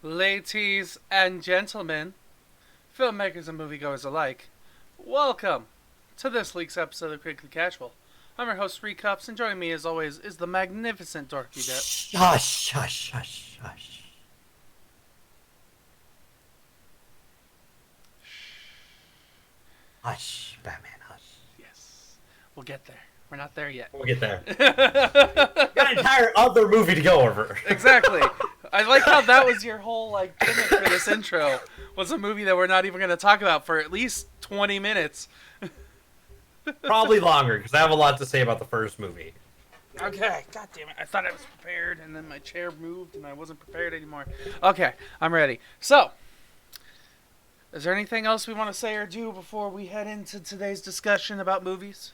Ladies and gentlemen, filmmakers and moviegoers alike, welcome to this week's episode of Critically Casual. I'm your host, Srekcuf5, and joining me as always is the magnificent DorkyDev. Hush, hush, hush, hush. Hush, Batman, hush. Yes, we'll get there. We're not there yet. We'll get there. Got an entire other movie to go over. Exactly. I like how that was your whole gimmick for this intro. Was a movie that we're not even going to talk about for at least 20 minutes. Probably longer, because I have a lot to say about the first movie. Okay, god damn it. I thought I was prepared, and then my chair moved, and I wasn't prepared anymore. Okay, I'm ready. So, is there anything else we want to say or do before we head into today's discussion about movies?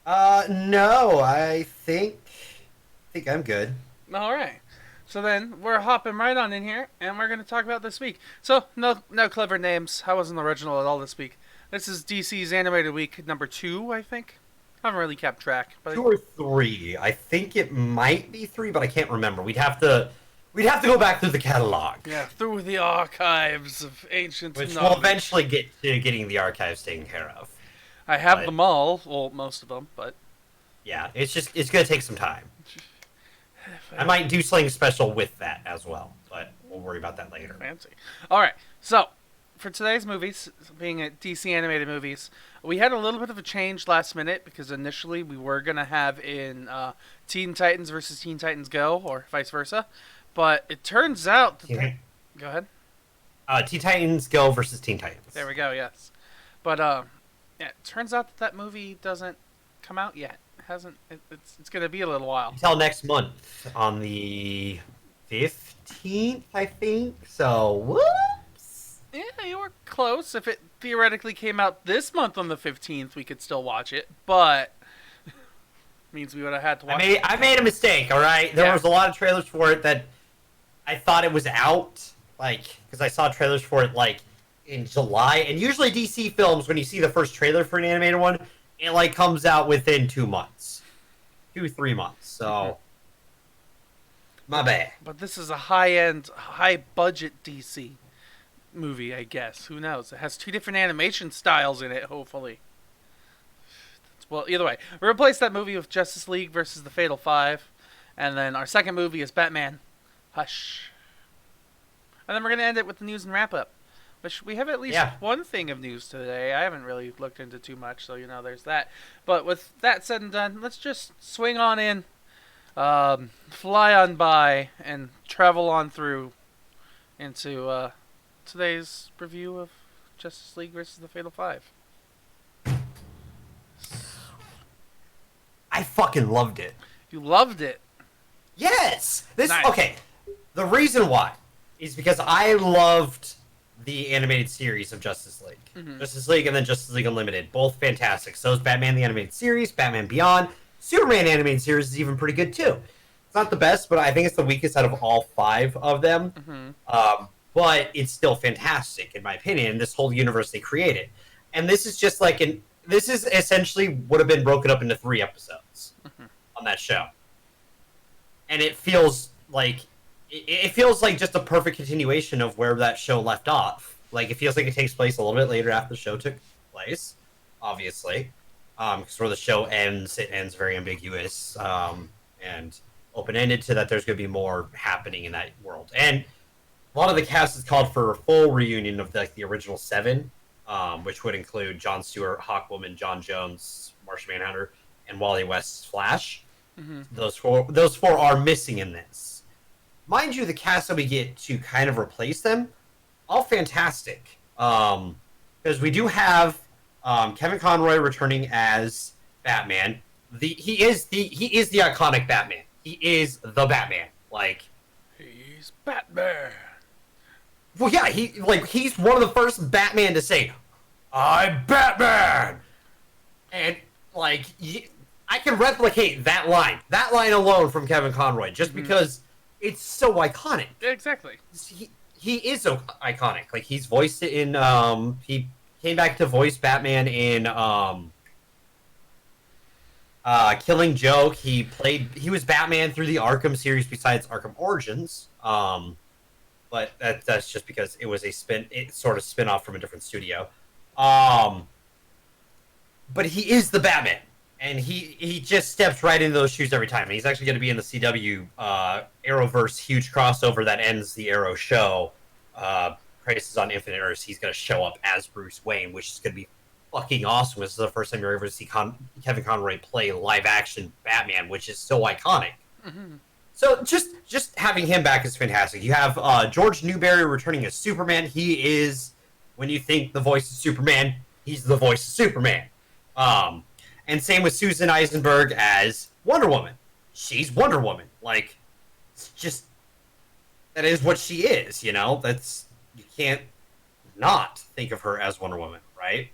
No, I think I'm good. Alright. So then, we're hopping right on in here, and we're going to talk about this week. So, no clever names. I wasn't original at all this week. This is DC's Animated Week number 2, I think. I haven't really kept track. But 2 or 3. I think it might be 3, but I can't remember. We'd have to go back through the catalog. Yeah, through the archives of ancient Which knowledge. we'll eventually get to getting the archives taken care of. I have them all, well, most of them, but... Yeah, it's going to take some time. I might do something special with that as well, but we'll worry about that later. Fancy. Alright, so, for today's movies, being at DC Animated Movies, we had a little bit of a change last minute, because initially we were going to have in Teen Titans versus Teen Titans Go, or vice versa, but it turns out that... Go ahead. Teen Titans Go versus Teen Titans. There we go, yes. But, yeah, it turns out that movie doesn't come out yet. It's going to be a little while. Until next month on the 15th, I think. So, whoops. Yeah, you were close. If it theoretically came out this month on the 15th, we could still watch it, but means we would have had to watch it. I made a mistake, all right? There was a lot of trailers for it that I thought it was out, because I saw trailers for it, in July. And usually DC films, when you see the first trailer for an animated one, it, comes out within 2 months. 2-3 months, so... My bad. But this is a high-end, high-budget DC movie, I guess. Who knows? It has 2 different animation styles in it, hopefully. Well, either way. We replaced that movie with Justice League versus the Fatal Five. And then our second movie is Batman. Hush. And then we're going to end it with the news and wrap-up. Which we have at least one thing of news today. I haven't really looked into too much, so, there's that. But with that said and done, let's just swing on in, fly on by, and travel on through into today's review of Justice League versus the Fatal Five. I fucking loved it. You loved it. Yes! Nice. Okay, the reason why is because I loved the animated series of Justice League. Mm-hmm. Justice League and then Justice League Unlimited. Both fantastic. So is Batman the Animated Series, Batman Beyond. Superman Animated Series is even pretty good too. It's not the best, but I think it's the weakest out of all 5 of them. Mm-hmm. But it's still fantastic, in my opinion, this whole universe they created. And this is just this is essentially would have been broken up into 3 episodes on that show. And it feels like just a perfect continuation of where that show left off. It feels like it takes place a little bit later after the show took place, obviously. Because where the show ends, it ends very ambiguous and open-ended to that there's going to be more happening in that world. And a lot of the cast is called for a full reunion of the original 7, which would include Jon Stewart, Hawkwoman, John Jones, Martian Manhunter, and Wally West's Flash. Mm-hmm. Those four are missing in this. Mind you, the cast that we get to kind of replace them, all fantastic. Because we do have Kevin Conroy returning as Batman. He is the iconic Batman. He is the Batman. He's Batman. Well, yeah, he's one of the first Batman to say, "I'm Batman," and I can replicate that line alone from Kevin Conroy, just because it's so iconic. Exactly. He is so iconic. He's voiced it in he came back to voice Batman in Killing Joke. He was Batman through the Arkham series besides Arkham Origins. but that's just because it was it sort of spin off from a different studio. But he is the Batman, and he just steps right into those shoes every time. And he's actually going to be in the CW Arrowverse huge crossover that ends the Arrow show. Crisis on Infinite Earths. He's going to show up as Bruce Wayne, which is going to be fucking awesome. This is the first time you're ever to see Kevin Conroy play live action Batman, which is so iconic. Mm-hmm. So just having him back is fantastic. You have George Newberry returning as Superman. He is, when you think the voice of Superman, he's the voice of Superman. And same with Susan Eisenberg as Wonder Woman. She's Wonder Woman. Like, it's just, that is what she is, you know? That's, you can't not think of her as Wonder Woman, right?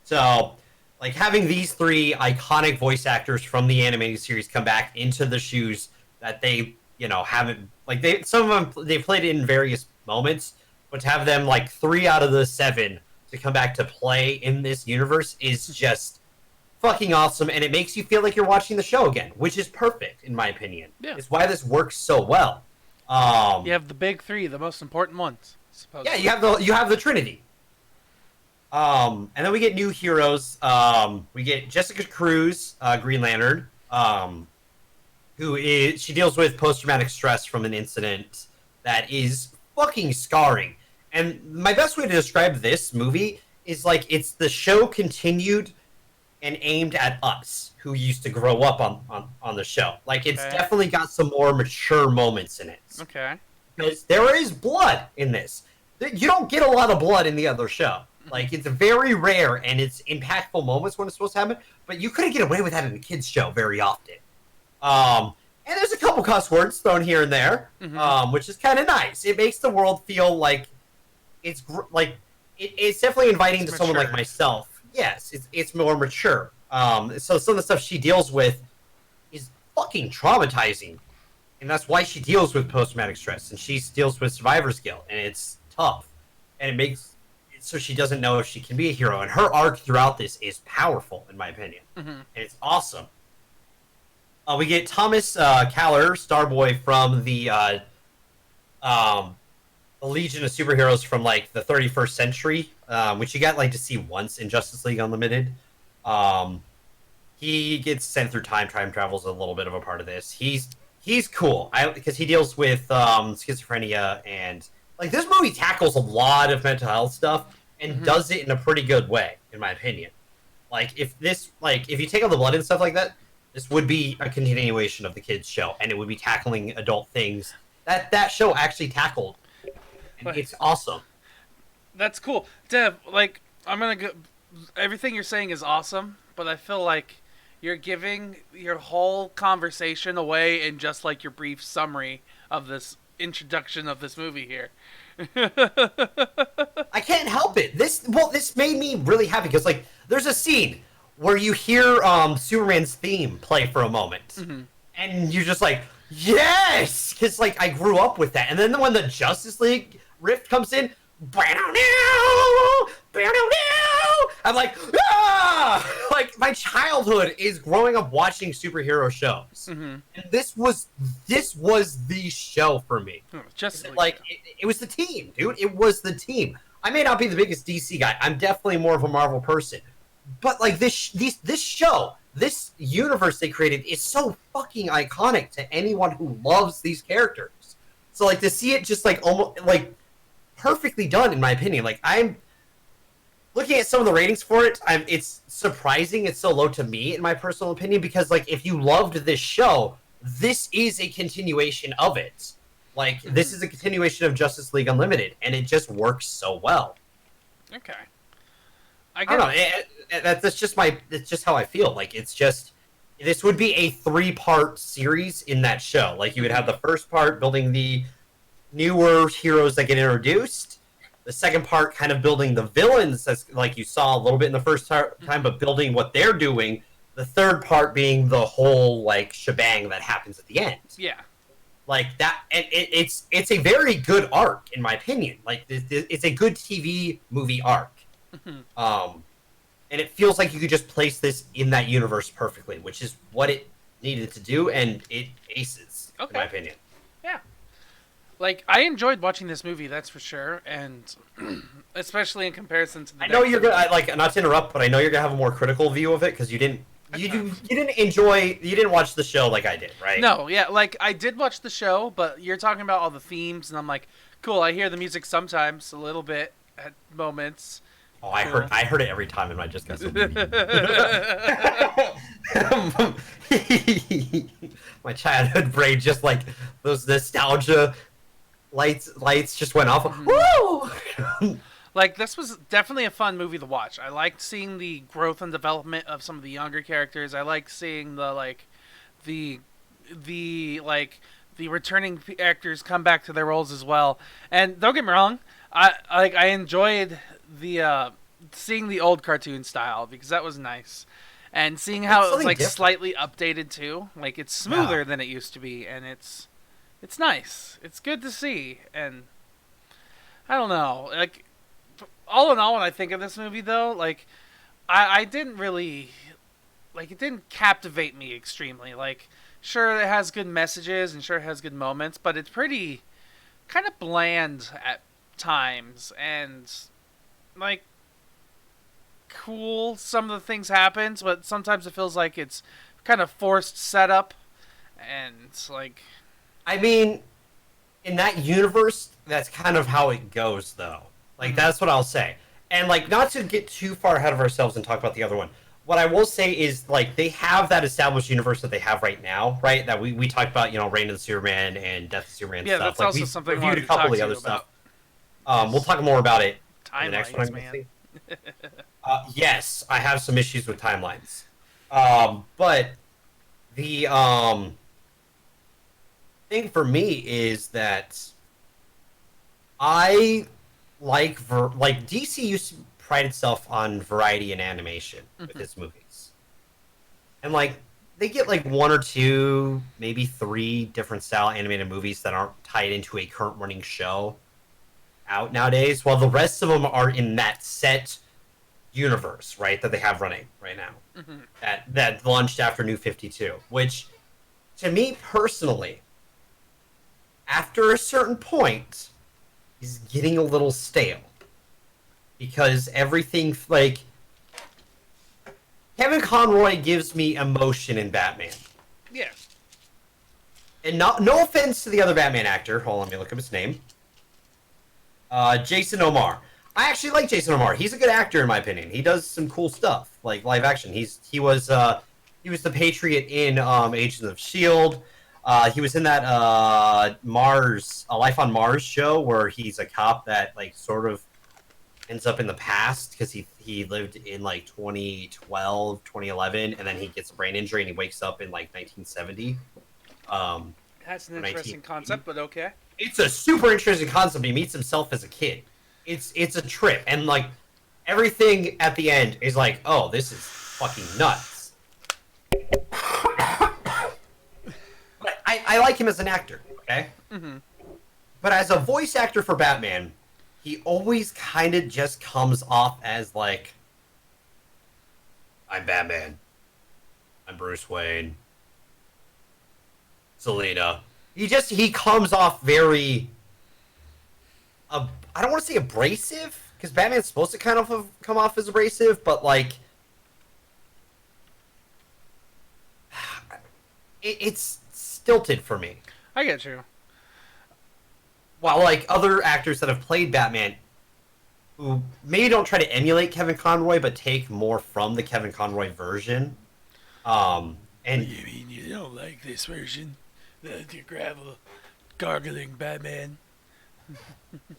So, like, having these three iconic voice actors from the animated series come back into the shoes that they, you know, haven't, like, some of them, they played in various moments, but to have them, like, 3 out of the 7 to come back to play in this universe is just fucking awesome, and it makes you feel like you're watching the show again, which is perfect, in my opinion. Yeah. It's why this works so well. You have the big 3, the most important ones, supposedly. Yeah, you have the Trinity. And then we get new heroes. We get Jessica Cruz, Green Lantern, she deals with post-traumatic stress from an incident that is fucking scarring. And my best way to describe this movie is like it's the show continued and aimed at us who used to grow up on the show. Like, it's definitely got some more mature moments in it. Okay. Because there is blood in this. You don't get a lot of blood in the other show. Like, it's very rare, and it's impactful moments when it's supposed to happen, but you couldn't get away with that in a kid's show very often. And there's a couple cuss words thrown here and there, which is kind of nice. It makes the world feel like it's it's definitely inviting to someone like myself. Yes, it's more mature. So some of the stuff she deals with is fucking traumatizing, and that's why she deals with post-traumatic stress, and she deals with survivor's guilt, and it's tough, and it makes so she doesn't know if she can be a hero, and her arc throughout this is powerful, in my opinion, and it's awesome. We get Thomas Kaller, Starboy, from the Legion of Superheroes from like the 31st century, which you got like to see once in Justice League Unlimited. He gets sent through time travel is a little bit of a part of this. He's cool because he deals with schizophrenia, and like this movie tackles a lot of mental health stuff and does it in a pretty good way, in my opinion. Like if you take out the blood and stuff like that, this would be a continuation of the kids show, and it would be tackling adult things that show actually tackled. And it's awesome. That's cool. Dev, like, I'm going to go... Everything you're saying is awesome, but I feel like you're giving your whole conversation away in just, like, your brief summary of this introduction of this movie here. I can't help it. This made me really happy, because, like, there's a scene where you hear Superman's theme play for a moment, and you're just like, yes! Because, like, I grew up with that. And then when the Justice League riff comes in, I'm like, ah! Like, my childhood is growing up watching superhero shows, and this was the show for me. It was the team, dude. It was the team. I may not be the biggest DC guy. I'm definitely more of a Marvel person, but like this show, this universe they created is so fucking iconic to anyone who loves these characters. So like to see it just like almost like perfectly done, in my opinion. Like, I'm looking at some of the ratings for it. It's surprising it's so low to me, in my personal opinion, because like if you loved this show, this is a continuation of it. Like this is a continuation of Justice League Unlimited, and it just works so well. Okay. I don't know. That's just how I feel. Like it's just this would be a 3-part series in that show. Like you would have the first part building the newer heroes that get introduced. The second part kind of building the villains, that's like you saw a little bit in the first time, but building what they're doing. The third part being the whole like shebang that happens at the end. Yeah. Like that, and it's a very good arc, in my opinion. Like it's a good TV movie arc. And it feels like you could just place this in that universe perfectly, which is what it needed to do, and it aces, in my opinion. Yeah. Like, I enjoyed watching this movie, that's for sure, and especially in comparison to the I know next you're gonna movie. like not to interrupt, but I know you're gonna have a more critical view of it because you didn't watch the show like I did, right? No, yeah, like, I did watch the show, but you're talking about all the themes, and I'm like, cool, I hear the music sometimes, a little bit, at moments. Oh, Cool. I heard it every time, and I just got so my childhood brain just like those nostalgia lights just went off. Woo! Like, this was definitely a fun movie to watch. I liked seeing the growth and development of some of the younger characters. I liked seeing the the returning actors come back to their roles as well. And don't get me wrong, I enjoyed the seeing the old cartoon style because that was nice. And seeing It's how it was something like different. slightly updated too. Like, it's Yeah. smoother than it used to be, and it's nice. It's good to see. And I don't know. Like, all in all, when I think of this movie, though, like, I didn't really, like, it didn't captivate me extremely. Like, sure, it has good messages and sure it has good moments, but it's pretty kind of bland at times. And, like, cool, some of the things happens, but sometimes it feels like it's kind of forced setup. And, like, I mean, in that universe, that's kind of how it goes, though. Like, mhm, that's what I'll say. And, like, not to get too far ahead of ourselves and talk about the other one, what I will say is, like, they have that established universe that they have right now, right? That we talked about, you know, Reign of the Superman and Death of Superman yeah, stuff. that's Like, also we something I reviewed wanted a to couple talk of to the you other about. stuff. We'll talk more about it in the next one, Timelines, I'm man. guessing. Yes, I have some issues with timelines. But the thing for me is that I like DC used to pride itself on variety in animation with Mhm. its movies, and like they get like one or two, maybe three different style animated movies that aren't tied into a current running show out nowadays, while the rest of them are in that set universe, right, that they have running right now. Mhm. That launched after New 52, which to me personally, after a certain point, is getting a little stale because everything like Kevin Conroy gives me emotion in Batman. Yeah. And not no offense to the other Batman actor. Hold on, let me look up his name. Jason Omar. I actually like Jason Omar. He's a good actor in my opinion. He does some cool stuff, like live action. He was the Patriot in Agents of Shield. He was in that Mars, a Life on Mars show where he's a cop that like sort of ends up in the past because he lived in like 2012, 2011, and then he gets a brain injury and he wakes up in like 1970. That's an Or interesting 1980. concept, but okay. It's a super interesting concept. He meets himself as a kid. It's a trip, and like everything at the end is like, oh, this is fucking nuts. But I like him as an actor, okay? Mm-hmm. But as a voice actor for Batman, he always kind of just comes off as like, I'm Batman. I'm Bruce Wayne. Selena. He comes off very I don't want to say abrasive because Batman's supposed to kind of come off as abrasive, but like it's stilted for me. I get you. While like other actors that have played Batman who maybe don't try to emulate Kevin Conroy but take more from the Kevin Conroy version. And You mean you don't like this version? The gravel gargling Batman.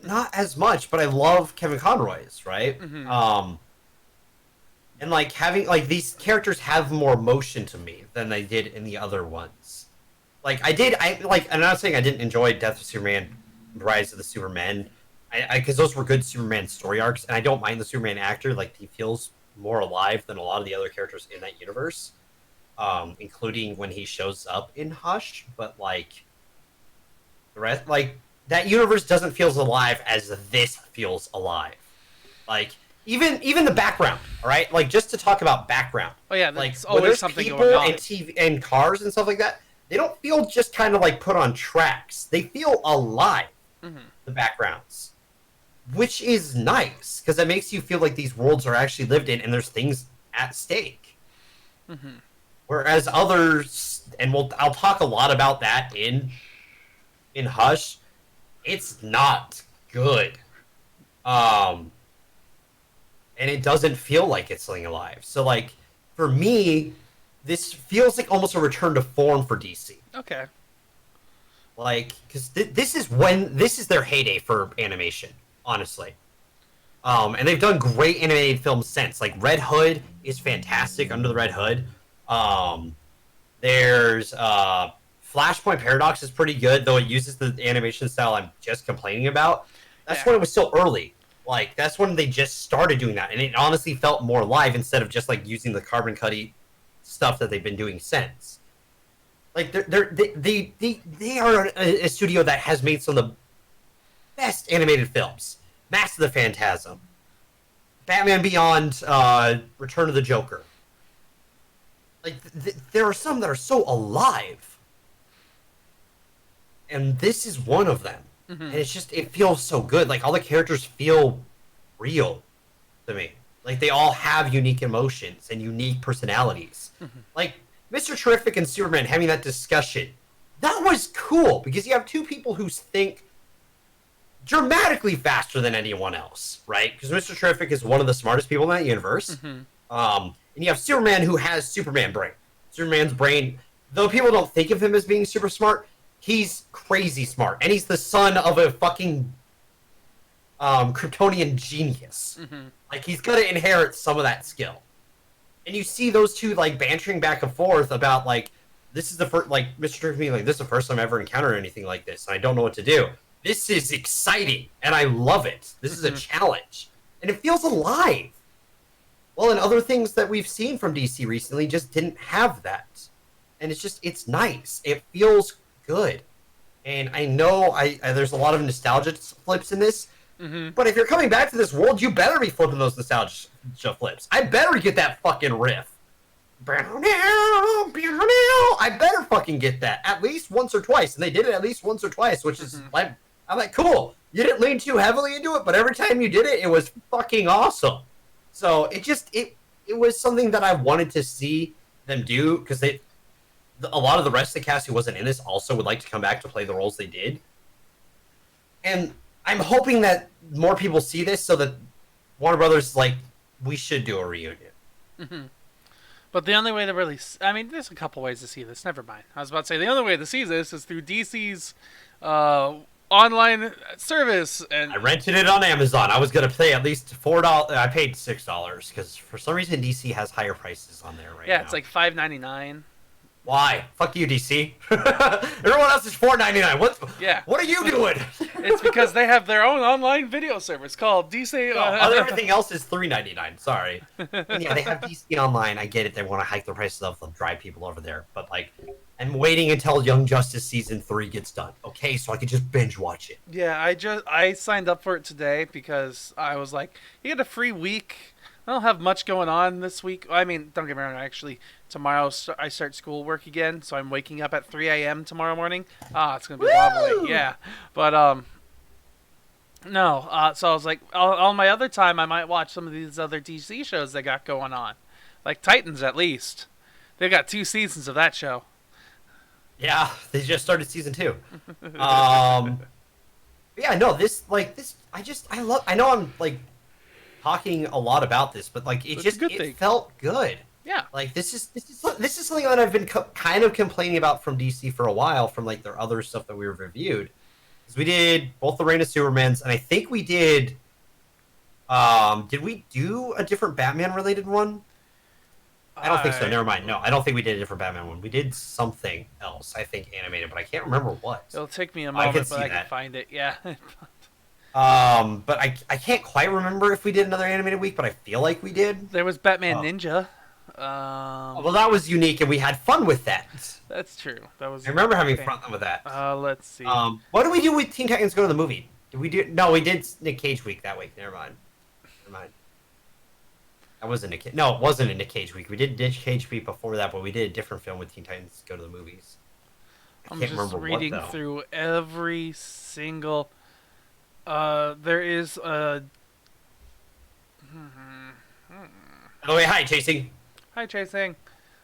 not as much, but I love Kevin Conroy's, right? Mm-hmm. And like having like these characters have more emotion to me than they did in the other ones. Like I like. I'm not saying I didn't enjoy Death of Superman, Rise of the Supermen, I because those were good Superman story arcs, and I don't mind the Superman actor. Like he feels more alive than a lot of the other characters in that universe, including when he shows up in Hush. But like the rest, like that universe doesn't feel as alive as this feels alive. Like even the background, all right. Like just to talk about background, Oh yeah, like that's when always there's something people going on. and TV and cars and stuff like that. they don't feel just kind of like put on tracks. They feel alive, Mm-hmm. the backgrounds, which is nice because it makes you feel like these worlds are actually lived in and there's things at stake. Mm-hmm. Whereas others, and I'll talk a lot about that in Hush, it's not good. And it doesn't feel like it's something alive. So like for me, this feels like almost a return to form for DC. Okay. Like, because this is their heyday for animation, honestly. And they've done great animated films since. Like Red Hood is fantastic. Under the Red Hood, there's Flashpoint Paradox is pretty good, though it uses the animation style I'm just complaining about. That's when it was still early. Like that's when they just started doing that, and it honestly felt more live instead of just like using the carbon cutty stuff that they've been doing since. Like they are a studio that has made some of the best animated films. Mask of the Phantasm, Batman Beyond, Return of the Joker. Like there are some that are so alive, and this is one of them. Mm-hmm. And it's just it feels so good. Like all the characters feel real to me. Like they all have unique emotions and unique personalities. Mm-hmm. Like Mr. Terrific and Superman having that discussion. That was cool because you have two people who think dramatically faster than anyone else, right? Because Mr. Terrific is one of the smartest people in that universe. Mm-hmm. And you have Superman who has Superman brain. Superman's brain, though people don't think of him as being super smart, he's crazy smart. And he's the son of a fucking Kryptonian genius. Mm-hmm. Like, he's going to inherit some of that skill. And you see those two, like, bantering back and forth about, like, this is the first, like, Mr. Terrific being like, this is the first time I've ever encountered anything like this, and I don't know what to do. This is exciting, and I love it. This is a challenge. And it feels alive. Well, and other things that we've seen from DC recently just didn't have that. And it's just, it's nice. It feels good. And I know there's a lot of nostalgia flips in this, but if you're coming back to this world, you better be flipping those nostalgia flips. I better get that fucking riff. I better fucking get that at least once or twice. And they did it at least once or twice, which is like, I'm like, cool. You didn't lean too heavily into it, but every time you did it, it was fucking awesome. So it was something that I wanted to see them do because a lot of the rest of the cast who wasn't in this also would like to come back to play the roles they did. And I'm hoping that more people see this so that Warner Brothers like, we should do a reunion. Mm-hmm. But the only way to really... I mean, there's a couple ways to see this. Never mind. I was about to say, the only way to see this is through DC's online service. And I rented it on Amazon. I was going to pay at least $4. I paid $6 because for some reason DC has higher prices on there right now. Yeah, it's like $5.99. Why? Fuck you, DC. Everyone else is $4.99. What are you doing? It's because they have their own online video service called DC. Everything else is $3.99. Sorry. And yeah, they have DC Online. I get it. They want to hike the prices up. They'll drive people over there. But like, I'm waiting until Young Justice season 3 gets done. Okay, so I can just binge watch it. Yeah, I signed up for it today because I was like, you get a free week. I don't have much going on this week. I mean, don't get me wrong. Actually, tomorrow I start schoolwork again, so I'm waking up at 3 a.m. tomorrow morning. It's gonna be lovely. Yeah, but no. So I was like, on my other time, I might watch some of these other DC shows they got going on, like Titans. At least they got 2 seasons of that show. Yeah, they just started season 2. Yeah, no, this. I love. I know I'm like talking a lot about this, but like it felt good. Yeah, like this is something that I've been kind of complaining about from DC for a while, from like their other stuff that we reviewed. Because we did both the Reign of Supermans, and I think we did. Did we do a different Batman related one? I don't think so. Never mind. No, I don't think we did a different Batman one. We did something else, I think, animated, but I can't remember what. It'll take me a moment, but I can find it. Yeah. But I can't quite remember if we did another animated week, but I feel like we did. There was Batman Ninja. Well, that was unique, and we had fun with that. That's true. That was. I remember having fun with that. Let's see. What did we do with Teen Titans Go to the Movie? Did we do? No, we did Nick Cage week that week. Never mind. That wasn't Nick. No, it wasn't a Nick Cage week. We did Nick Cage week before that, but we did a different film with Teen Titans Go to the Movies. I I'm can't just remember what reading though. through every single. There is a. Oh wait, hi, chasing. Hi, Chasing.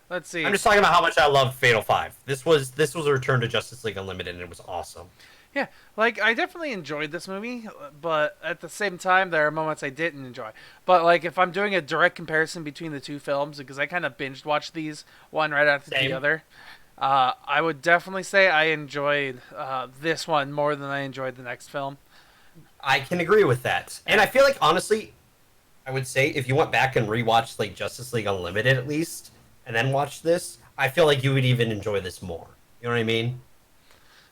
Let's I'm see. just talking about how much I love Fatal Five. This was a return to Justice League Unlimited, and it was awesome. Yeah, like I definitely enjoyed this movie, but at the same time, there are moments I didn't enjoy. But like, if I'm doing a direct comparison between the two films, because I kind of binged watched these one right after the Same. other, I would definitely say I enjoyed this one more than I enjoyed the next film. I can agree with that, and I feel like honestly, I would say if you went back and rewatched like Justice League Unlimited at least, and then watched this, I feel like you would even enjoy this more. You know what I mean?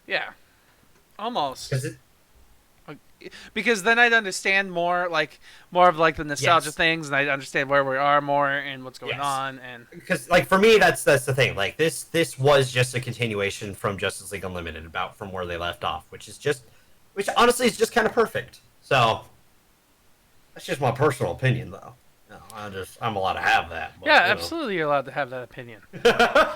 Yeah, almost. Because it, Because then I'd understand more, like more of like the nostalgia yes, things, and I'd understand where we are more and what's going yes. on. And Because like for me, that's the thing. Like this was just a continuation from Justice League Unlimited, about from where they left off, which honestly is just kind of perfect. So that's just my personal opinion, though. No, I'm allowed to have that. yeah, But, absolutely, you're allowed to have that opinion. you know.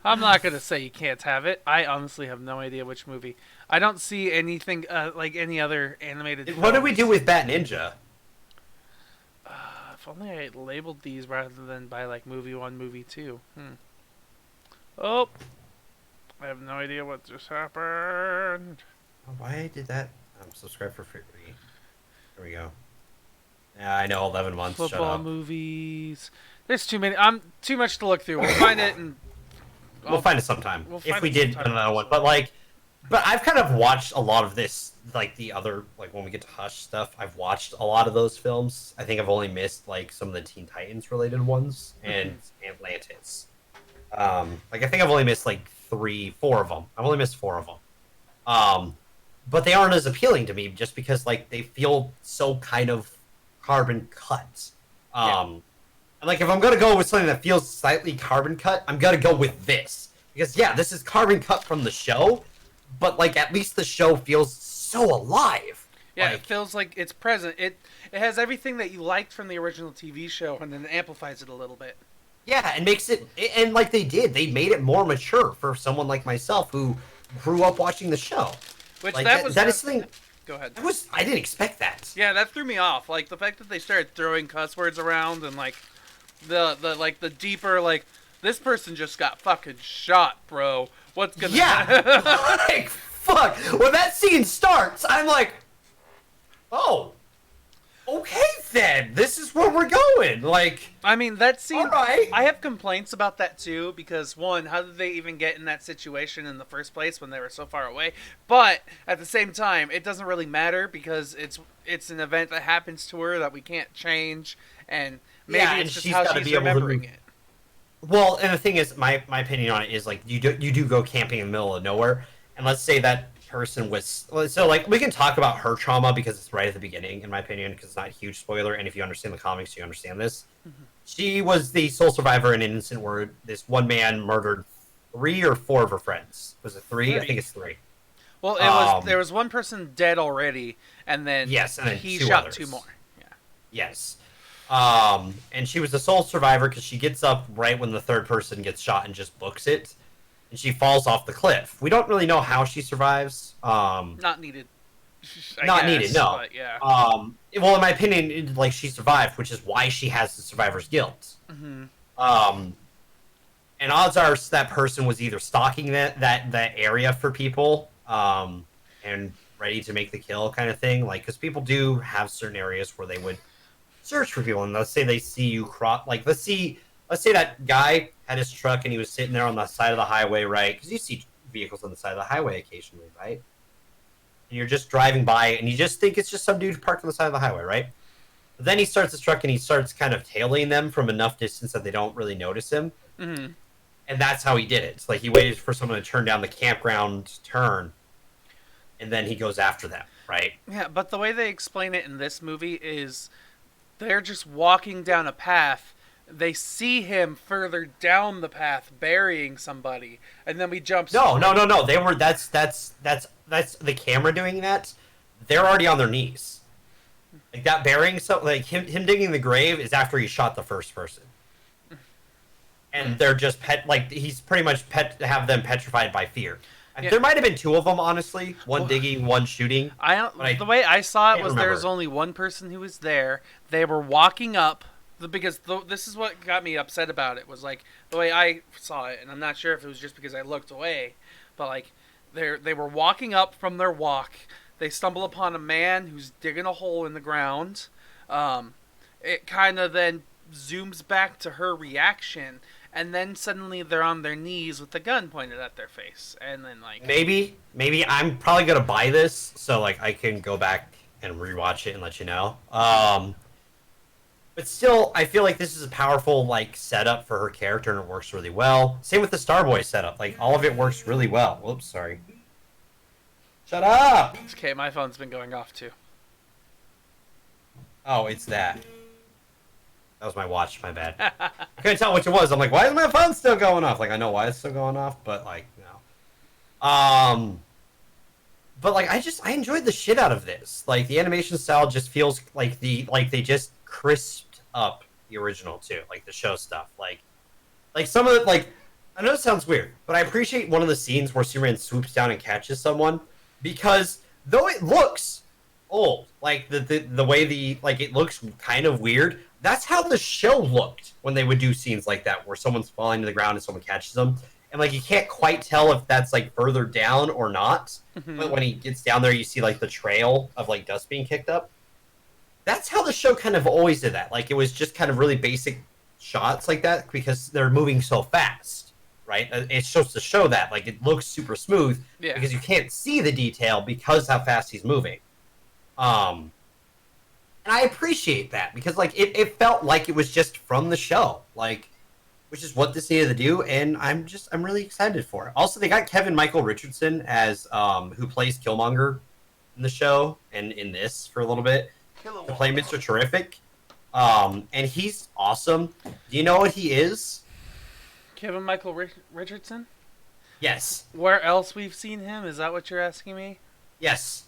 I'm not gonna say you can't have it. I honestly have no idea which movie. I don't see anything like any other animated. What did we films. do with Bat Ninja? If only I labeled these rather than by like movie one, movie two. Oh, I have no idea what just happened. Why did that? Subscribe for free. There we go. Yeah, I know. 11 months. Shut Football up. movies. There's too many. I'm too much to look through. We'll find it and We'll find it sometime we'll if find we it did sometime. another one. But I've kind of watched a lot of this, like the other, like when we get to Hush stuff. I've watched a lot of those films. I think I've only missed like some of the Teen Titans related ones and Atlantis. Like I think I've only missed like 4 of them. I've only missed 4 of them. But they aren't as appealing to me just because like they feel so kind of carbon cut. Yeah. And like if I'm gonna go with something that feels slightly carbon cut, I'm gonna go with this because yeah, this is carbon cut from the show, but like at least the show feels so alive. Yeah, Like, it feels like it's present. It has everything that you liked from the original TV show, and then amplifies it a little bit. yeah, and makes it and like they made it more mature for someone like myself who grew up watching the show. Which Like that was that is something Go ahead. I didn't expect that. Yeah, that threw me off. Like the fact that they started throwing cuss words around and like the deeper like this person just got fucking shot, bro. What's gonna Yeah. Like fuck. When that scene starts, I'm like, oh, okay then. This is where we're going. Like, I mean, that scene. all right. I have complaints about that too because one, how did they even get in that situation in the first place when they were so far away? But at the same time, it doesn't really matter because it's an event that happens to her that we can't change, and maybe Yeah, and it's just she's how gotta she's be able to remembering move- it. Well, and the thing is, my opinion on it is like you do go camping in the middle of nowhere, and let's say that person was so like we can talk about her trauma because it's right at the beginning, in my opinion, because it's not a huge spoiler, and if you understand the comics, you understand this. She was the sole survivor in an incident where this one man murdered 3 or 4 of her friends. Was it 3? I 3. think it's 3. Well, there was one person dead already, and then Yes, and then he 2 shot others. 2 more. Yeah. Yes. And she was the sole survivor because she gets up right when the third person gets shot and just books it, and she falls off the cliff. We don't really know how she survives. Not needed. Not needed, no. But yeah. Well, in my opinion, like she survived, which is why she has the survivor's guilt. Mm-hmm. And odds are that person was either stalking that area for people, and ready to make the kill, kind of thing. Like, because people do have certain areas where they would search for people, and let's say they see you cross. Like, let's say that guy had his truck and he was sitting there on the side of the highway, right? Because you see vehicles on the side of the highway occasionally, right? And you're just driving by, and you just think it's just some dude parked on the side of the highway, right? But then he starts his truck, and he starts kind of tailing them from enough distance that they don't really notice him. Mm-hmm. And that's how he did it. It's like he waited for someone to turn down the campground turn, and then he goes after them, right? Yeah, but the way they explain it in this movie is they're just walking down a path. They see him further down the path burying somebody, and then we jump. No. They were that's the camera doing that. They're already on their knees. Like that burying, so like him digging the grave is after he shot the first person. and they're just he's pretty much have them petrified by fear. Yeah. There might have been two of them, honestly. One digging, one shooting. The way I saw it was remember. there's only one person who was there. They were walking up because this is what got me upset about it was like the way I saw it, and I'm not sure if it was just because I looked away, but like they were walking up from their walk. They stumble upon a man who's digging a hole in the ground. It kind of then zooms back to her reaction, and then suddenly they're on their knees with the gun pointed at their face, and then like maybe I'm probably gonna buy this so like I can go back and rewatch it and let you know. But still, I feel like this is a powerful like setup for her character, and it works really well. Same with the Starboy setup; like all of it works really well. Whoops, sorry. Shut up! Okay, my phone's been going off too. Oh, it's that. That was my watch. My bad. I couldn't tell which it was. I'm like, why is my phone still going off? Like, I know why it's still going off, but like, no. But like, I enjoyed the shit out of this. Like, the animation style just feels like they just crisped up the original too, like the show stuff. Like some of the I know it sounds weird, but I appreciate one of the scenes where Superman swoops down and catches someone because though it looks old, like the way it looks kind of weird. That's how the show looked when they would do scenes like that, where someone's falling to the ground and someone catches them, and like you can't quite tell if that's like further down or not. But when he gets down there, you see like the trail of like dust being kicked up. That's how the show kind of always did that. Like it was just kind of really basic shots like that because they're moving so fast, right? It's supposed to show that like it looks super smooth because you can't see the detail because how fast he's moving. And I appreciate that because like it felt like it was just from the show, like which is what this needed to do, and I'm really excited for it. Also, they got Kevin Michael Richardson as who plays Killmonger in the show and in this for a little bit to play Mr. Terrific. And he's awesome. Do you know what he is? Kevin Michael Richardson? Yes. Where else we've seen him? Is that what you're asking me? Yes.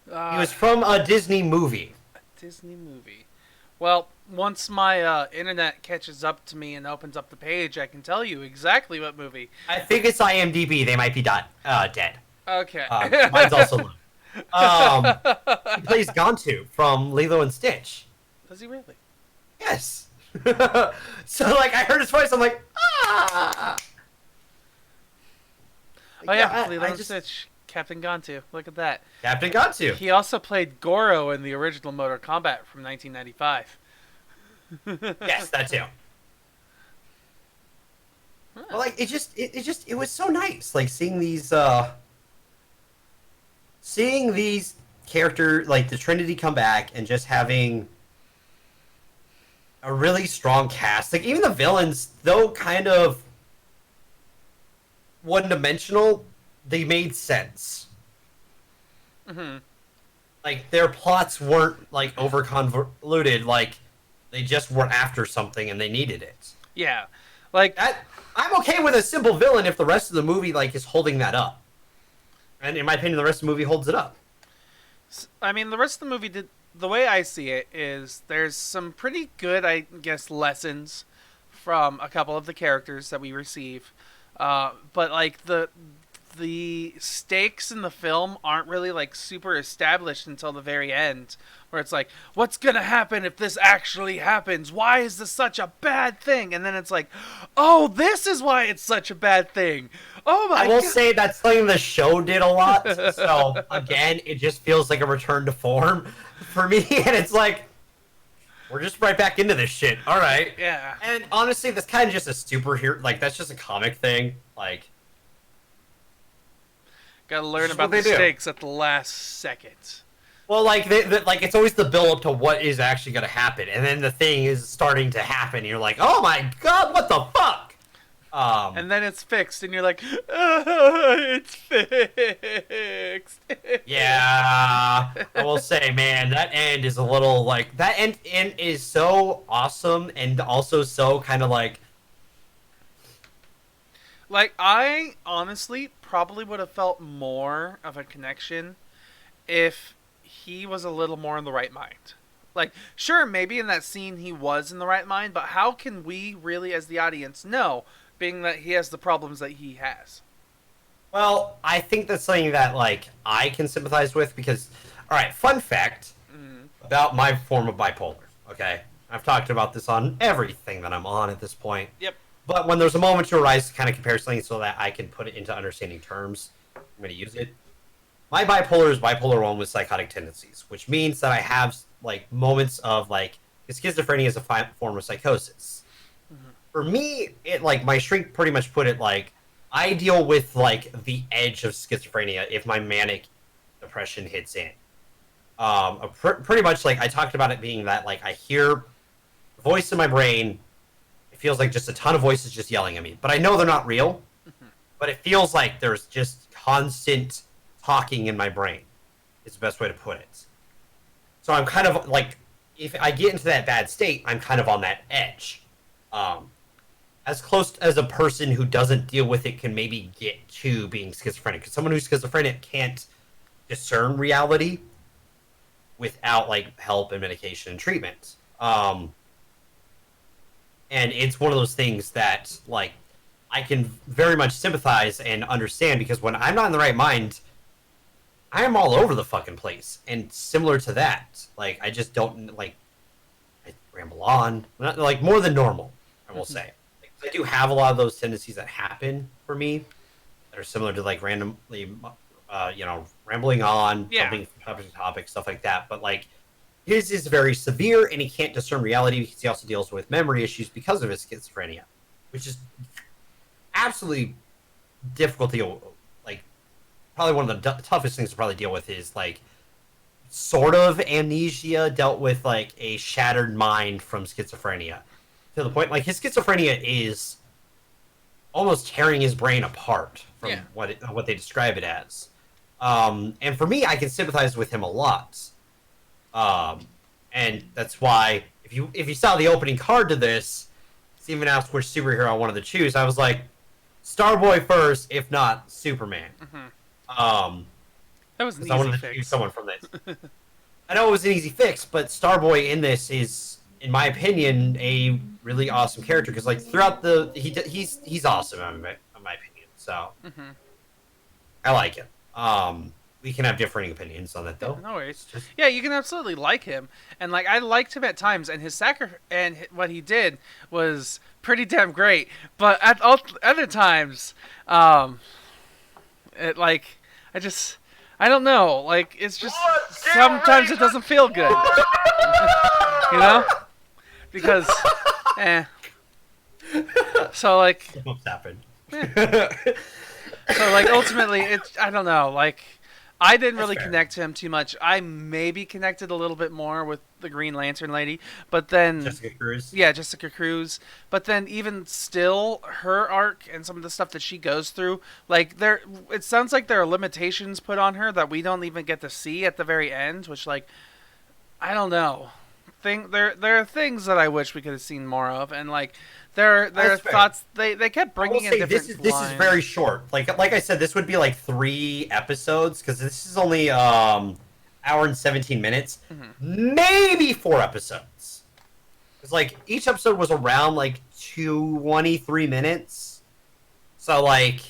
He was from a Disney movie. A Disney movie. Well, once my internet catches up to me and opens up the page, I can tell you exactly what movie. I think it's IMDb. They might be dead. Okay. Mine's also low. He plays Gantu from Lilo and Stitch. Does he really? Yes. So, like, I heard his voice. I'm like, ah. Oh yeah, Lilo and Stitch. Captain Gantu. Look at that. Captain Gantu. He also played Goro in the original Mortal Kombat from 1995. Yes, that too. Huh. Well, like it was so nice, like seeing these characters, like the Trinity come back and just having a really strong cast. Like even the villains, though kind of one-dimensional, they made sense. Mm-hmm. Like their plots weren't like over convoluted. Like they just were after something and they needed it. Yeah, like that. I'm okay with a simple villain if the rest of the movie like is holding that up. And in my opinion, the rest of the movie holds it up. I mean, the rest of the movie did. The way I see it is, there's some pretty good, I guess, lessons from a couple of the characters that we receive. But like the stakes in the film aren't really like super established until the very end, where it's like, what's gonna happen if this actually happens? Why is this such a bad thing? And then it's like, oh, this is why it's such a bad thing. Oh my God. I will say that's something the show did a lot. So again, it just feels like a return to form for me, and it's like, we're just right back into this shit. All right. Yeah. And honestly, that's kind of just a superhero. Like that's just a comic thing. Like. Gotta learn about the stakes at the last second. Well, like, like it's always the build up to what is actually going to happen, and then the thing is starting to happen. And you're like, oh my God, what the fuck? And then it's fixed, and you're like, it's fixed. Yeah, I will say, man, that end is a little like that end is so awesome, and also so kind of like. Like, I honestly probably would have felt more of a connection if he was a little more in the right mind. Like, sure, maybe in that scene he was in the right mind, but how can we really, as the audience, know, being that he has the problems that he has? Well, I think that's something that like I can sympathize with because, all right, fun fact about my form of bipolar. Okay, I've talked about this on everything that I'm on at this point. Yep. But when there's a moment to arise to kind of compare something so that I can put it into understanding terms, I'm going to use it. My bipolar is bipolar 1 with psychotic tendencies, which means that I have like moments of like schizophrenia is a form of psychosis. For me, it like my shrink pretty much put it like I deal with like the edge of schizophrenia if my manic depression hits in. Pretty much like I talked about it being that like I hear a voice in my brain. It feels like just a ton of voices just yelling at me, but I know they're not real. But it feels like there's just constant talking in my brain. Is the best way to put it. So I'm kind of like if I get into that bad state, I'm kind of on that edge. As close as a person who doesn't deal with it can maybe get to being schizophrenic. Because someone who's schizophrenic can't discern reality without like help and medication and treatment. And it's one of those things that like I can very much sympathize and understand because when I'm not in the right mind, I am all over the fucking place. And similar to that, like I just don't like I ramble on, not, like more than normal, I will say. I do have a lot of those tendencies that happen for me that are similar to like randomly, rambling on, jumping from topic to topic, stuff like that. But like his is very severe, and he can't discern reality because he also deals with memory issues because of his schizophrenia, which is absolutely difficult to deal. Like probably one of the toughest things to probably deal with is like sort of amnesia dealt with like a shattered mind from schizophrenia. To the point, like his schizophrenia is almost tearing his brain apart from what they describe it as. And for me, I can sympathize with him a lot. And that's why if you saw the opening card to this, Steven asked which superhero I wanted to choose. I was like, Starboy first, if not Superman. That was an easy I wanted to fix. choose someone from this. I know it was an easy fix, but Starboy in this is, in my opinion, a really awesome character because like throughout he's awesome in my opinion. So I like him. We can have differing opinions on that though. No worries. Yeah, you can absolutely like him, and like I liked him at times, and his what he did was pretty damn great. But at other times, it like I don't know, like it's just sometimes it doesn't feel good, you know, because so like What's happened? So like ultimately I don't know, like I didn't really fair. connect to him too much. I maybe connected a little bit more with the Green Lantern lady, but then Jessica Cruz. Yeah, Jessica Cruz. But then even still, her arc and some of the stuff that she goes through, like it sounds like there are limitations put on her that we don't even get to see at the very end, which like I don't know. There are things that I wish we could have seen more of, and like there are thoughts they kept bringing in different this is very short. Like I said, this would be like 3 episodes because this is only hour and 17 minutes, maybe 4 episodes. It's like each episode was around like 23 minutes, so like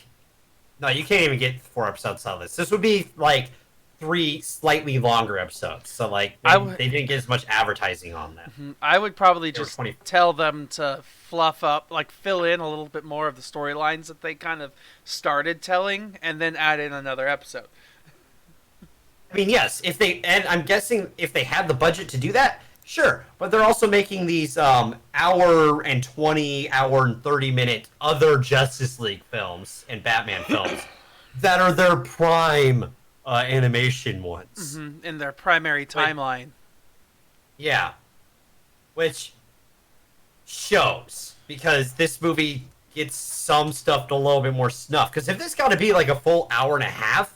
no, you can't even get 4 episodes out of this. This would be like 3 slightly longer episodes. So like they didn't get as much advertising on them. I would probably just tell them to fluff up, like fill in a little bit more of the storylines that they kind of started telling, and then add in another episode. I mean, yes, and I'm guessing if they had the budget to do that, sure. But they're also making these hour and 20, hour and 30-minute other Justice League films and Batman films that are their prime animation ones. In their primary timeline. Yeah. Which shows, because this movie gets some stuff a little bit more snuff. Because if this got to be like a full hour and a half,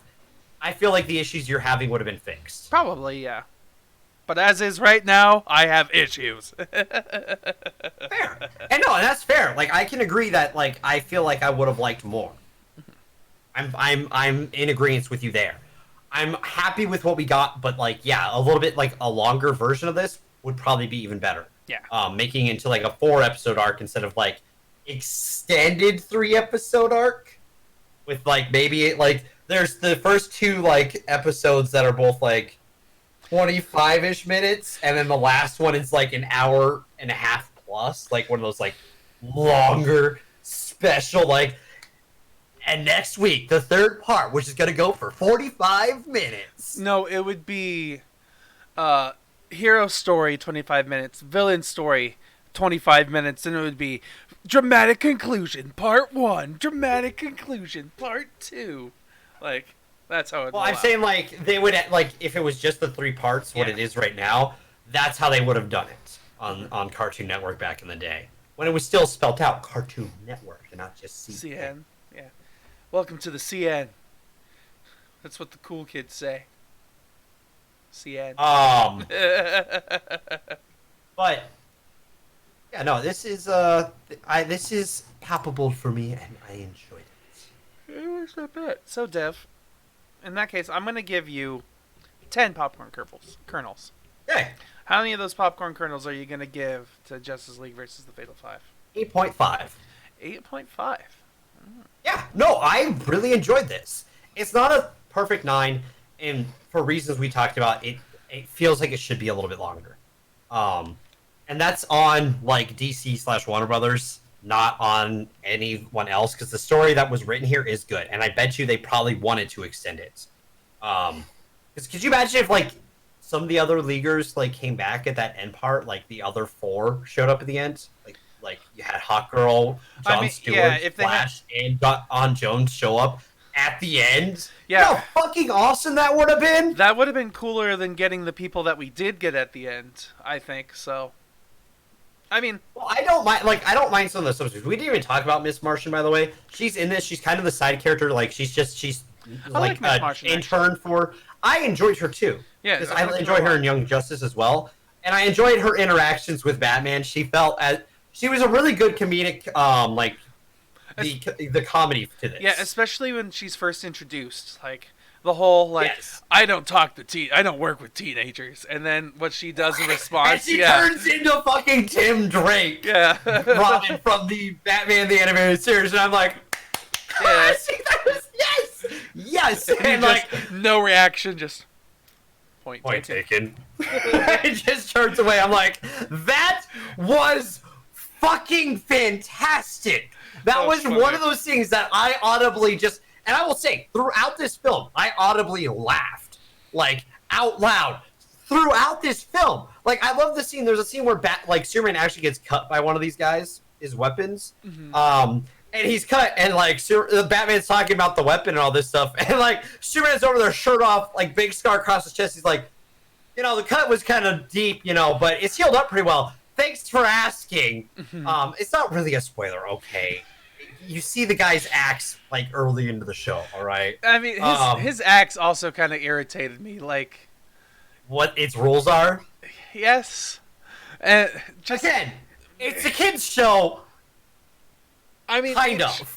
I feel like the issues you're having would have been fixed. Probably, yeah. But as is right now, I have issues. Fair. And no, that's fair. Like, I can agree that, like, I feel like I would have liked more. I'm in agreement with you there. I'm happy with what we got, but like, yeah, a little bit like a longer version of this would probably be even better. Yeah. Making it into like a 4-episode arc instead of like extended 3-episode arc with like maybe like there's the first 2 like episodes that are both like 25-ish minutes, and then the last one is like an hour and a half plus, like one of those like longer special like. And next week, the 3rd part, which is going to go for 45 minutes. No, it would be hero story, 25 minutes, villain story, 25 minutes, and it would be dramatic conclusion, part 1, dramatic conclusion, part 2. Like, that's how it. Well, I'm saying, like, they would, like, if it was just the 3 parts, what it is right now, that's how they would have done it on Cartoon Network back in the day. When it was still spelt out Cartoon Network and not just CN. Yeah. Welcome to the CN. That's what the cool kids say. CN. But yeah, no, this is this is palpable for me, and I enjoyed it. It was not bad. So, Dev, in that case, I'm gonna give you 10 popcorn kernels. Okay. How many of those popcorn kernels are you gonna give to Justice League versus the Fatal Five? 8.5. 8.5. Yeah, no, I really enjoyed this. It's not a perfect 9, and for reasons we talked about, it feels like it should be a little bit longer. And that's on like DC / Warner Brothers, not on anyone else, because the story that was written here is good, and I bet you they probably wanted to extend it. Because could you imagine if like some of the other leaguers like came back at that end part, like the other 4 showed up at the end, like you had Hawkgirl, Jon Stewart, Flash, and Dawn Jones show up at the end. Yeah. You know how fucking awesome that would have been? That would have been cooler than getting the people that we did get at the end, I think. So, I mean, well, I don't mind some of the subjects. We didn't even talk about Miss Martian, by the way. She's in this. She's kind of the side character. Like she's like Miss an Martian, intern for. I enjoyed her too. Yeah, because I enjoy her in Young Justice as well, and I enjoyed her interactions with Batman. She was a really good comedic, like the comedy to this. Yeah, especially when she's first introduced, like the whole like I don't work with teenagers, and then what she does in response, and she turns into fucking Tim Drake, Robin from the Batman the Animated Series, and I'm like, yes, and like no reaction, just point taken. It just turns away. I'm like, that was fucking fantastic. That was one of those things that I audibly just, and I will say, throughout this film, I audibly laughed, like, out loud, throughout this film. Like, I love the scene, there's a scene where, Superman actually gets cut by one of these guys, his weapons, and he's cut, and, like, Batman's talking about the weapon and all this stuff, and, like, Superman's over there, shirt off, like, big scar across his chest, he's like, you know, the cut was kind of deep, you know, but it's healed up pretty well. Thanks for asking. It's not really a spoiler, okay? You see the guy's axe like early into the show, all right? I mean, his axe also kind of irritated me, like what its rules are. Yes, again, it's a kids' show. I mean,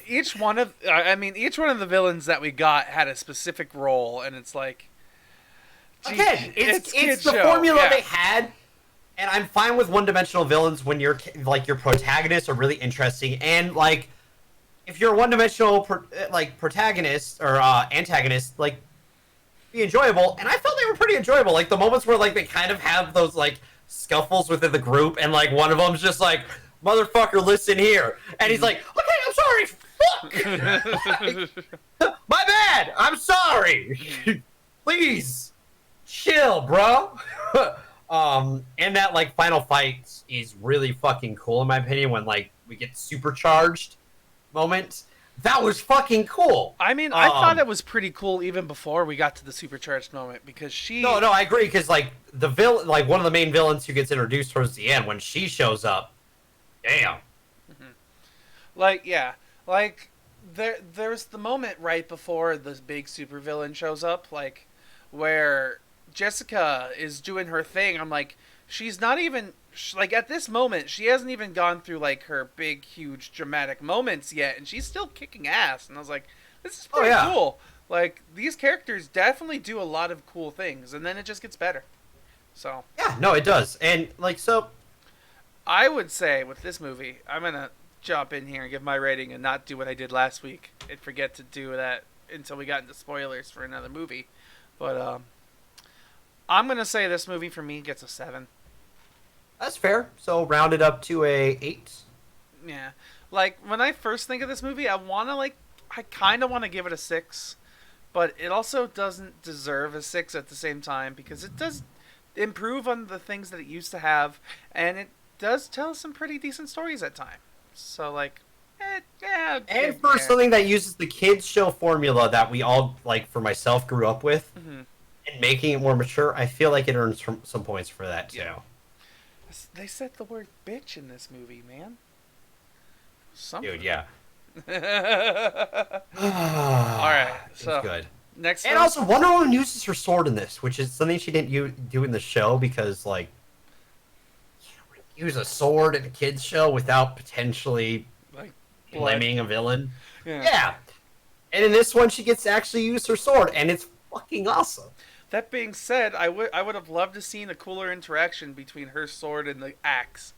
each one of the villains that we got had a specific role, and it's like, again, it's the formula they had. And I'm fine with one-dimensional villains when your protagonists are really interesting, and like if you're a one-dimensional protagonist or antagonist, like be enjoyable. And I felt they were pretty enjoyable. Like the moments where like they kind of have those like scuffles within the group, and like one of them's just like, "Motherfucker, listen here," and he's like, "Okay, I'm sorry. Fuck, my bad. I'm sorry. Please, chill, bro." And that like final fight is really fucking cool in my opinion when like we get supercharged moment. That was fucking cool. I mean, I thought it was pretty cool even before we got to the supercharged moment because she. No, I agree because like the villain, like one of the main villains who gets introduced towards the end when she shows up, damn. Like like there's the moment right before the big supervillain shows up, like where Jessica is doing her thing. I'm like, she's not even like at this moment she hasn't even gone through like her big huge dramatic moments yet, and she's still kicking ass. And I was like, this is pretty cool. Like these characters definitely do a lot of cool things, and then it just gets better. So Yeah, no, it does. And, like, so... I would say with this movie, I'm going to jump in here and give my rating and not do what I did last week and forget to do that until we got into spoilers for another movie. But I'm going to say this movie for me gets a 7. That's fair. So, round it up to a 8. Yeah. Like, when I first think of this movie, I kind of want to give it a 6. But it also doesn't deserve a 6 at the same time because it does improve on the things that it used to have. And it does tell some pretty decent stories at times. So, like, yeah. And for something that uses the kids show formula that we all, like, for myself, grew up with, and making it more mature, I feel like it earns some points for that, too. Yeah. They said the word bitch in this movie, man. Something. Dude, yeah. Alright, so good. Next and film? also, Wonder Woman uses her sword in this, which is something she didn't do in the show because, like, use a sword in a kids show without potentially like blaming a villain. Yeah. And in this one, she gets to actually use her sword, and it's fucking awesome. That being said, I would have loved to seen a cooler interaction between her sword and the axe.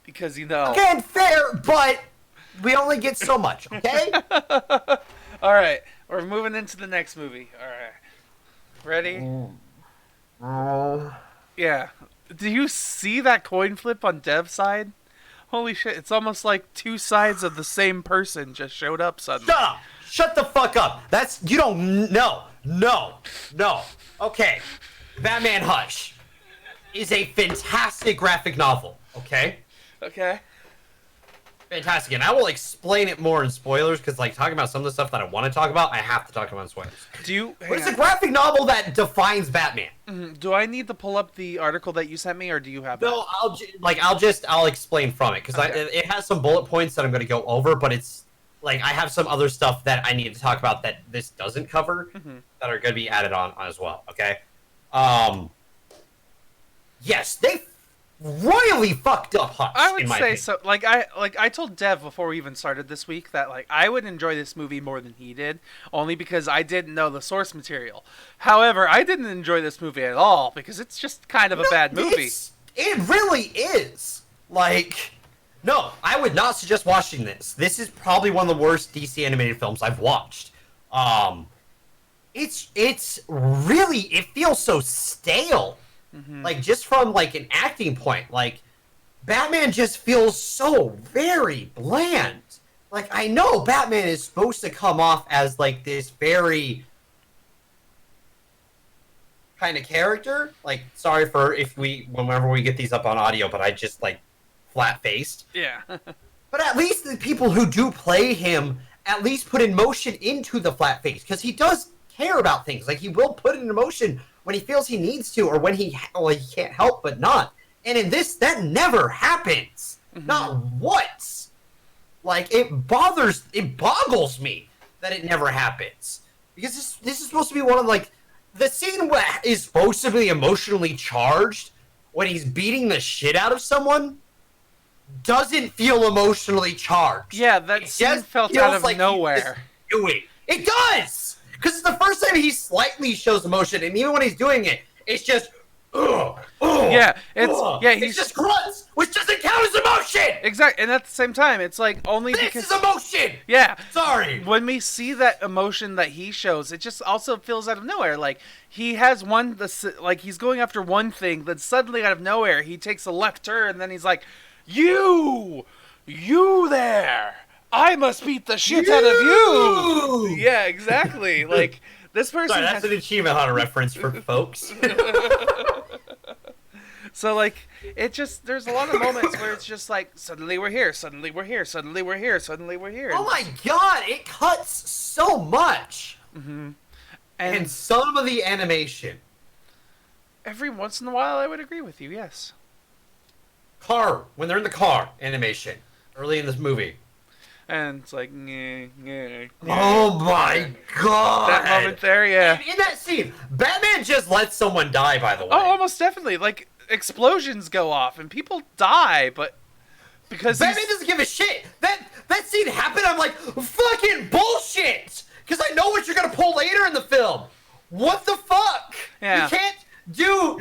Because, you know... Again, fair, but we only get so much, okay? Alright, we're moving into the next movie. Alright. Ready? Yeah. Do you see that coin flip on Dev's side? Holy shit, it's almost like two sides of the same person just showed up suddenly. Shut up! Shut the fuck up! You don't... No. Okay. Batman Hush is a fantastic graphic novel, okay? Okay. Fantastic, and I will explain it more in spoilers, because, like, talking about some of the stuff that I want to talk about, I have to talk about in spoilers. But it's a graphic novel that defines Batman. Do I need to pull up the article that you sent me, or do you have that? No, I'll explain from it, because it has some bullet points that I'm going to go over, but it's, like, I have some other stuff that I need to talk about that this doesn't cover, that are going to be added on as well, okay? Yes, they royally fucked up Hush. I would say so. Like I told Dev before we even started this week that like I would enjoy this movie more than he did, only because I didn't know the source material. However, I didn't enjoy this movie at all because it's just kind of a bad movie. It really is. Like, no, I would not suggest watching this. This is probably one of the worst DC animated films I've watched. It's really, it feels so stale. Like, just from, like, an acting point, like, Batman just feels so very bland. Like, I know Batman is supposed to come off as, like, this very kind of character. Like, sorry for whenever we get these up on audio, but I just, like, flat-faced. Yeah. But at least the people who do play him at least put emotion into the flat face, because he does care about things. Like, he will put in emotion when he feels he needs to, or when he can't help but not. And in this, that never happens. Not once. Like, it boggles me that it never happens. Because this is supposed to be one of, like, the scene where is supposed to be emotionally charged when he's beating the shit out of someone doesn't feel emotionally charged. Yeah, that scene felt out of nowhere. It does! Because it's the first time he slightly shows emotion, and even when he's doing it, it's just, it's just grunts, which doesn't count as emotion! Exactly, and at the same time, it's like only because... This is emotion! Yeah. Sorry! When we see that emotion that he shows, it just also feels out of nowhere. Like, he has he's going after one thing, then suddenly out of nowhere, he takes a left turn, and then he's like, You there! I must beat the shit out of you! Yeah, exactly. Like, this person... Sorry, that's an Achievement Hunter reference for folks. So, like, it just... There's a lot of moments where it's just like, suddenly we're here, suddenly we're here, suddenly we're here, suddenly we're here. Oh my god, it cuts so much! And some of the animation. Every once in a while, I would agree with you, yes. When they're in the car, animation. Early in this movie. And it's like, oh my god! That moment there, yeah. And in that scene, Batman just lets someone die, by the way. Oh, almost definitely. Like, explosions go off and people die, but because Batman doesn't give a shit. That scene happened, I'm like, fucking bullshit! Because I know what you're gonna pull later in the film. What the fuck? Yeah. You can't you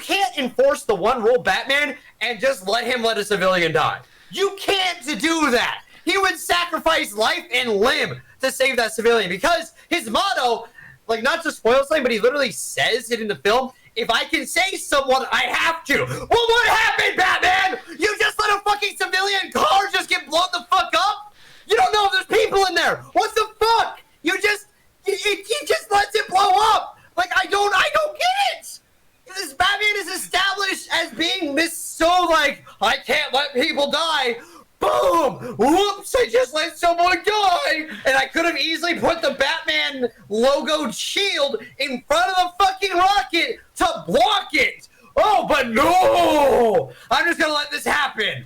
can't enforce the one rule Batman and just let a civilian die. You can't do that. He would sacrifice life and limb to save that civilian because his motto, like, not to spoil something, but he literally says it in the film, if I can save someone, I have to. Well, what happened, Batman? You just let a fucking civilian car just get blown the fuck up? You don't know if there's people in there. What the fuck? He just lets it blow up. Like, I don't get it. This Batman is established as being this so, like, I can't let people die. Boom! Whoops! I just let someone die! And I could have easily put the Batman logoed shield in front of the fucking rocket to block it! Oh, but no! I'm just gonna let this happen!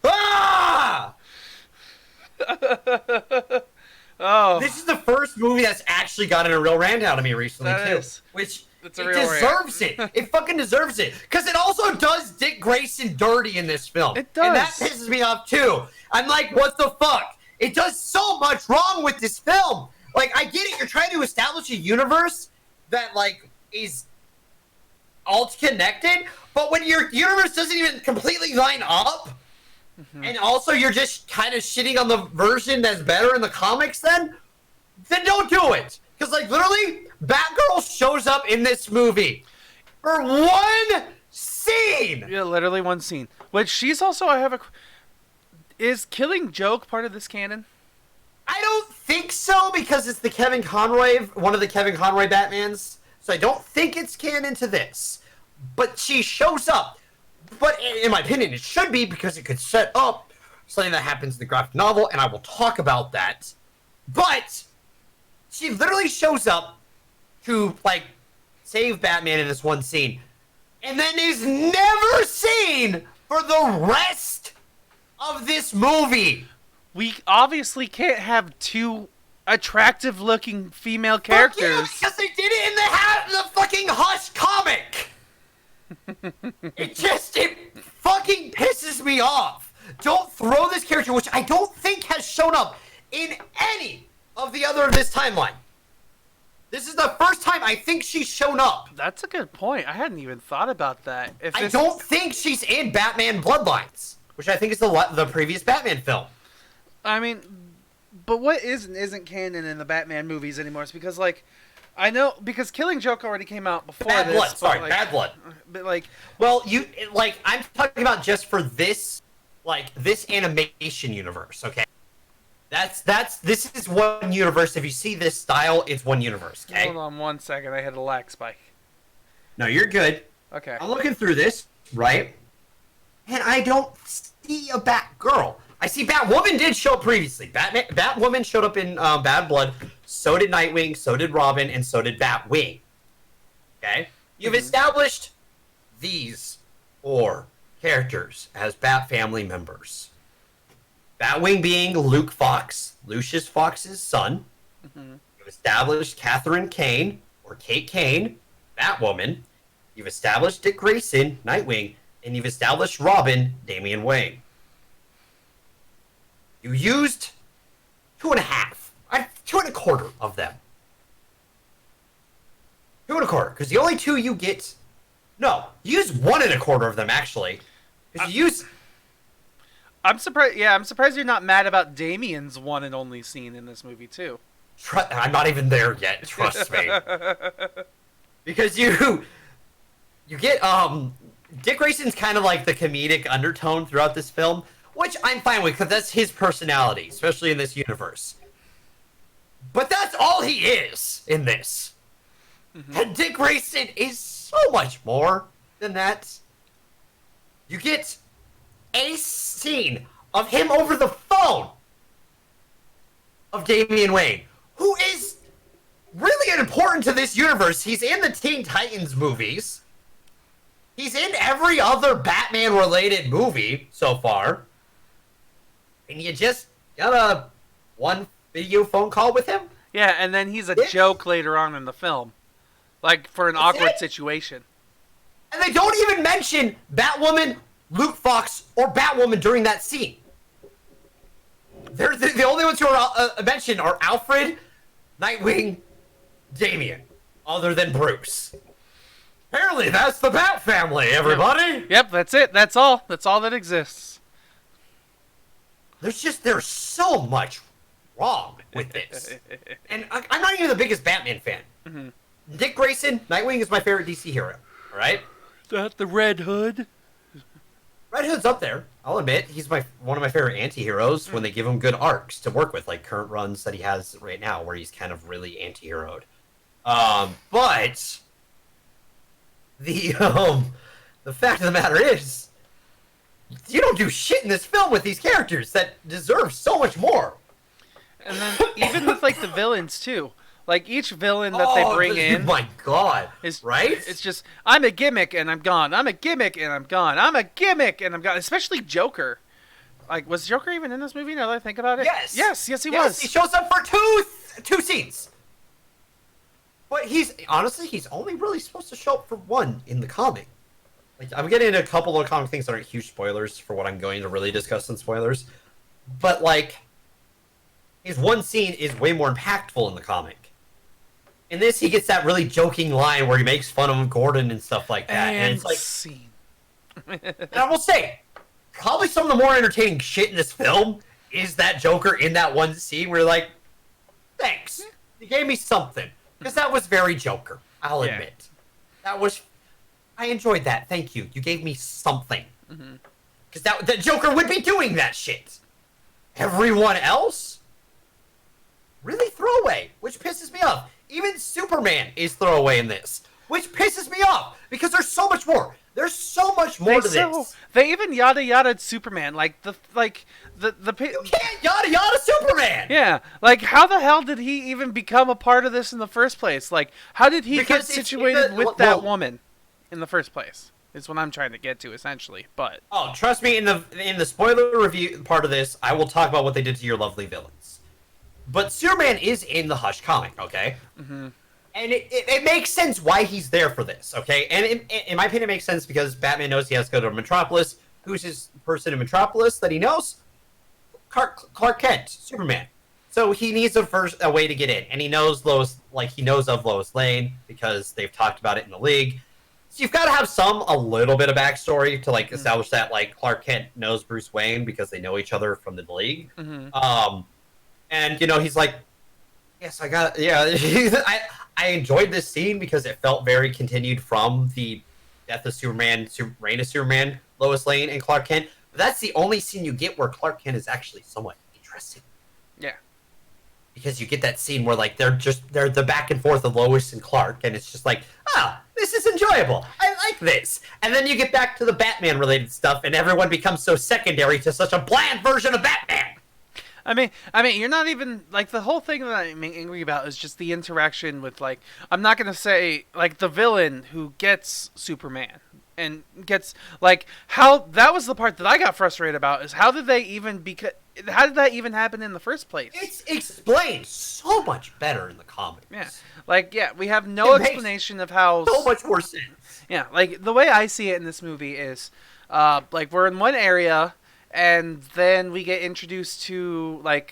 Ah! Oh. This is the first movie that's actually gotten a real rant out of me recently, too. Which... It deserves it. It fucking deserves it. Because it also does Dick Grayson dirty in this film. It does. And that pisses me off, too. I'm like, what the fuck? It does so much wrong with this film. Like, I get it. You're trying to establish a universe that, like, is all connected. But when your universe doesn't even completely line up, and also you're just kind of shitting on the version that's better in the comics, then don't do it. Because, like, literally, Batgirl shows up in this movie for one scene. Yeah, literally one scene. Which she's also, is Killing Joke part of this canon? I don't think so, because it's one of the Kevin Conroy Batmans. So I don't think it's canon to this. But she shows up. But in my opinion, it should be, because it could set up something that happens in the graphic novel, and I will talk about that. But she literally shows up to, like, save Batman in this one scene, and then is never seen for the rest of this movie. We obviously can't have two attractive-looking female characters. Yeah, because they did it in the fucking Hush comic. It fucking pisses me off. Don't throw this character, which I don't think has shown up in any of the other of this timeline. This is the first time I think she's shown up. That's a good point. I hadn't even thought about that. I don't think she's in Batman Bloodlines, which I think is the previous Batman film. I mean, but what isn't canon in the Batman movies anymore? It's because, like, I know, because Killing Joke already came out before Bad this. Blood, sorry, like, Bad Blood. But, like... Well, I'm talking about just for this, like, this animation universe, okay? This is one universe. If you see this style, it's one universe, okay? Hold on 1 second. I hit a lag spike. No, you're good. Okay. I'm looking through this, right? And I don't see a Batgirl. I see Batwoman did show up previously. Batwoman showed up in Bad Blood. So did Nightwing, so did Robin, and so did Batwing. Okay? You've established these 4 characters as Bat family members. Batwing being Luke Fox, Lucius Fox's son. You've established Catherine Kane, or Kate Kane, Batwoman. You've established Dick Grayson, Nightwing. And you've established Robin, Damian Wayne. You used 2.5, 2.25 of them. 2.25, because the only 2 you get... No, you use 1.25 of them, actually. Because you use... I'm surprised. Yeah, I'm surprised you're not mad about Damian's one and only scene in this movie too. I'm not even there yet. Trust me. Because you get Dick Grayson's kind of like the comedic undertone throughout this film, which I'm fine with because that's his personality, especially in this universe. But that's all he is in this. And Dick Grayson is so much more than that. You get a scene of him over the phone of Damian Wayne, who is really important to this universe. He's in the Teen Titans movies. He's in every other Batman-related movie so far. And you just got a one video phone call with him? Yeah, and then he's a joke later on in the film. Like, for an awkward situation. And they don't even mention Batwoman, Luke Fox, or Batwoman during that scene. They're the only ones who are mentioned are Alfred, Nightwing, Damian. other than Bruce. Apparently, that's the Bat family, everybody. Yep, that's it. That's all. That's all that exists. There's so much wrong with this. And I'm not even the biggest Batman fan. Mm-hmm. Dick Grayson, Nightwing is my favorite DC hero. All right? That the Red Hood? Red Hood's up there. I'll admit, he's one of my favorite anti-heroes when they give him good arcs to work with, like current runs that he has right now, where he's kind of really anti-heroed. But the fact of the matter is, you don't do shit in this film with these characters that deserve so much more. And then even with like the villains too. Like each villain that they bring in, my God, right? It's just I'm a gimmick and I'm gone. I'm a gimmick and I'm gone. I'm a gimmick and I'm gone. Especially Joker. Like, was Joker even in this movie? Now that I think about it, yes, he was. He shows up for two scenes. But he's only really supposed to show up for one in the comic. Like, I'm getting into a couple of comic things that aren't huge spoilers for what I'm going to really discuss in spoilers. But like, his one scene is way more impactful in the comic. In this, he gets that really joking line where he makes fun of Gordon and stuff like that. And it's like, scene. and I will say, probably some of the more entertaining shit in this film is that Joker in that one scene where you're like, thanks. You gave me something. Because that was very Joker, I'll admit. I enjoyed that. Thank you. You gave me something. Because that Joker would be doing that shit. Everyone else? Really throwaway, which pisses me off. Even Superman is throwaway in this, which pisses me off because there's so much more. There's so much more to this. They even yada yada Superman, you can't yada yada Superman. Yeah, like how the hell did he even become a part of this in the first place? Like, how did he get situated with that woman in the first place? Is what I'm trying to get to essentially. But trust me, in the spoiler review part of this, I will talk about what they did to your lovely villains. But Superman is in the Hush comic, okay? Mm-hmm. And it makes sense why he's there for this, okay? And in my opinion, it makes sense because Batman knows he has to go to Metropolis. Who's his person in Metropolis that he knows? Clark Kent, Superman. So he needs a way to get in. And he knows he knows of Lois Lane because they've talked about it in the League. So you've got to have a little bit of backstory to establish that Clark Kent knows Bruce Wayne because they know each other from the League. Mm-hmm. And, he's like, yes, I enjoyed this scene because it felt very continued from the Death of Superman, Reign of Superman, Lois Lane, and Clark Kent. But that's the only scene you get where Clark Kent is actually somewhat interesting. Yeah. Because you get that scene where, they're the back and forth of Lois and Clark, and it's just like, this is enjoyable. I like this. And then you get back to the Batman-related stuff, and everyone becomes so secondary to such a bland version of Batman. I mean, you're not even, the whole thing that I'm angry about is just the interaction with, I'm not going to say, the villain who gets Superman and gets, how, that was the part that I got frustrated about, is how did that even happen in the first place? It's explained so much better in the comics. Yeah. We have no explanation of how... So much more sense. Yeah, the way I see it in this movie is, we're in one area... And then we get introduced to, our love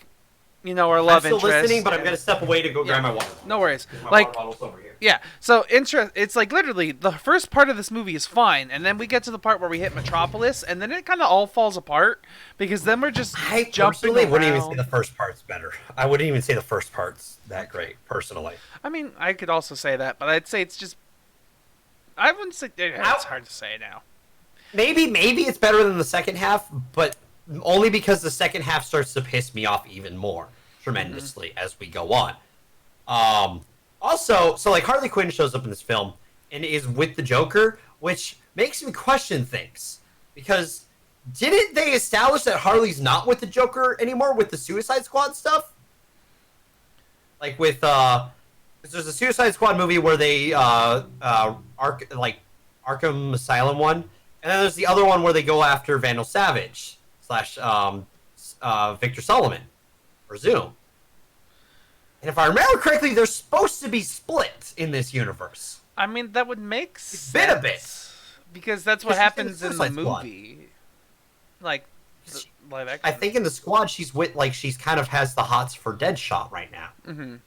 interest. I'm still listening, but I'm going to step away to go grab my water bottle. No worries. My water bottle's over here. Yeah, so it's literally, the first part of this movie is fine, and then we get to the part where we hit Metropolis, and then it kind of all falls apart, because then we're just jumping around. I wouldn't even say the first part's better. I wouldn't even say the first part's that great, personally. I mean, I could also say that, but I'd say it's just... I wouldn't say... It's hard to say now. Maybe it's better than the second half, but only because the second half starts to piss me off even more tremendously as we go on. Also, Harley Quinn shows up in this film and is with the Joker, which makes me question things. Because didn't they establish that Harley's not with the Joker anymore with the Suicide Squad stuff? There's a Suicide Squad movie where they Arkham Asylum one. And then there's the other one where they go after Vandal Savage / Victor Solomon or Zoom. And if I remember correctly, they're supposed to be split in this universe. I mean, that would make sense. Bit a bit. Because that's what happens in the movie. Live action. I think in the Squad, she's with, she's kind of has the hots for Deadshot right now. Mm-hmm. In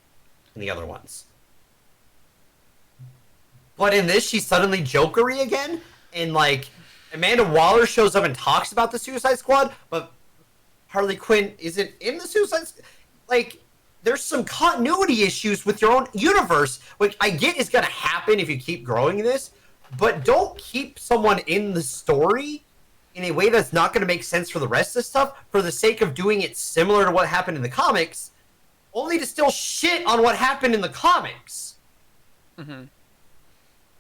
the other ones. But in this, she's suddenly jokery again, and like Amanda Waller shows up and talks about the Suicide Squad, but Harley Quinn isn't in the Suicide Squad. Like, there's some continuity issues with your own universe, which I get is gonna happen if you keep growing this, but don't keep someone in the story in a way that's not gonna make sense for the rest of the stuff for the sake of doing it similar to what happened in the comics, only to still shit on what happened in the comics. Mm-hmm.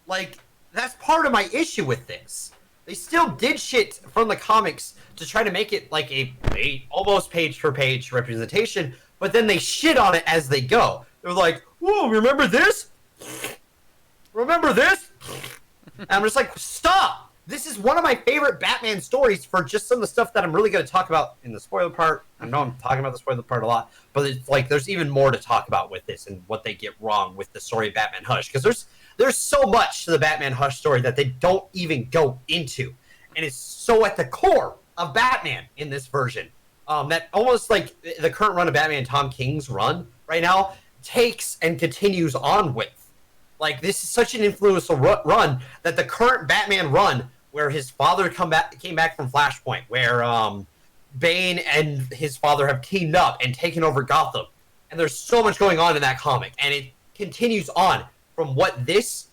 Like, that's part of my issue with this. They still did shit from the comics to try to make it like a almost page per page representation, but then they shit on it as they go. They're like, "Whoa, remember this? Remember this?" And I'm just like, stop! This is one of my favorite Batman stories for just some of the stuff that I'm really going to talk about in the spoiler part. I know I'm talking about the spoiler part a lot, but it's like there's even more to talk about with this and what they get wrong with the story of Batman Hush, because there's so much to the Batman Hush story that they don't even go into, and it's so at the core of Batman in this version that almost like the current run of Batman, Tom King's run right now, takes and continues on with. Like, this is such an influential run that the current Batman run, where his father came back from Flashpoint, where Bane and his father have teamed up and taken over Gotham, and there's so much going on in that comic, and it continues on from what this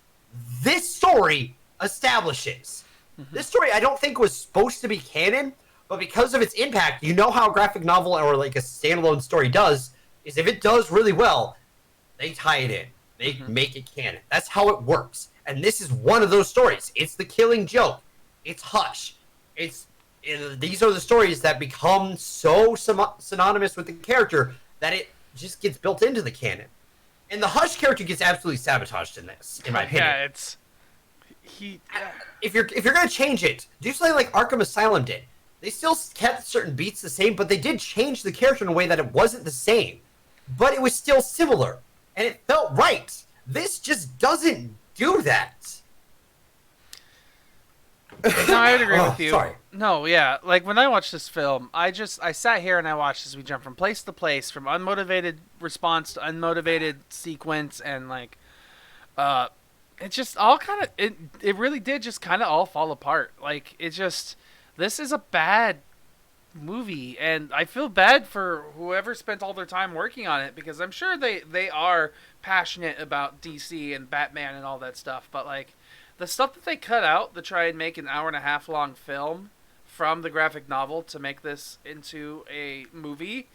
story establishes. Mm-hmm. This story I don't think was supposed to be canon, but because of its impact, you know how a graphic novel or like a standalone story does, is if it does really well, they tie it in. They make it canon. That's how it works. And this is one of those stories. It's the Killing Joke. It's Hush. These are the stories that become so synonymous with the character that it just gets built into the canon. And the Hush character gets absolutely sabotaged in this, in my opinion. Yeah, If you're gonna change it, do something like Arkham Asylum did. They still kept certain beats the same, but they did change the character in a way that it wasn't the same, but it was still similar, and it felt right. This just doesn't do that. No, I would agree with you. Sorry. No, yeah. Like, when I watched this film, I sat here and I watched as we jump from place to place, from unmotivated response to unmotivated sequence, and, like, it just all kind of, it really did just kind of all fall apart. Like, this is a bad movie, and I feel bad for whoever spent all their time working on it, because I'm sure they are passionate about DC and Batman and all that stuff, but, like, the stuff that they cut out to try and make an 1.5 hour long film from the graphic novel to make this into a movie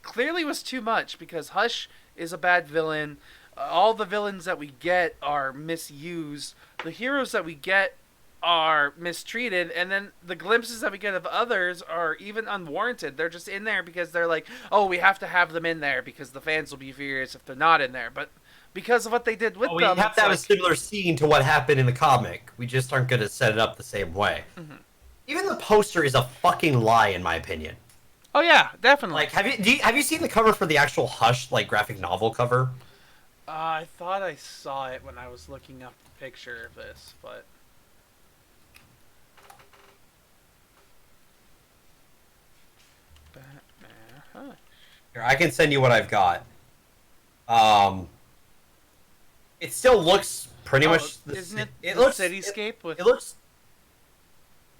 clearly was too much, because Hush is a bad villain. All the villains that we get are misused. The heroes that we get are mistreated, and then the glimpses that we get of others are even unwarranted. They're just in there because they're like, oh, we have to have them in there because the fans will be furious if they're not in there. But because of what they did with them, we have to have a similar scene to what happened in the comic. We just aren't going to set it up the same way. Mm-hmm. Even the poster is a fucking lie, in my opinion. Oh yeah, definitely. Like, have you seen the cover for the actual Hush graphic novel cover? I thought I saw it when I was looking up the picture of this, but Batman Hush. Here, I can send you what I've got. It still looks pretty much. Isn't it? It looks cityscape with. It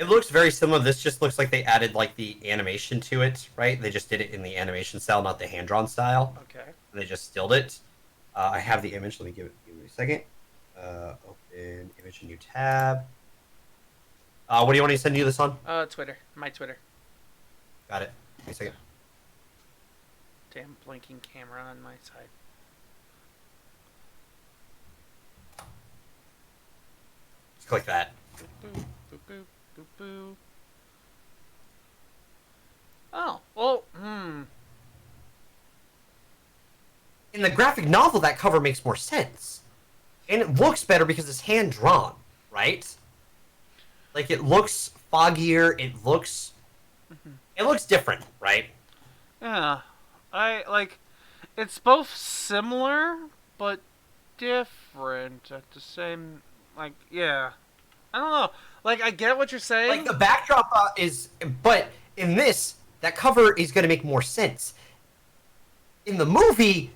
looks very similar. This just looks like they added like the animation to it, right? They just did it in the animation style, not the hand-drawn style. Okay. And they just stilled it. I have the image. Let me give me a second. Open image, new tab. What do you want to send you this on? Twitter. My Twitter. Got it. Give me a second. Damn blinking camera on my side. Just click that. Boop, boop, boop, boop, boop. Oh, well, In the graphic novel, that cover makes more sense. And it looks better because it's hand-drawn, right? Like, it looks foggier, it looks different, right? Yeah. It's both similar, but different at the same, yeah. I don't know. Like, I get what you're saying. Like, the backdrop but in this, that cover is going to make more sense. In the movie,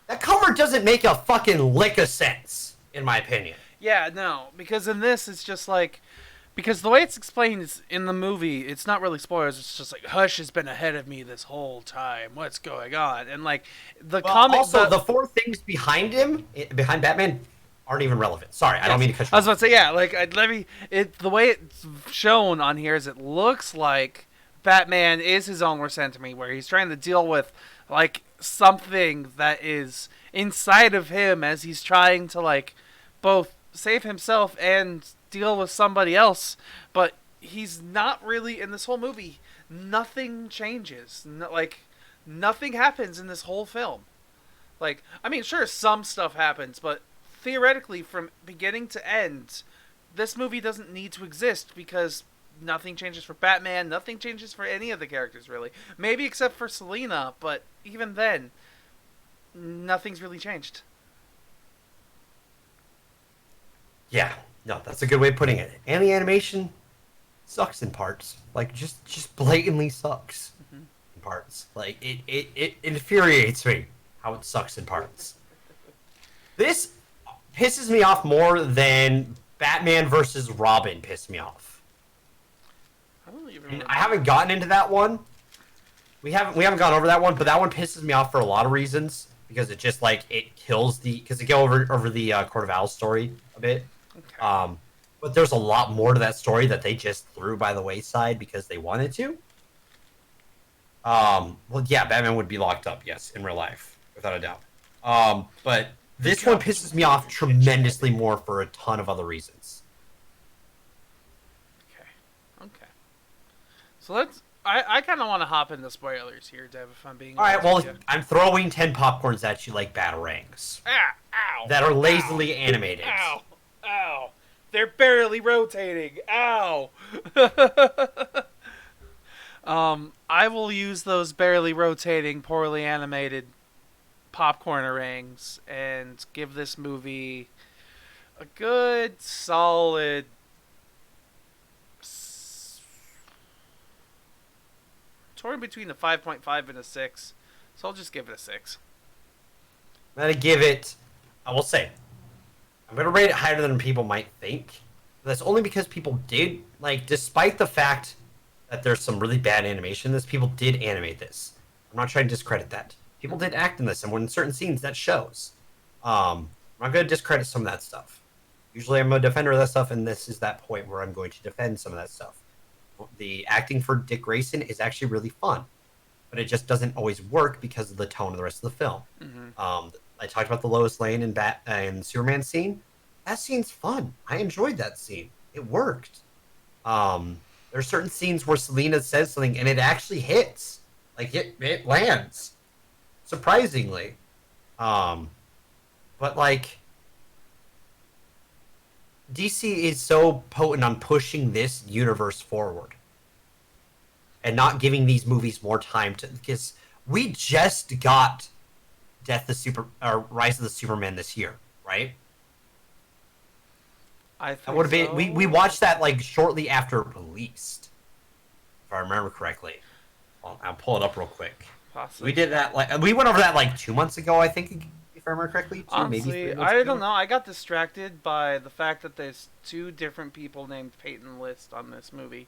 that cover doesn't make a fucking lick of sense, in my opinion. Yeah, no, because in this it's just like, because the way it's explained is in the movie, it's not really spoilers. It's just like Hush has been ahead of me this whole time. What's going on? And like the Well, comic, also the four things behind Batman, aren't even relevant. Sorry, I don't mean to cut you I was off. about to say, yeah, like let me. The way it's shown on here is it looks like Batman is his own worst enemy, where he's trying to deal with like something that is inside of him as he's trying to like both save himself and deal with somebody else. But he's not really in this whole movie. Nothing changes. Like nothing happens in this whole film. Like, I mean, sure, some stuff happens, but theoretically, from beginning to end, this movie doesn't need to exist because nothing changes for Batman, nothing changes for any of the characters, really. Maybe except for Selina, but even then, nothing's really changed. Yeah, no, that's a good way of putting it. And the animation sucks in parts. Like, just blatantly sucks in parts. Like, it infuriates me how it sucks in parts. This pisses me off more than Batman versus Robin pissed me off. I don't even And remember. I haven't gotten into that one. We haven't gone over that one, but that one pisses me off for a lot of reasons because it just like it kills because it go over the Court of Owls story a bit. Okay. But there's a lot more to that story that they just threw by the wayside because they wanted to. Well, yeah, Batman would be locked up, yes, in real life, without a doubt. But this one pisses me off tremendously more for a ton of other reasons. Okay. Okay. So let's. I kind of want to hop into spoilers here, Dev, if I'm being All right, honest well, with you. I'm throwing 10 popcorns at you like batarangs Ah, ow. that are lazily Ow. animated. Ow. Ow. They're barely rotating. Ow. I will use those barely rotating, poorly animated popcorn rings and give this movie a good, solid torn between a 5.5 and a 6. So I'll just give it a 6. I'm going to give it, I will say, I'm going to rate it higher than people might think. That's only because people did, like, despite the fact that there's some really bad animation in this, people did animate this. I'm not trying to discredit that. People did act in this, and when in certain scenes, that shows. I'm not going to discredit some of that stuff. Usually I'm a defender of that stuff, and this is that point where I'm going to defend some of that stuff. The acting for Dick Grayson is actually really fun, but it just doesn't always work because of the tone of the rest of the film. Mm-hmm. I talked about the Lois Lane and Superman scene. That scene's fun. I enjoyed that scene. It worked. There's certain scenes where Selina says something and it actually hits. Like it lands. Surprisingly. But like DC is so potent on pushing this universe forward. And not giving these movies more time to because we just got Rise of the Superman this year, right? I think That would have been we watched that like shortly after it released, if I remember correctly. Well, I'll pull it up real quick. Possibly. We did that like we went over that like 2 months ago, I think, if I remember correctly. Honestly, maybe 3 months I ago. don't know. I got distracted by the fact that there's 2 different people named Peyton List on this movie.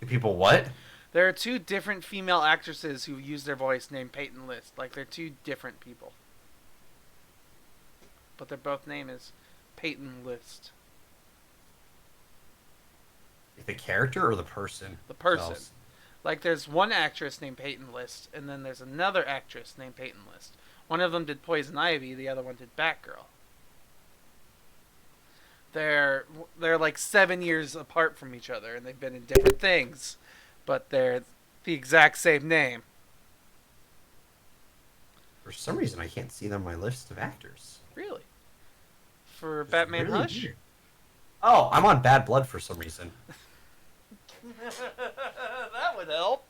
Do people what? There are 2 different female actresses who use their voice named Peyton List. Like, they're 2 different people. But their both name is Peyton List. The character or the person? The person. themselves? Like, there's one actress named Peyton List, and then there's another actress named Peyton List. One of them did Poison Ivy, the other one did Batgirl. They're like 7 years apart from each other, and they've been in different things, but they're the exact same name. For some reason, I can't see them on my list of actors. Really? For It's Batman really Hush? weird. Oh, I'm on Bad Blood for some reason. That would help.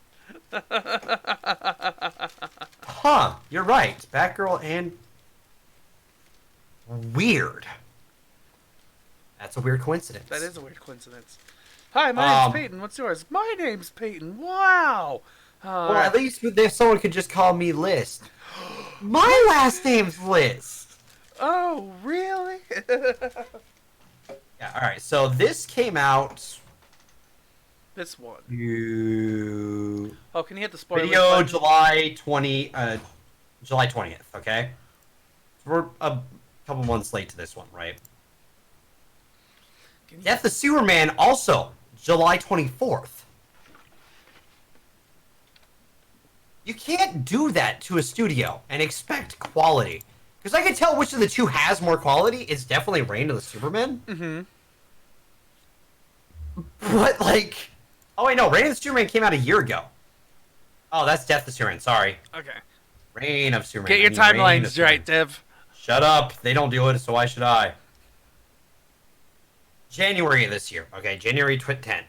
Huh, you're right. Batgirl and... Weird. That's a weird coincidence. That is a weird coincidence. Hi, my name's Peyton. What's yours? My name's Peyton. Wow. Well, at least if someone could just call me List. My last name's List. Oh, really? Yeah, alright, so this came out... This one. You... Oh, can you hit the spoiler Video button? July 20th, okay? We're a couple months late to this one, right? Death of Superman, also July 24th. You can't do that to a studio and expect quality. Because I can tell which of the two has more quality. It's definitely Reign of the Superman. Mm-hmm. But, like... Oh, wait, no. Reign of the Superman came out a year ago. Oh, that's Death of Superman. Sorry. Okay. Reign of Superman. Get your timelines right, Dev. Shut up. They don't do it, so why should I? January of this year. Okay, January 10th.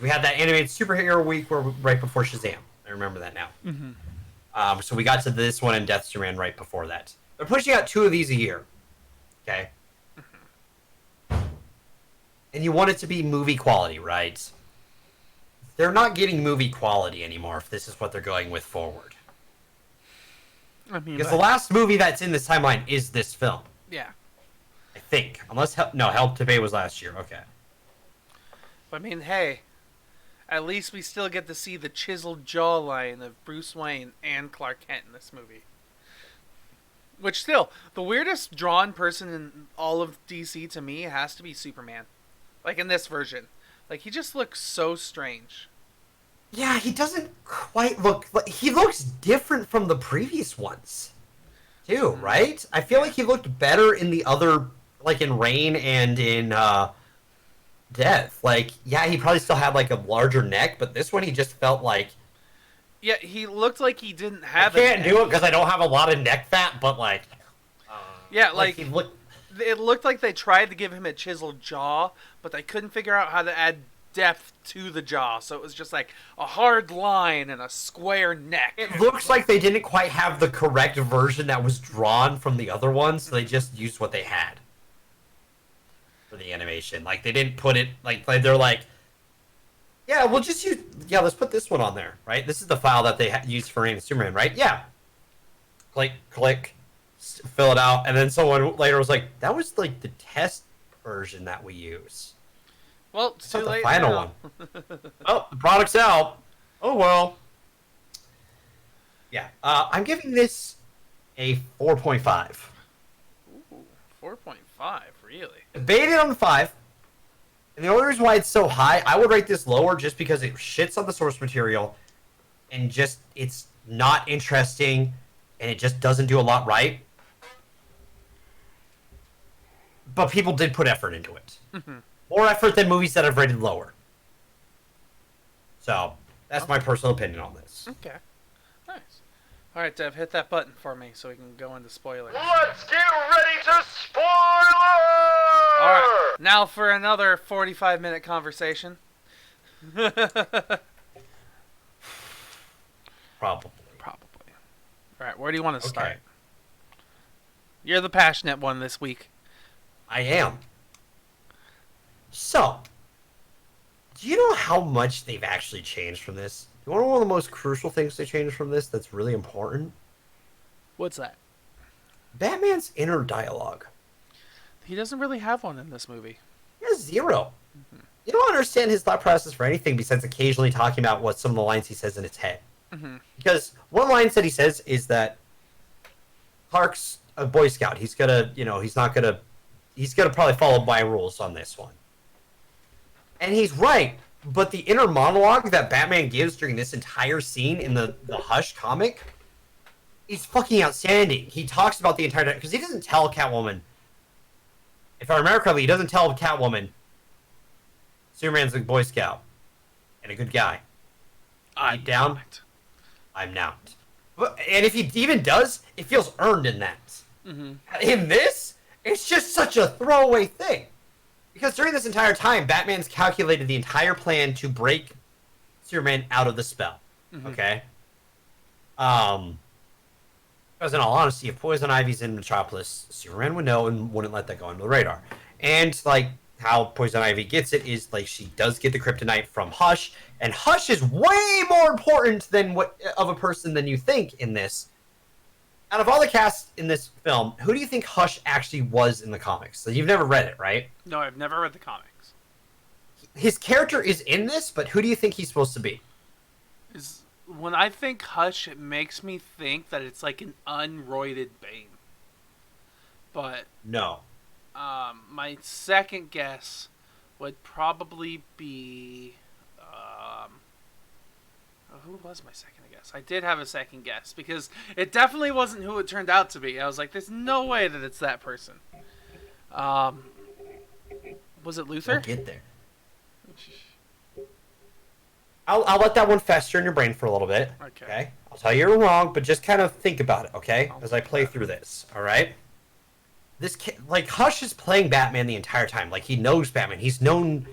We had that animated superhero week right before Shazam. I remember that now. Mm-hmm. So we got to this one and Death Superman right before that. They're pushing out 2 of these a year. Okay? And you want it to be movie quality, right? They're not getting movie quality anymore if this is what they're going with forward. I mean, because the last movie that's in this timeline is this film. Yeah. I think. Unless... No, Help to Pay was last year. Okay. I mean, hey. At least we still get to see the chiseled jawline of Bruce Wayne and Clark Kent in this movie. Which still, the weirdest drawn person in all of DC to me has to be Superman. Like in this version. Like, he just looks so strange. Yeah, he doesn't quite look... He looks different from the previous ones. Too, right? I feel like he looked better in the other... Like in Reign and in Death. Like, yeah, he probably still had like a larger neck, but this one he just felt like... Yeah, he looked like he didn't have I can't do it because I don't have a lot of neck fat, but like... yeah, like he looked... It looked like they tried to give him a chiseled jaw, but they couldn't figure out how to add depth to the jaw, so it was just like a hard line and a square neck. It looks like they didn't quite have the correct version that was drawn from the other ones, so they just used what they had for the animation. Like, they didn't put it... Like, they're like... Yeah, we'll just use... Yeah, let's put this one on there, right? This is the file that they used for Reign of Superman, right? Yeah. Click, fill it out, and then someone later was like, that was, like, the test version that we use. Well, it's too not the late final now. one. Oh, the product's out. Oh, well. Yeah. I'm giving this a 4.5. Ooh, 4.5, really? Debated on the 5. And the only reason why it's so high, I would rate this lower just because it shits on the source material and just it's not interesting and it just doesn't do a lot right. But people did put effort into it. Mm-hmm. More effort than movies that I've rated lower. So, that's my personal opinion on this. Okay. Nice. Alright, Dev, hit that button for me so we can go into spoilers. Let's get ready to spoiler! Alright, now for another 45-minute conversation. Probably. Alright, where do you want to start? Okay. You're the passionate one this week. I am. So, do you know how much they've actually changed from this? You want to know one of the most crucial things they changed from this that's really important? What's that? Batman's inner dialogue. He doesn't really have one in this movie. He has 0. Mm-hmm. You don't understand his thought process for anything besides occasionally talking about what some of the lines he says in his head. Mm-hmm. Because one line that he says is that Clark's a Boy Scout. He's gonna, he's gonna probably follow by rules on this one. And he's right, but the inner monologue that Batman gives during this entire scene in the Hush comic is fucking outstanding. He talks about the entire... Because he doesn't tell Catwoman... If I remember correctly, he doesn't tell Catwoman Superman's a Boy Scout and a good guy. I'm down. not. I'm not. And if he even does, it feels earned in that. Mm-hmm. In this, it's just such a throwaway thing. Because during this entire time, Batman's calculated the entire plan to break Superman out of the spell. Mm-hmm. Okay? Because in all honesty, if Poison Ivy's in Metropolis, Superman would know and wouldn't let that go under the radar. And, like, how Poison Ivy gets it is, like, she does get the kryptonite from Hush, and Hush is way more important than of a person than you think in this. out of all the cast in this film, who do you think Hush actually was in the comics? So you've never read it, right? No, I've never read the comics. His character is in this, but who do you think he's supposed to be? When I think Hush, it makes me think that it's like an unroided Bane. But No. my second guess would probably be. Who was my second guess? I did have a second guess because it definitely wasn't who it turned out to be. I was like, "There's no way that it's that person." Was it Luther? We'll get there. I'll let that one fester in your brain for a little bit. Okay. I'll tell you you're wrong, but just kind of think about it, okay? As I play through this, all right? This kid, like, Hush is playing Batman the entire time. Like, he knows Batman. He's known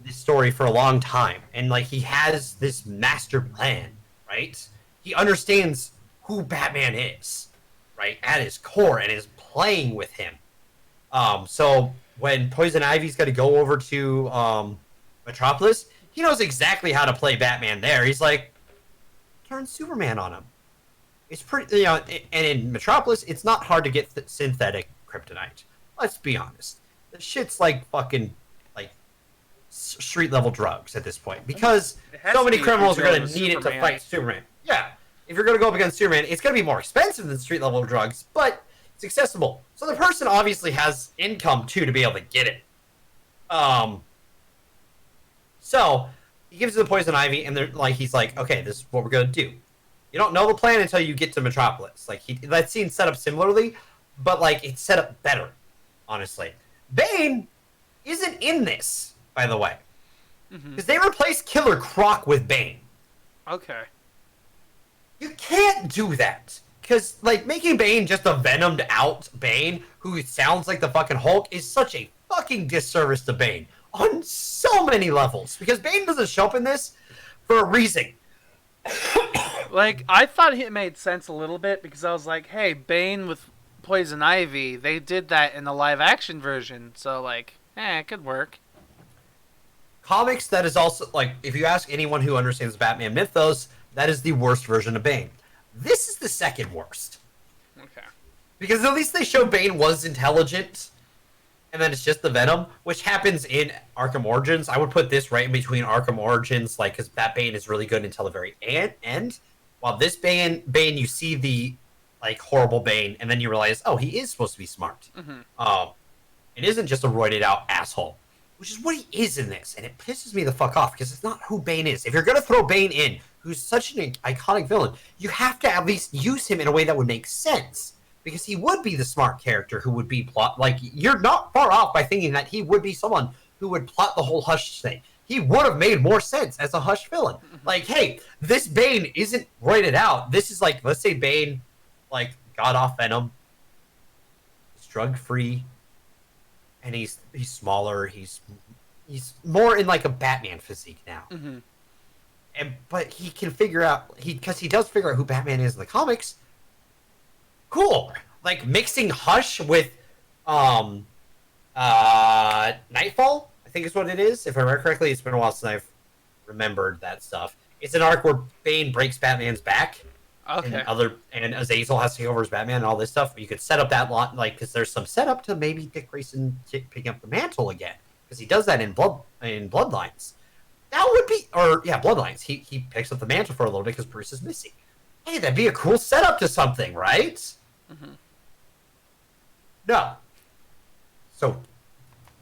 this story for a long time. And, like, he has this master plan, right? He understands who Batman is, right? At his core, and is playing with him. So when Poison Ivy's got to go over to Metropolis, he knows exactly how to play Batman there. He's like, turn Superman on him. It's pretty, and in Metropolis, it's not hard to get synthetic kryptonite. Let's be honest. The shit's like fucking, like, street-level drugs at this point. Because so many criminals are going to need it to fight Superman. Yeah. If you're going to go up against Superman, it's going to be more expensive than street-level drugs, but it's accessible. So the person obviously has income, too, to be able to get it. So he gives it the Poison Ivy, and they're like, he's like, okay, this is what we're going to do. You don't know the plan until you get to Metropolis. Like, that scene's set up similarly, but, like, it's set up better, honestly. Bane isn't in this, by the way. Because they replaced Killer Croc with Bane. Okay. You can't do that. Because, like, making Bane just a venomed out Bane who sounds like the fucking Hulk is such a fucking disservice to Bane. On so many levels. Because Bane doesn't show up in this for a reason. Like, I thought it made sense a little bit because I was like, hey, Bane with Poison Ivy, they did that in the live-action version. So, like, it could work. Comics, that is also, like, if you ask anyone who understands Batman mythos, that is the worst version of Bane. This is the second worst. Okay. Because at least they show Bane was intelligent. And then it's just the Venom, which happens in Arkham Origins. I would put this right in between Arkham Origins, like, because that Bane is really good until the very end. While this Bane, you see the, like, horrible Bane, and then you realize, oh, he is supposed to be smart. It isn't just a roided out asshole, which is what he is in this, and it pisses me the fuck off because it's not who Bane is. If you're gonna throw Bane in, who's such an iconic villain, you have to at least use him in a way that would make sense. Because he would be the smart character who would be plot. Like, you're not far off by thinking that he would be someone who would plot the whole Hush thing. He would have made more sense as a Hush villain. Like, hey, this Bane isn't roided out. This is like, let's say Bane, like, got off Venom. He's drug-free. And he's smaller. He's more in, like, a Batman physique now. But he can figure out, because he does figure out who Batman is in the comics. Cool. Like, mixing Hush with Nightfall, I think is what it is. If I remember correctly, it's been a while since I've remembered that stuff. It's an arc where Bane breaks Batman's back. Okay. And Azazel has to take over as Batman and all this stuff. You could set up that lot, like, because there's some setup to maybe Dick Grayson picking up the mantle again. Because he does that in Bloodlines. That would be, Bloodlines. He picks up the mantle for a little bit because Bruce is missing. Hey, that'd be a cool setup to something, right? No. So,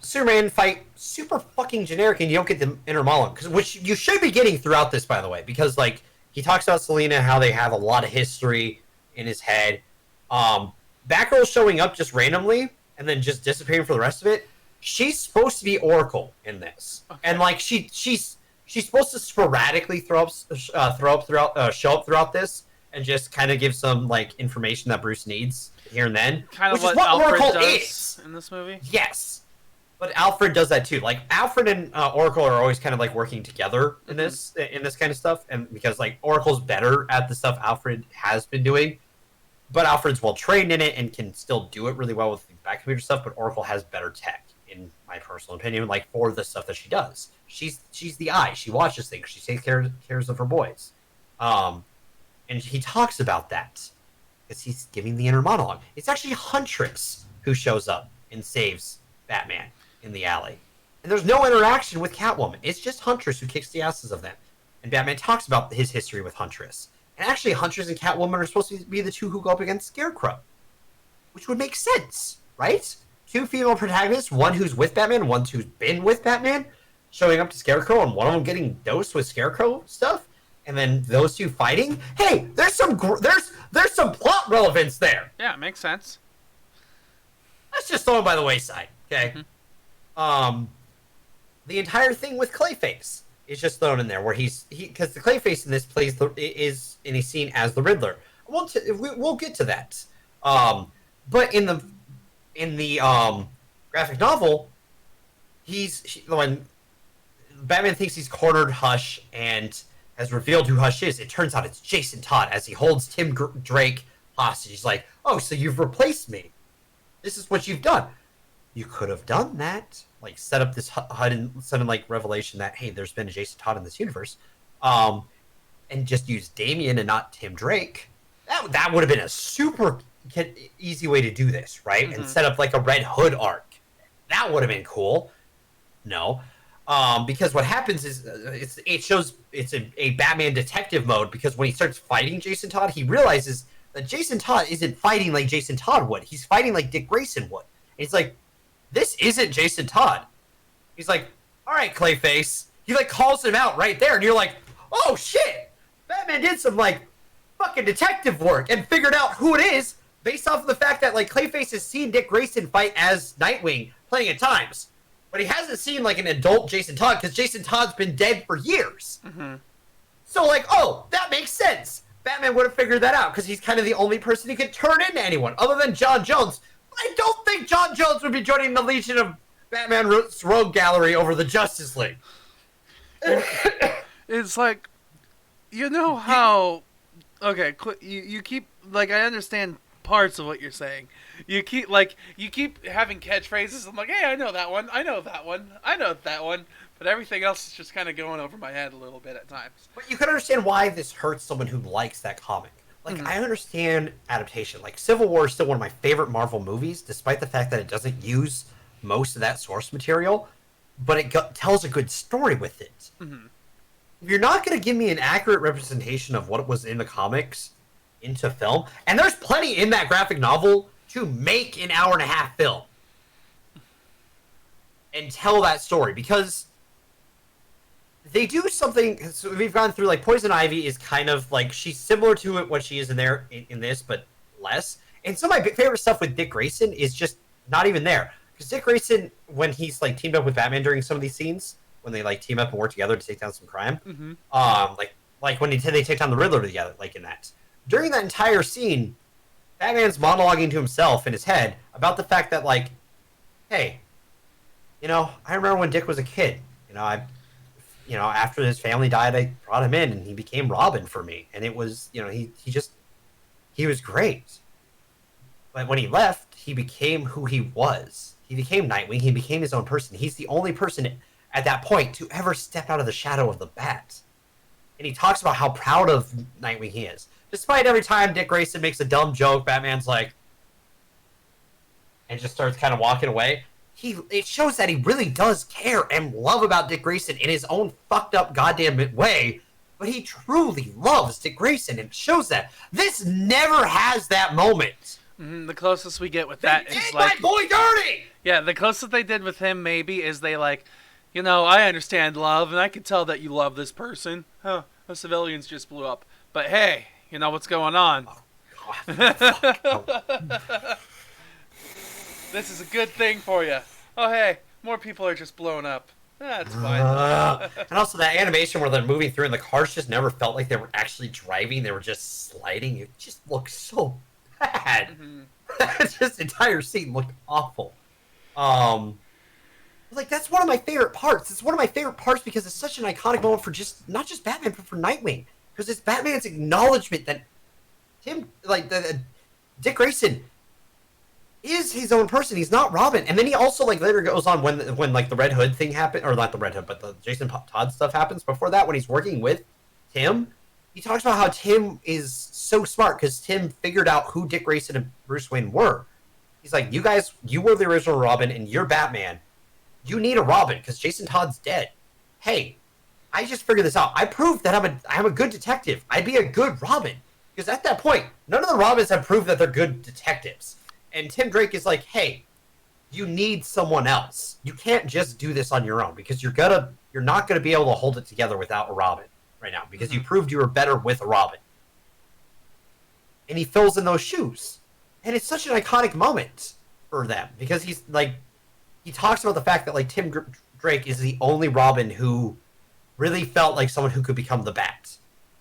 Superman fight, super fucking generic, and you don't get the inner monologue, which you should be getting throughout this, by the way, because, like, he talks about Selina, how they have a lot of history in his head. Batgirl showing up just randomly, and then just disappearing for the rest of it. She's supposed to be Oracle in this, and, like, she's supposed to sporadically show up throughout this. And just kind of give some, like, information that Bruce needs here and then. Kind of what Alfred does in this movie? Yes. But Alfred does that too. Like, Alfred and Oracle are always kind of, like, working together in this kind of stuff. And because, like, Oracle's better at the stuff Alfred has been doing. But Alfred's well-trained in it and can still do it really well with the back computer stuff. But Oracle has better tech, in my personal opinion, like, for the stuff that she does. She's the eye. She watches things. She takes care of her boys. And he talks about that. because he's giving the inner monologue. It's actually Huntress who shows up and saves Batman in the alley. And there's no interaction with Catwoman. It's just Huntress who kicks the asses of them. And Batman talks about his history with Huntress. And actually, Huntress and Catwoman are supposed to be the two who go up against Scarecrow. Which would make sense, right? Two female protagonists, one who's with Batman, one who's been with Batman, showing up to Scarecrow, and one of them getting dosed with Scarecrow stuff, and then those two fighting. Hey, there's some plot relevance there. Yeah, it makes sense. That's just thrown by the wayside, okay? Mm-hmm. The entire thing with Clayface is just thrown in there, where because the Clayface in this is seen as the Riddler. We'll get to that. But in the graphic novel, when Batman thinks he's cornered Hush and has revealed who Hush is, it turns out it's Jason Todd as he holds Tim Drake hostage. He's like, "Oh, so you've replaced me? This is what you've done. You could have done that, like set up this sudden like revelation that hey, there's been a Jason Todd in this universe, and just use Damian and not Tim Drake. That would have been a super easy way to do this, right? Mm-hmm. And set up like a Red Hood arc. That would have been cool. No, because what happens is it shows it's a Batman detective mode, because when he starts fighting Jason Todd, he realizes that Jason Todd isn't fighting like Jason Todd would. He's fighting like Dick Grayson would. And he's like, this isn't Jason Todd. He's like, all right, Clayface. He like calls him out right there, and you're like, oh shit, Batman did some like fucking detective work and figured out who it is based off of the fact that like Clayface has seen Dick Grayson fight as Nightwing plenty of times, but he hasn't seen like an adult Jason Todd, because Jason Todd's been dead for years. Mm-hmm. So like, oh, that makes sense. Batman would have figured that out, because he's kind of the only person who could turn into anyone other than John Jones. I don't think John Jones would be joining the Legion of Batman Rogue Gallery over the Justice League. It's like, you know how... Okay, you keep... Like, I understand parts of what you're saying. You keep having catchphrases. I'm like, hey, I know that one. I know that one. I know that one. But everything else is just kind of going over my head a little bit at times. But you can understand why this hurts someone who likes that comic. Like, I understand adaptation. Like, Civil War is still one of my favorite Marvel movies, despite the fact that it doesn't use most of that source material, but it tells a good story with it. Mm-hmm. If you're not going to give me an accurate representation of what was in the comics into film, and there's plenty in that graphic novel to make an hour-and-a-half film and tell that story, because they do something. So we've gone through, like, Poison Ivy is kind of like, she's similar to what she is in there in this, but less. And some of my favorite stuff with Dick Grayson is just not even there, because Dick Grayson, when he's like teamed up with Batman during some of these scenes, when they like team up and work together to take down some crime, like when they take down the Riddler together, like in that, during that entire scene, Batman's monologuing to himself in his head about the fact that, like, hey, I remember when Dick was a kid, after his family died, I brought him in and he became Robin for me. And it was, he was great. But when he left, he became who he was. He became Nightwing. He became his own person. He's the only person at that point to ever step out of the shadow of the Bat. And he talks about how proud of Nightwing he is. Despite every time Dick Grayson makes a dumb joke, Batman's like, and just starts kind of walking away. It shows that he really does care and love about Dick Grayson in his own fucked up goddamn way, but he truly loves Dick Grayson, and shows that. This never has that moment. Mm-hmm. The closest we get with that is like, my boy dirty! Yeah, the closest they did with him maybe is they like, I understand love, and I can tell that you love this person. Huh, the civilians just blew up. But hey, you know what's going on. Oh, God. This is a good thing for you. Oh, hey, more people are just blown up. That's fine. And also that animation where they're moving through and the cars just never felt like they were actually driving. They were just sliding. It just looked so bad. Mm-hmm. This entire scene looked awful. Like, that's one of my favorite parts. It's one of my favorite parts because it's such an iconic moment for not just Batman, but for Nightwing. Because it's Batman's acknowledgement that Dick Grayson is his own person. He's not Robin. And then he also, like, later goes on when like the Red Hood thing happened, or not the Red Hood, but the Jason Todd stuff happens. Before that, when he's working with Tim, he talks about how Tim is so smart because Tim figured out who Dick Grayson and Bruce Wayne were. He's like, you were the original Robin, and you're Batman. You need a Robin because Jason Todd's dead. Hey, I just figured this out. I proved that I'm a good detective. I'd be a good Robin. Because at that point, none of the Robins have proved that they're good detectives. And Tim Drake is like, hey, you need someone else. You can't just do this on your own because you're not gonna be able to hold it together without a Robin right now because you proved you were better with a Robin. And he fills in those shoes. And it's such an iconic moment for them because he talks about the fact that like Tim Drake is the only Robin who really felt like someone who could become the Bat.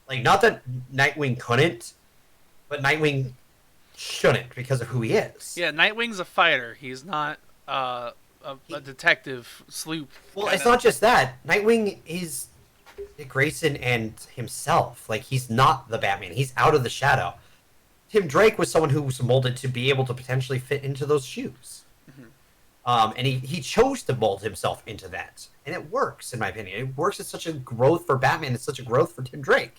Like, not that Nightwing couldn't, but Nightwing shouldn't because of who he is. Yeah, Nightwing's a fighter. He's not a detective sleuth. Well, it's not just that. Nightwing is Dick Grayson and himself. Like, he's not the Batman. He's out of the shadow. Tim Drake was someone who was molded to be able to potentially fit into those shoes. And he chose to mold himself into that. And it works, in my opinion. It works as such a growth for Batman. It's such a growth for Tim Drake.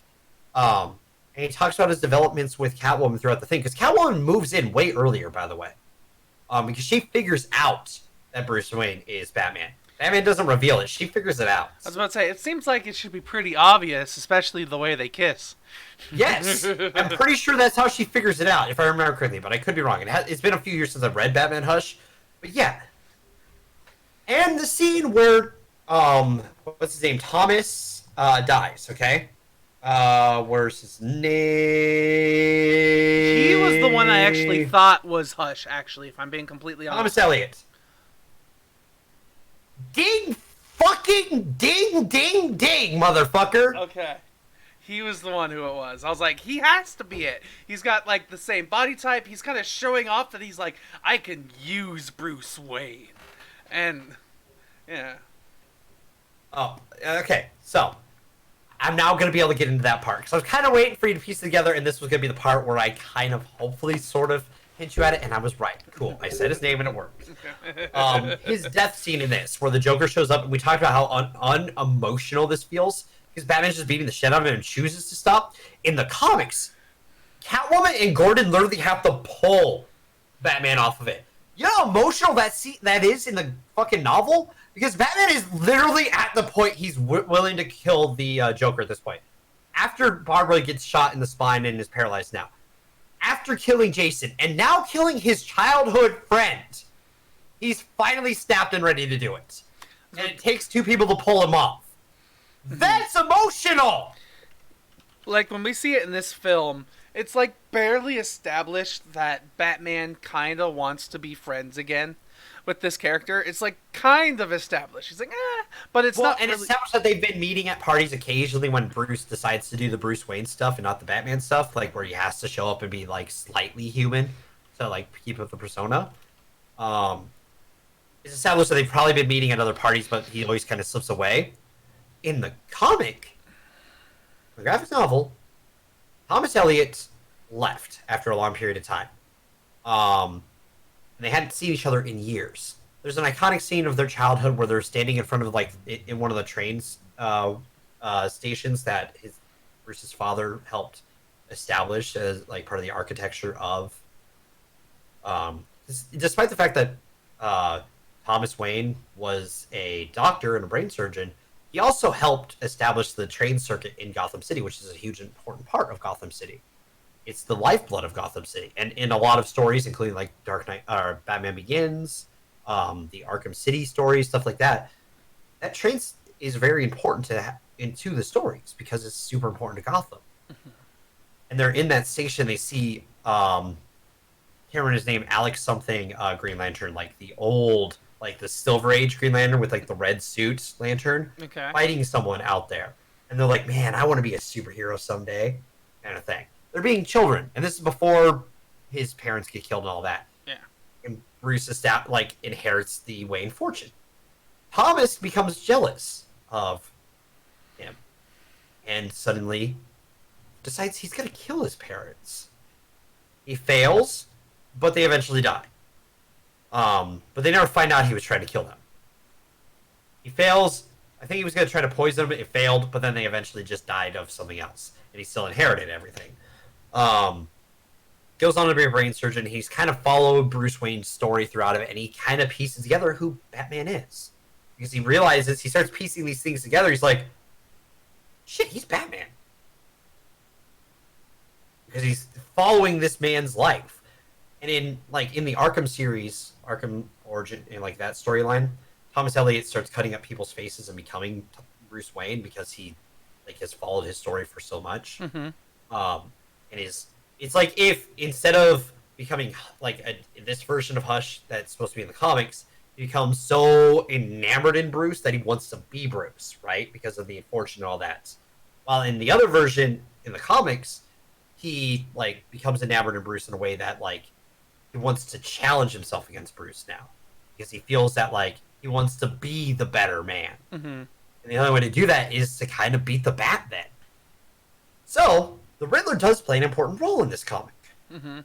And he talks about his developments with Catwoman throughout the thing. Because Catwoman moves in way earlier, by the way. Because she figures out that Bruce Wayne is Batman. Batman doesn't reveal it. She figures it out. I was about to say, it seems like it should be pretty obvious, especially the way they kiss. Yes! I'm pretty sure that's how she figures it out, if I remember correctly. But I could be wrong. It's been a few years since I've read Batman Hush. But yeah. And the scene where, what's his name? Thomas dies, okay? Where's his name? He was the one I actually thought was Hush, actually, if I'm being completely honest. Thomas Elliot. Ding, fucking ding, ding, ding, motherfucker. Okay. He was the one who it was. I was like, he has to be it. He's got, like, the same body type. He's kind of showing off that he's like, I can use Bruce Wayne. And, yeah. Oh, okay. So, I'm now going to be able to get into that part. Because I was kind of waiting for you to piece it together, and this was going to be the part where I kind of, hopefully, sort of hint you at it, and I was right. Cool. I said his name, and it worked. His death scene in this, where the Joker shows up, and we talked about how unemotional this feels, because Batman's just beating the shit out of him and chooses to stop. In the comics, Catwoman and Gordon literally have to pull Batman off of it. You know how emotional that is in the fucking novel? Because Batman is literally at the point he's willing to kill the Joker at this point. After Barbara gets shot in the spine and is paralyzed now. After killing Jason, and now killing his childhood friend, he's finally snapped and ready to do it. And it takes two people to pull him off. That's emotional! Like, when we see it in this film, it's, like, barely established that Batman kind of wants to be friends again with this character. It's, like, kind of established. He's like, but it's not. And really... it's established that they've been meeting at parties occasionally when Bruce decides to do the Bruce Wayne stuff and not the Batman stuff, like, where he has to show up and be, like, slightly human to, like, keep up the persona. It's established that they've probably been meeting at other parties, but he always kind of slips away. In the comic, the graphic novel, Thomas Elliot left after a long period of time. And they hadn't seen each other in years. There's an iconic scene of their childhood where they're standing in front of, like, in one of the trains stations that Bruce's father helped establish as, like, part of the architecture of. Despite the fact that Thomas Wayne was a doctor and a brain surgeon, he also helped establish the train circuit in Gotham City, which is a huge important part of Gotham City. It's the lifeblood of Gotham City. And in a lot of stories, including like Dark Knight or Batman Begins, the Arkham City stories, stuff like that, that train is very important into the stories because it's super important to Gotham. Mm-hmm. And they're in that station, they see can't remember his name, Alex something Green Lantern, like the old, like the Silver Age Green Lantern with like the red suit lantern, fighting someone out there. And they're like, man, I want to be a superhero someday, kind of thing. They're being children. And this is before his parents get killed and all that. Yeah. And Bruce inherits the Wayne fortune. Thomas becomes jealous of him. And suddenly decides he's going to kill his parents. He fails, but they eventually die. But they never find out he was trying to kill them. He fails. I think he was going to try to poison them. It failed, but then they eventually just died of something else. and he still inherited everything. Goes on to be a brain surgeon. He's kind of followed Bruce Wayne's story throughout it, and he kind of pieces together who Batman is. Because he realizes, he starts piecing these things together. He's like, shit, he's Batman. Because he's following this man's life. And in the Arkham series, Arkham Origin, in like that storyline, Thomas Elliot starts cutting up people's faces and becoming Bruce Wayne because he has followed his story for so much. Mm-hmm. And it's like if instead of becoming this version of Hush that's supposed to be in the comics, he becomes so enamored in Bruce that he wants to be Bruce, right? Because of the fortune and all that. While in the other version, in the comics, he becomes enamored in Bruce in a way that he wants to challenge himself against Bruce now. Because he feels that he wants to be the better man. Mm-hmm. And the only way to do that is to kind of beat the Bat then. So, the Riddler does play an important role in this comic. Mm-hmm.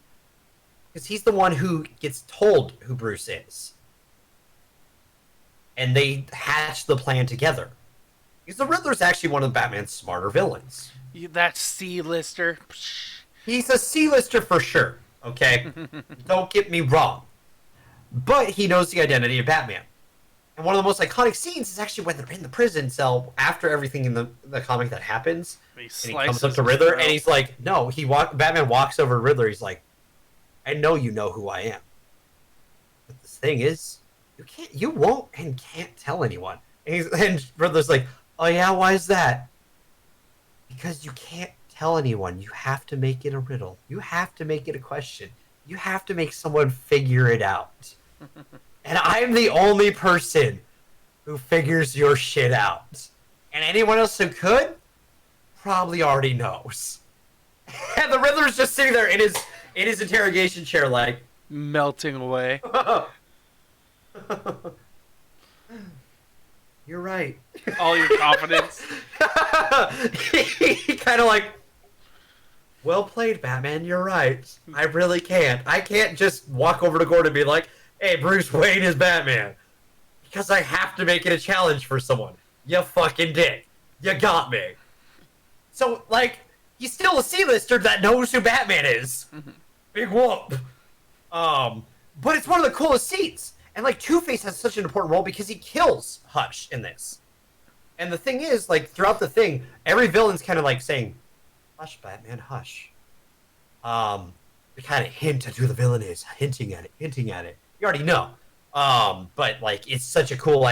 Because he's the one who gets told who Bruce is. And they hatch the plan together. Because the Riddler's actually one of Batman's smarter villains. That C-lister. He's a C-lister for sure, okay? Don't get me wrong. But he knows the identity of Batman. And one of the most iconic scenes is actually when they're in the prison cell after everything in the comic that happens. And he comes up to Riddler and he's like, no, Batman walks over to Riddler. He's like, I know you know who I am. But the thing is, you won't and can't tell anyone. And Riddler's like, oh yeah, why is that? Because you can't tell anyone. You have to make it a riddle. You have to make it a question. You have to make someone figure it out. And I'm the only person who figures your shit out. And anyone else who could probably already knows. And the Riddler's just sitting there in his interrogation chair melting away. You're right. All your confidence. He kind of well played, Batman. You're right. I really can't. I can't just walk over to Gordon and be like, hey, Bruce Wayne is Batman. Because I have to make it a challenge for someone. You fucking dick. You got me. So, he's still a C-lister that knows who Batman is. Mm-hmm. Big whoop. But it's one of the coolest scenes. And, Two-Face has such an important role because he kills Hush in this. And the thing is, throughout the thing, every villain's kind of saying, hush, Batman, hush. They kind of hint at who the villain is, hinting at it. You already know. But, it's such a cool,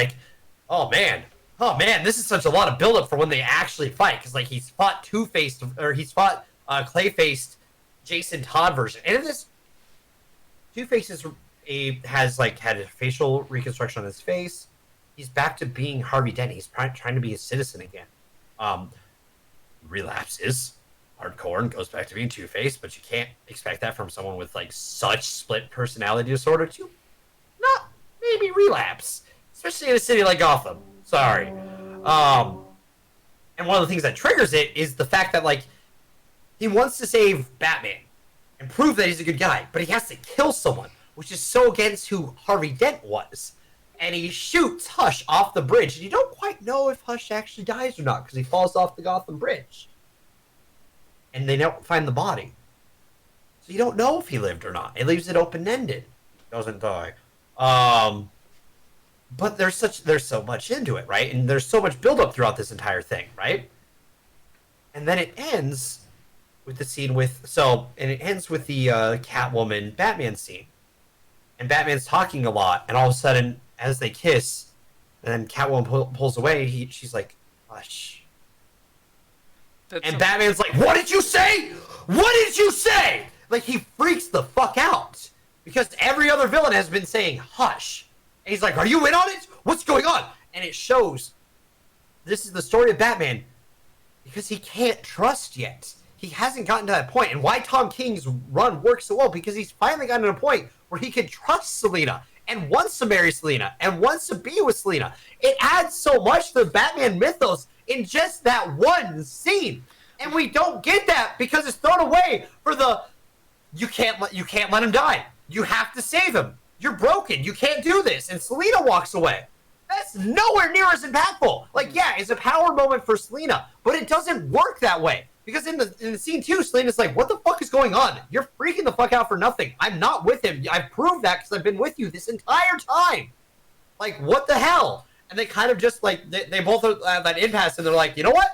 oh man, this is such a lot of buildup for when they actually fight. Because, he's fought Two-Faced, or he's fought Clay-Faced Jason Todd version. And in this, Two-Face has had a facial reconstruction on his face. He's back to being Harvey Dent. He's trying to be a citizen again. Relapses hardcore and goes back to being Two-Face, but you can't expect that from someone with such split personality disorder to not maybe relapse, especially in a city like Gotham. Sorry. And one of the things that triggers it is the fact that he wants to save Batman and prove that he's a good guy, but he has to kill someone, which is so against who Harvey Dent was. And he shoots Hush off the bridge, and you don't quite know if Hush actually dies or not because he falls off the Gotham Bridge. And they don't find the body. So you don't know if he lived or not. It leaves it open-ended. Doesn't die. But there's so much into it, right? And there's so much build-up throughout this entire thing, right? And then it ends with the scene with the Catwoman Batman scene. And Batman's talking a lot, and all of a sudden, as they kiss, and then Catwoman pulls away, she's like, hush. Batman's like, what did you say? What did you say? He freaks the fuck out. Because every other villain has been saying, hush. And he's like, are you in on it? What's going on? And it shows this is the story of Batman because he can't trust yet. He hasn't gotten to that point. And why Tom King's run works so well, because he's finally gotten to a point where he can trust Selina and wants to marry Selina and wants to be with Selina. It adds so much to the Batman mythos in just that one scene. And we don't get that because it's thrown away for you can't let him die. You have to save him. You're broken. You can't do this. And Selina walks away. That's nowhere near as impactful. Yeah, it's a power moment for Selina, but it doesn't work that way. Because in the scene too, Selena's like, "What the fuck is going on? You're freaking the fuck out for nothing. I'm not with him. I've proved that because I've been with you this entire time. Like, what the hell?" And they kind of just like they both have that impasse, and they're like, "You know what?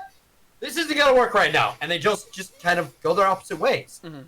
This isn't gonna work right now." And they just kind of go their opposite ways. Mm-hmm.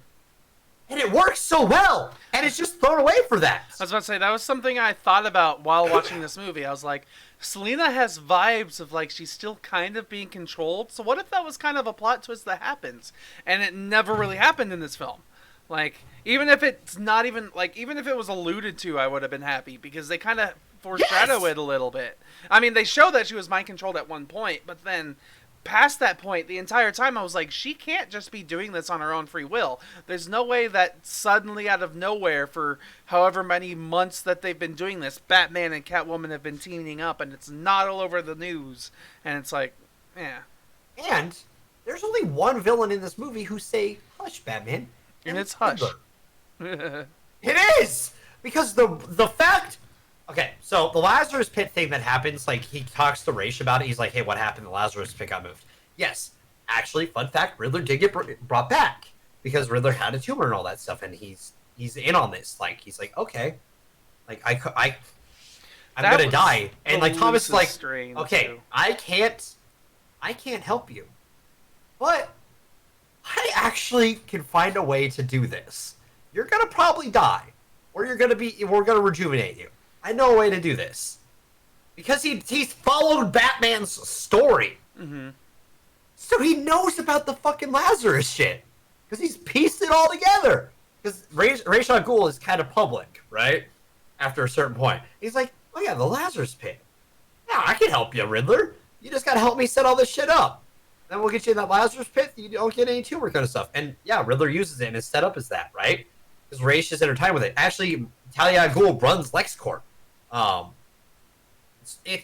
And it works so well, and it's just thrown away for that. I was about to say, that was something I thought about while watching this movie. I was like, Selena has vibes of, like, she's still kind of being controlled. So what if that was kind of a plot twist that happens? And it never really happened in this film. Like, even if it's not even, like, even if it was alluded to, I would have been happy. Because they kind of foreshadow it a little bit. I mean, they show that she was mind-controlled at one point, but then past that point, the entire time I was like, she can't just be doing this on her own free will. There's no way that suddenly out of nowhere for however many months that they've been doing this, Batman and Catwoman have been teaming up and it's not all over the news. And it's like, yeah. And there's only one villain in this movie who say, "Hush, Batman." And it's Hush. It is! Because the fact... Okay, so the Lazarus Pit thing that happens, like, he talks to Raish about it. He's like, "Hey, what happened? The Lazarus Pit got moved." Yes, actually, fun fact, Riddler did get brought back. Because Riddler had a tumor and all that stuff, and he's in on this. Like, he's like, okay. Like, I'm gonna die. And, like, Thomas is like, okay, too. I can't help you. But I actually can find a way to do this. You're gonna probably die. Or we're gonna rejuvenate you. I know a way to do this. Because he's followed Batman's story. Mm-hmm. So he knows about the fucking Lazarus shit. Because he's pieced it all together. Because Ra's al Ghul is kind of public, right? After a certain point. He's like, "Oh yeah, the Lazarus Pit. Yeah, I can help you, Riddler. You just gotta help me set all this shit up. Then we'll get you in that Lazarus Pit. You don't get any tumor kind of stuff." And yeah, Riddler uses it and is set up as that, right? Because Ra's is intertwined with it. Actually, Talia al Ghul runs LexCorp.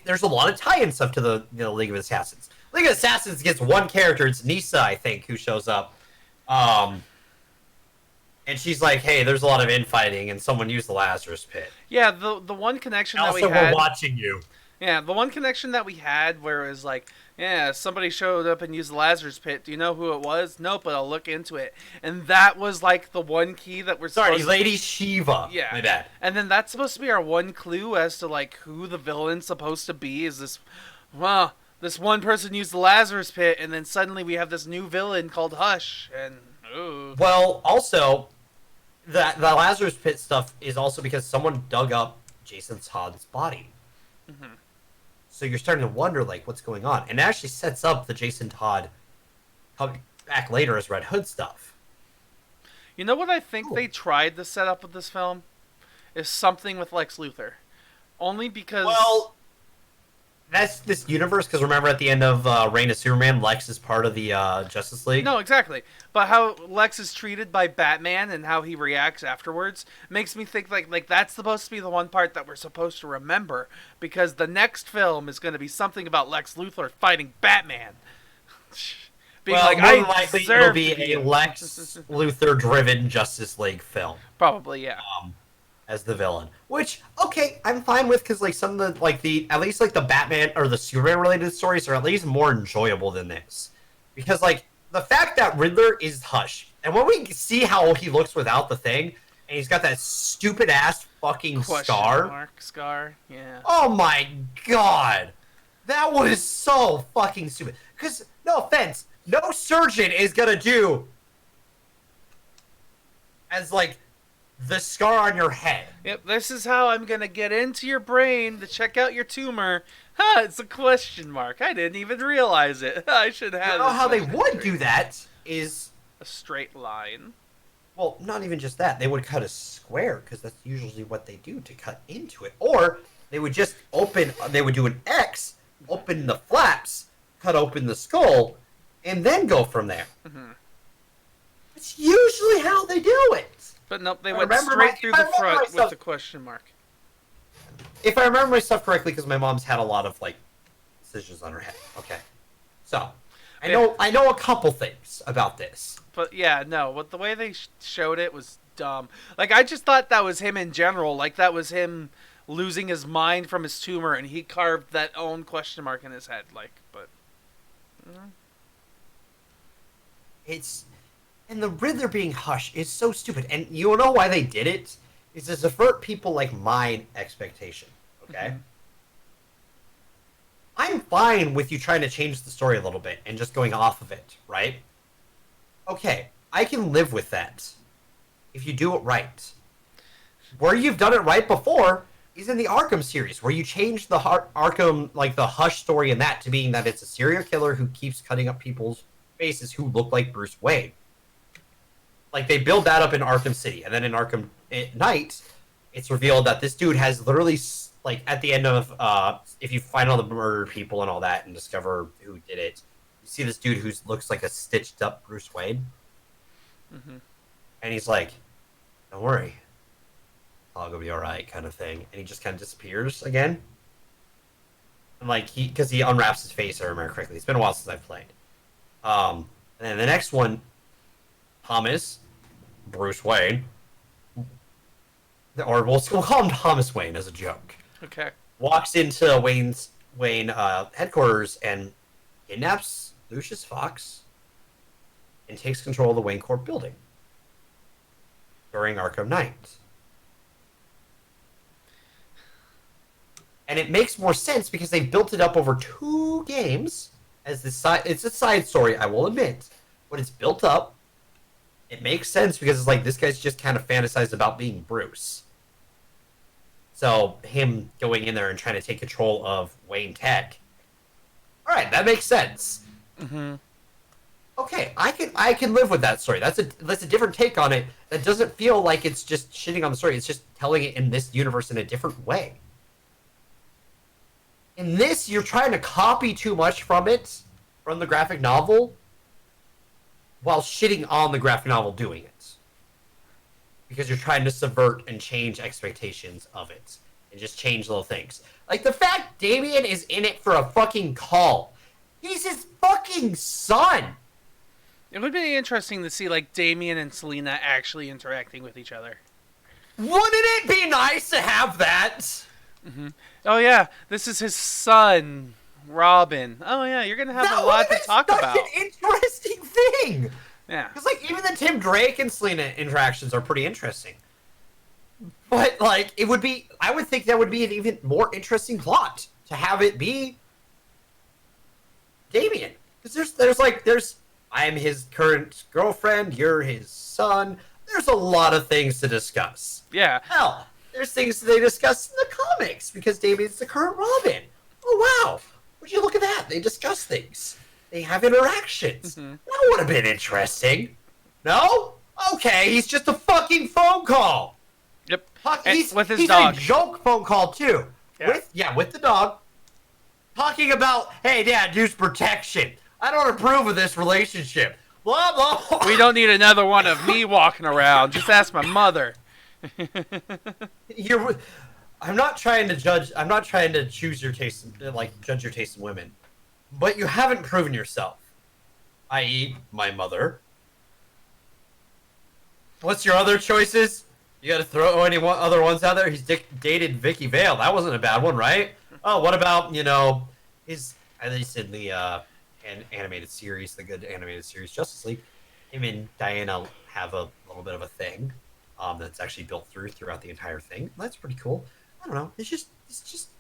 There's a lot of tie-in stuff to the League of Assassins. League of Assassins gets one character. It's Nisa, I think, who shows up. And she's like, "Hey, there's a lot of infighting, and someone used the Lazarus Pit." Yeah, the one connection that we had... Also, we're watching you. Yeah, the one connection that we had where it was like, yeah, somebody showed up and used the Lazarus Pit. Do you know who it was? Nope, but I'll look into it. And that was like the one key that we're Sorry, Lady Shiva. Yeah. My bad. And then that's supposed to be our one clue as to like who the villain's supposed to be. Is this, well, this one person used the Lazarus Pit, and then suddenly we have this new villain called Hush. And ooh. Well, also, the Lazarus Pit stuff is also because someone dug up Jason Todd's body. Mm-hmm. So you're starting to wonder, like, what's going on. And it actually sets up the Jason Todd coming back later as Red Hood stuff. You know what I think they tried to set up with this film? Is something with Lex Luthor. Only because... Well, that's this universe, because remember at the end of Reign of Superman, Lex is part of the Justice League? No, exactly. But how Lex is treated by Batman and how he reacts afterwards makes me think like that's supposed to be the one part that we're supposed to remember, because the next film is going to be something about Lex Luthor fighting Batman. Being well, like, more likely it'll be a Lex Luthor-driven Justice League film. Probably, yeah. As the villain, which okay, I'm fine with, because like some of the at least like the Batman or the Superman related stories are at least more enjoyable than this, because like the fact that Riddler is Hush, and when we see how he looks without the thing, and he's got that stupid ass fucking scar, yeah. Oh my god, that was so fucking stupid. Because no offense, no surgeon is gonna do as like the scar on your head. Yep, this is how I'm going to get into your brain to check out your tumor. Huh, it's a question mark. I didn't even realize it. I should have. You know how they would do that is... a straight line. Well, not even just that. They would cut a square, because that's usually what they do to cut into it. Or they would just they would do an X, open the flaps, cut open the skull, and then go from there. Mm-hmm. It's usually how they do it. But nope, they went straight through the front with the question mark. If I remember my stuff correctly, because my mom's had a lot of like decisions on her head. Okay, so I know a couple things about this. But yeah, no, but the way they showed it was dumb. Like I just thought that was him in general. Like that was him losing his mind from his tumor, and he carved that own question mark in his head. Like, but. It's and the Riddler being Hush is so stupid. And you know why they did it? Is to subvert people like my expectation. Okay. Mm-hmm. I'm fine with you trying to change the story a little bit and just going off of it, right? Okay, I can live with that if you do it right. Where you've done it right before is in the Arkham series, where you change the Arkham, like the Hush story in that to being that it's a serial killer who keeps cutting up people's faces who look like Bruce Wayne. Like, they build that up in Arkham City, and then in Arkham Knight, it's revealed that this dude has literally, like, at the end of, if you find all the murdered people and all that and discover who did it, you see this dude who looks like a stitched-up Bruce Wayne. Mm-hmm. And he's like, don't worry. I'll go be alright, kind of thing. And he just kind of disappears again. And, like, because he unwraps his face, if I remember correctly. It's been a while since I've played. And then the next one, Thomas, Bruce Wayne, or we'll call him Thomas Wayne as a joke. Okay. Walks into Wayne headquarters and kidnaps Lucius Fox and takes control of the Wayne Corp building during Arkham Knight. And it makes more sense because they built it up over 2 games as this side. It's a side story, I will admit, but it's built up. It makes sense because it's like this guy's just kind of fantasized about being Bruce. So him going in there and trying to take control of Wayne Tech. All right, that makes sense. Mm-hmm. Okay, I can live with that story. That's a different take on it. That doesn't feel like it's just shitting on the story. It's just telling it in this universe in a different way. In this, you're trying to copy too much from the graphic novel, while shitting on the graphic novel doing it. Because you're trying to subvert and change expectations of it. And just change little things. Like the fact Damian is in it for a fucking call. He's his fucking son! It would be interesting to see, like, Damian and Selina actually interacting with each other. Wouldn't it be nice to have that? Mm-hmm. Oh, yeah. This is his son, Robin. Oh, yeah. You're going to have a lot to talk about. That's an interesting thing. Yeah. Because, like, even the Tim Drake and Selina interactions are pretty interesting. But, like, I would think that would be an even more interesting plot to have it be Damian. Because there's I am his current girlfriend, you're his son. There's a lot of things to discuss. Yeah. Hell, there's things they discuss in the comics because Damian's the current Robin. Oh, wow. Would you look at that? They discuss things. They have interactions. Mm-hmm. That would have been interesting. No? Okay, he's just a fucking phone call. Yep. He's with his dog. He's a joke phone call, too. Yeah. With the dog. Talking about, hey, Dad, use protection. I don't approve of this relationship. Blah, blah, blah. We don't need another one of me walking around. Just ask my mother. I'm not trying to judge. I'm not trying to choose your taste, like judge your taste in women, but you haven't proven yourself. I.e., my mother. What's your other choices? You got to throw any other ones out there. He's dated Vicky Vale. That wasn't a bad one, right? Oh, what about his at least in the animated series, the good animated series Justice League. Him and Diana have a little bit of a thing. That's actually built throughout the entire thing. That's pretty cool. I don't know. It's just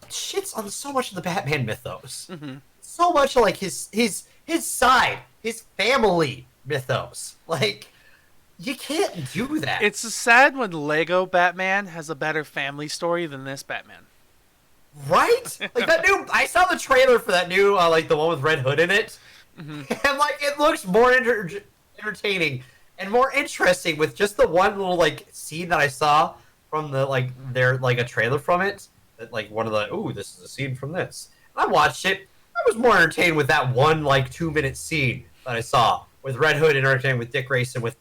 shits on so much of the Batman mythos. Mm-hmm. So much of, like, his side, his family mythos. Like, you can't do that. It's sad when Lego Batman has a better family story than this Batman. Right? Like that new. I saw the trailer for that new, like the one with Red Hood in it, mm-hmm. And like it looks more entertaining and more interesting with just the one little like scene that I saw from the a trailer from it. That like one of the this is a scene from this. And I watched it. I was more entertained with that one like 2-minute scene that I saw with Red Hood interacting with Dick Grayson, with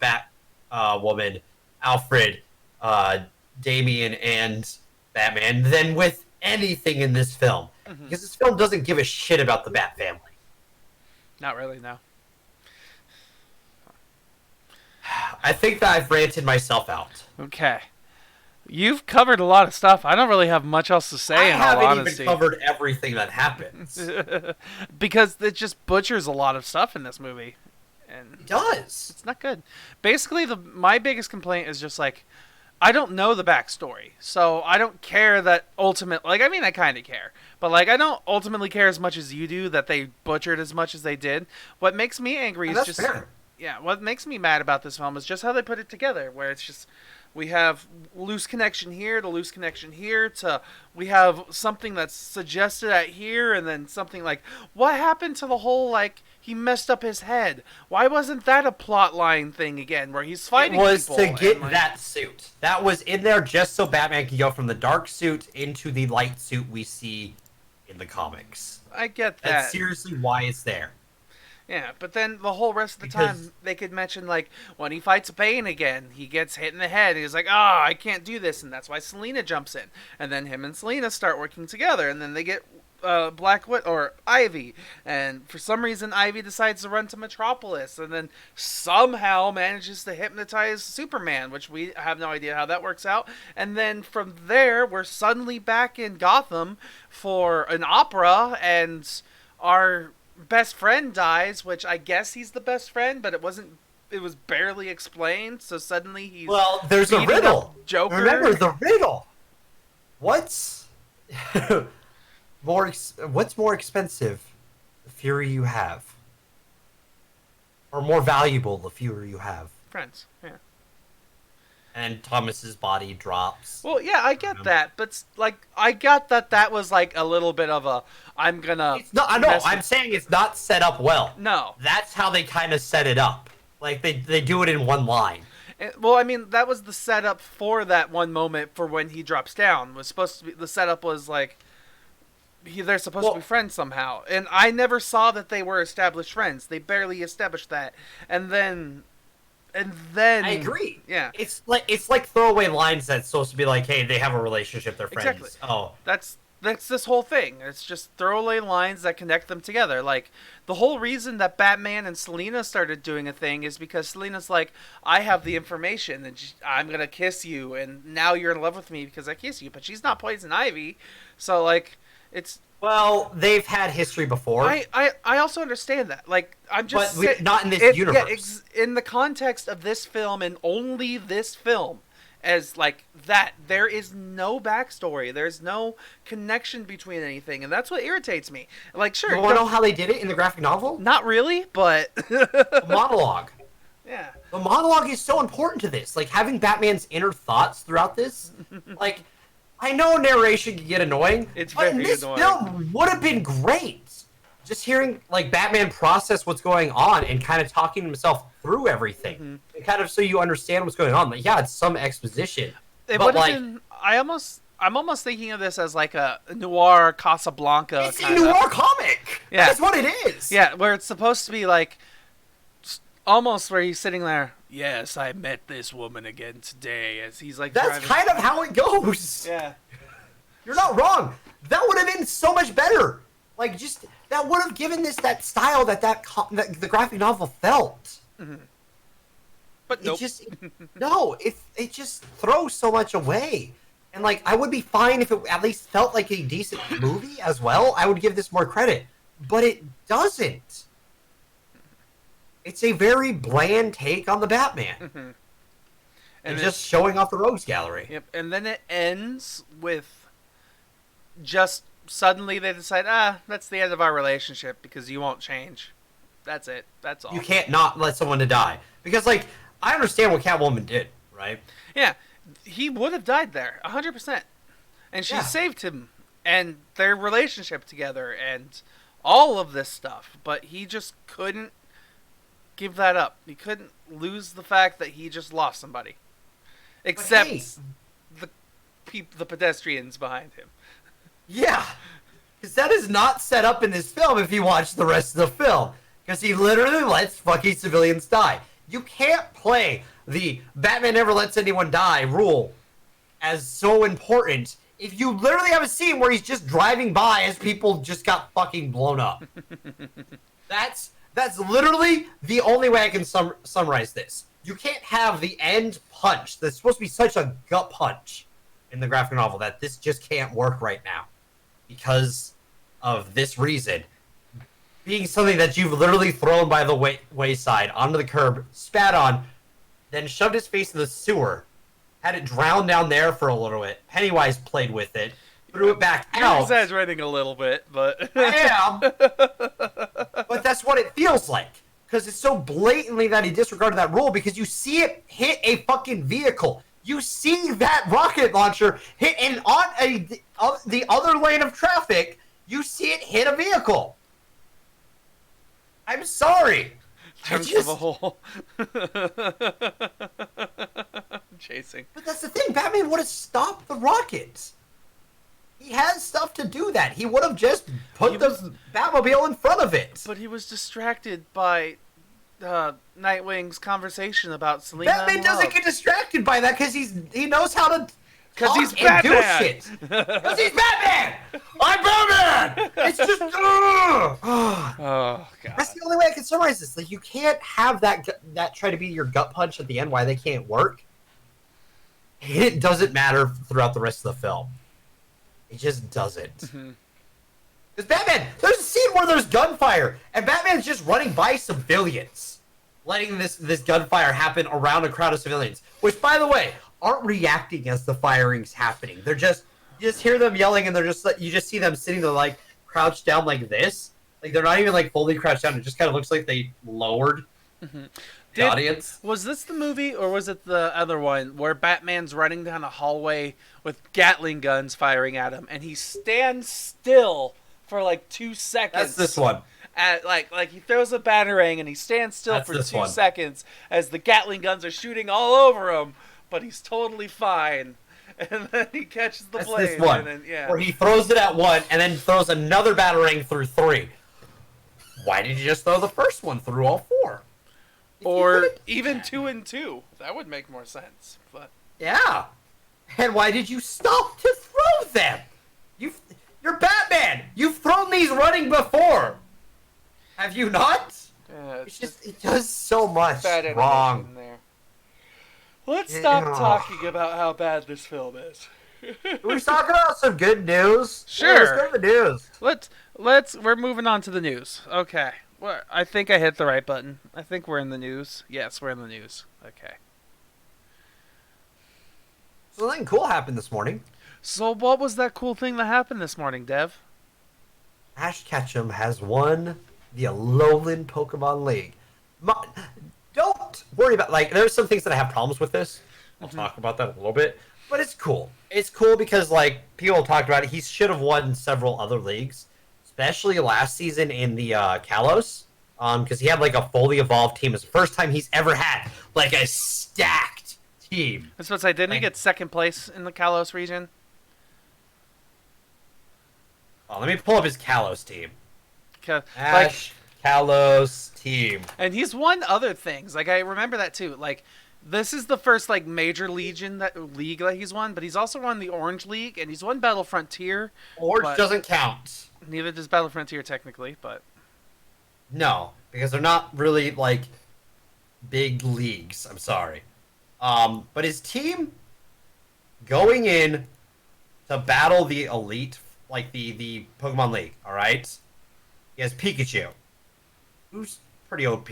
Woman, Alfred, Damian, and Batman than with anything in this film. Mm-hmm. Because this film doesn't give a shit about the Bat family. Not really, no. I think that I've ranted myself out. Okay. You've covered a lot of stuff. I don't really have much else to say, in all honesty. I haven't even covered everything that happens. Because it just butchers a lot of stuff in this movie. and It does. it's not good. Basically, my biggest complaint is just like, I don't know the backstory, so I don't care that ultimate. Like, I mean, I kind of care, but like, I don't ultimately care as much as you do that they butchered as much as they did. What makes me angry And is that's just, fair. yeah. What makes me mad about this film is just how they put it together, where it's just we have loose connection here to loose connection here to we have something that's suggested at here, and then something like what happened to the whole like he messed up his head. Why wasn't that a plot line thing again where he's fighting It was people to get and, like, that suit. That was in there just so Batman could go from the dark suit into the light suit we see in the comics. I get that. That's seriously why it's there. Yeah, but then the whole rest of the Because- time they could mention like when he fights Bane again, he gets hit in the head. And he's like, "Ah, I can't do this," and that's why Selina jumps in, and then him and Selina start working together, and then they get or Ivy, and for some reason Ivy decides to run to Metropolis, and then somehow manages to hypnotize Superman, which we have no idea how that works out. And then from there, we're suddenly back in Gotham for an opera, and our best friend dies, which I guess he's the best friend, but it wasn't. It was barely explained, so suddenly he's There's a beating up riddle. Joker. Remember the riddle. What's what's more expensive, the fury you have, or more valuable, the fewer you have? Friends, yeah. And Thomas's body drops. Well, yeah, I get that, but like, I got that was like a little bit of a I'm gonna. It's not. I know. mess I'm with- saying it's not set up well. No. That's how they kind of set it up. Like they do it in one line. Well, I mean, that was the setup for that one moment for when he drops down. Was supposed to be the setup was like they're supposed to be friends somehow, and I never saw that they were established friends. They barely established that, and then I agree. Yeah, It's like throwaway lines that's supposed to be like, hey, they have a relationship, they're friends. Exactly. Oh, that's this whole thing. It's just throwaway lines that connect them together. Like, the whole reason that Batman and Selina started doing a thing is because Selina's like, I have the information, and I'm gonna kiss you, and now you're in love with me because I kiss you. But she's not Poison Ivy, so like, it's. well, they've had history before. I also understand that. Like, I'm just not in this universe. Yeah, in the context of this film and only this film, as like that, there is no backstory. There's no connection between anything, and that's what irritates me. Like, sure, You want to know how they did it in the graphic novel? not really, but The monologue. yeah, The monologue is so important to this. Like, having Batman's inner thoughts throughout this. Like, I know narration can get annoying, It's but in very this annoying. film would have been great. Just hearing, like, Batman process what's going on and kind of talking himself through everything. Mm-hmm. And kind of so you understand what's going on. Like, yeah, it's some exposition. it but, would have like, been. I'm almost thinking of this as like a noir Casablanca. it's a kinda. noir comic. Yeah. That's what it is. Yeah, where it's supposed to be like almost where he's sitting there. Yes, I met this woman again today. As he's like, That's driving. kind of how it goes. Yeah. You're not wrong. That would have been so much better. Like, just that would have given this that style that the graphic novel felt. But nope. It just no. It just throws so much away. And like, I would be fine if it at least felt like a decent movie as well. I would give this more credit, but it doesn't. It's a very bland take on the Batman, and just showing off the rogues gallery. Yep, and then it ends with just suddenly they decide, that's the end of our relationship because you won't change. That's it. That's all. You can't not let someone to die because, like, I understand what Catwoman did, right? Yeah, he would have died there, 100%. And she Yeah. saved him, and their relationship together, and all of this stuff. But he just couldn't give that up. He couldn't lose the fact that he just lost somebody. Except hey. the pedestrians behind him. Yeah, because that is not set up in this film if you watch the rest of the film. Because he literally lets fucking civilians die. You can't play the Batman never lets anyone die rule as so important if you literally have a scene where he's just driving by as people just got fucking blown up. That's literally the only way I can summarize this. You can't have the end punch that's supposed to be such a gut punch in the graphic novel that this just can't work right now because of this reason. being something that you've literally thrown by the wayside onto the curb, spat on, then shoved his face in the sewer, had it drown down there for a little bit. Pennywise played with it, threw it back You're out. exaggerating a little bit, but I am. But that's what it feels like. Because it's so blatantly that he disregarded that rule, because you see it hit a fucking vehicle. You see that rocket launcher hit the other lane of traffic. You see it hit a vehicle. I'm sorry. terms of a whole. Chasing. But that's the thing. Batman would have stopped the rockets. He has stuff to do that. He would have just put the Batmobile in front of it. But he was distracted by Nightwing's conversation about Selina. Batman doesn't get distracted by that because he knows how to. Because he's Batman. Batman. Do shit. Because he's Batman. I'm Batman. It's just. Oh god. That's the only way I can summarize this. Like, you can't have that try to be your gut punch at the end. Why they can't work. It doesn't matter throughout the rest of the film. It just doesn't. Because Batman, there's a scene where there's gunfire, and Batman's just running by civilians, letting this gunfire happen around a crowd of civilians. Which, by the way, aren't reacting as the firing's happening. They're just you just hear them yelling, and you just see them sitting there like crouched down like this. Like they're not even like fully crouched down. It just kind of looks like they lowered the audience. Was this the movie, or was it the other one where Batman's running down a hallway with Gatling guns firing at him, and he stands still for like 2 seconds? That's this one. Like he throws a batarang and he stands still That's for this 2 one. seconds as the Gatling guns are shooting all over him, but he's totally fine. And then he catches the blade. This one, and then, yeah. where he throws it at one and then throws another batarang through 3. Why did you just throw the first one through all 4? Or even 2 and 2. That would make more sense. But yeah. And why did you stop to throw them? You're Batman. You've thrown these running before. Have you not? yeah, It's just it does so much bad wrong. animation there. Let's stop Ugh. talking about how bad this film is. We're talking about some good news. Sure. Yeah, let's go to the news. We're moving on to the news. Okay. Well, I think I hit the right button. I think we're in the news. Yes, we're in the news. Okay. Something cool happened this morning. So what was that cool thing that happened this morning, Dev? Ash Ketchum has won the Alolan Pokemon League. Don't worry about, like, there's some things that I have problems with this. I'll talk about that a little bit. But it's cool. It's cool because, like, people talked about it. He should have won several other leagues, especially last season in the Kalos, because he had, like, a fully evolved team. It's the first time he's ever had, like, a stacked team. That's what I didn't he get second place in the Kalos region? Oh, let me pull up his Kalos team. Ash Kalos team. And he's won other things. Like, I remember that too. Like, this is the first like major league that he's won, but he's also won the Orange League and he's won Battle Frontier. Orange doesn't count. Neither does Battle Frontier technically, but no, because they're not really like big leagues. I'm sorry. But his team going in to battle the elite, like the Pokemon League, all right? He has Pikachu, who's pretty OP.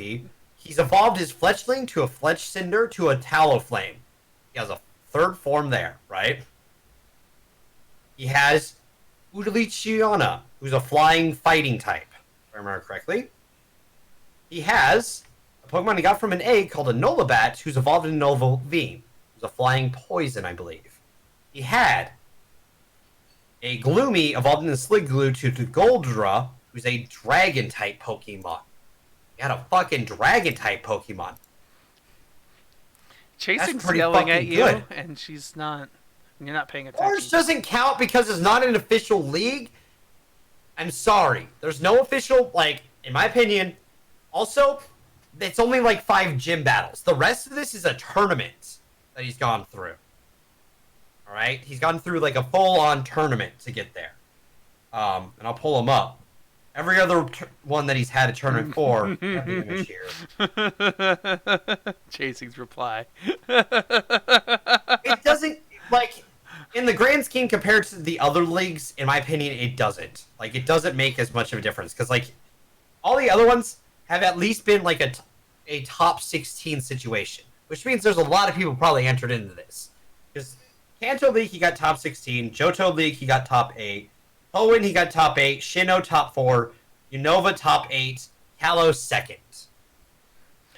He's evolved his Fletchling to a Fletchcinder to a Talonflame. He has a third form there, right? He has Udalichiana, who's a flying fighting type, if I remember correctly. He has a Pokemon he got from an egg called a Nolabat, who's evolved into Novalvine, who's a flying poison, I believe. He had a Gloomy evolved into Sliggoo to Goldra, who's a dragon-type Pokemon. He had a fucking dragon-type Pokemon. Chasing's pretty yelling at fucking you, good. and she's not. You're not paying attention. Orange doesn't count because it's not an official league. I'm sorry. There's no official, like, in my opinion. Also, it's only like 5 gym battles. The rest of this is a tournament that he's gone through. All right? He's gone through like a full-on tournament to get there. And I'll pull him up. Every other one that he's had a tournament for, this year. Chasing's reply. It doesn't, like, in the grand scheme compared to the other leagues, in my opinion, it doesn't. Like, it doesn't make as much of a difference. Because, like, all the other ones have at least been like a top 16 situation, which means there's a lot of people probably entered into this. Because Kanto League, he got top 16. Johto League, he got top 8. Hoenn, he got top 8. Sinnoh, top 4. Unova, top 8. Kalos, second.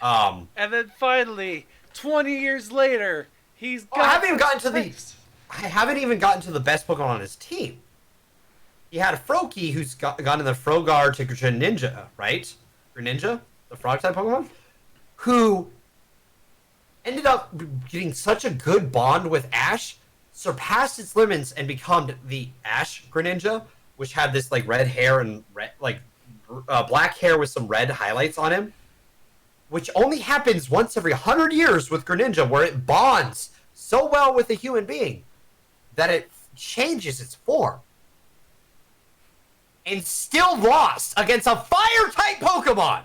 And then finally, 20 years later, he's got... I haven't even gotten to the best Pokemon on his team. He had a Froakie who's gone in the Frogar to Greninja, right? Greninja? The frog-type Pokemon? Who ended up getting such a good bond with Ash, surpassed its limits, and become the Ash Greninja, which had this like red hair and black hair with some red highlights on him, which only happens once every 100 years with Greninja, where it bonds so well with a human being that it changes its form. And still lost against a fire-type Pokemon! I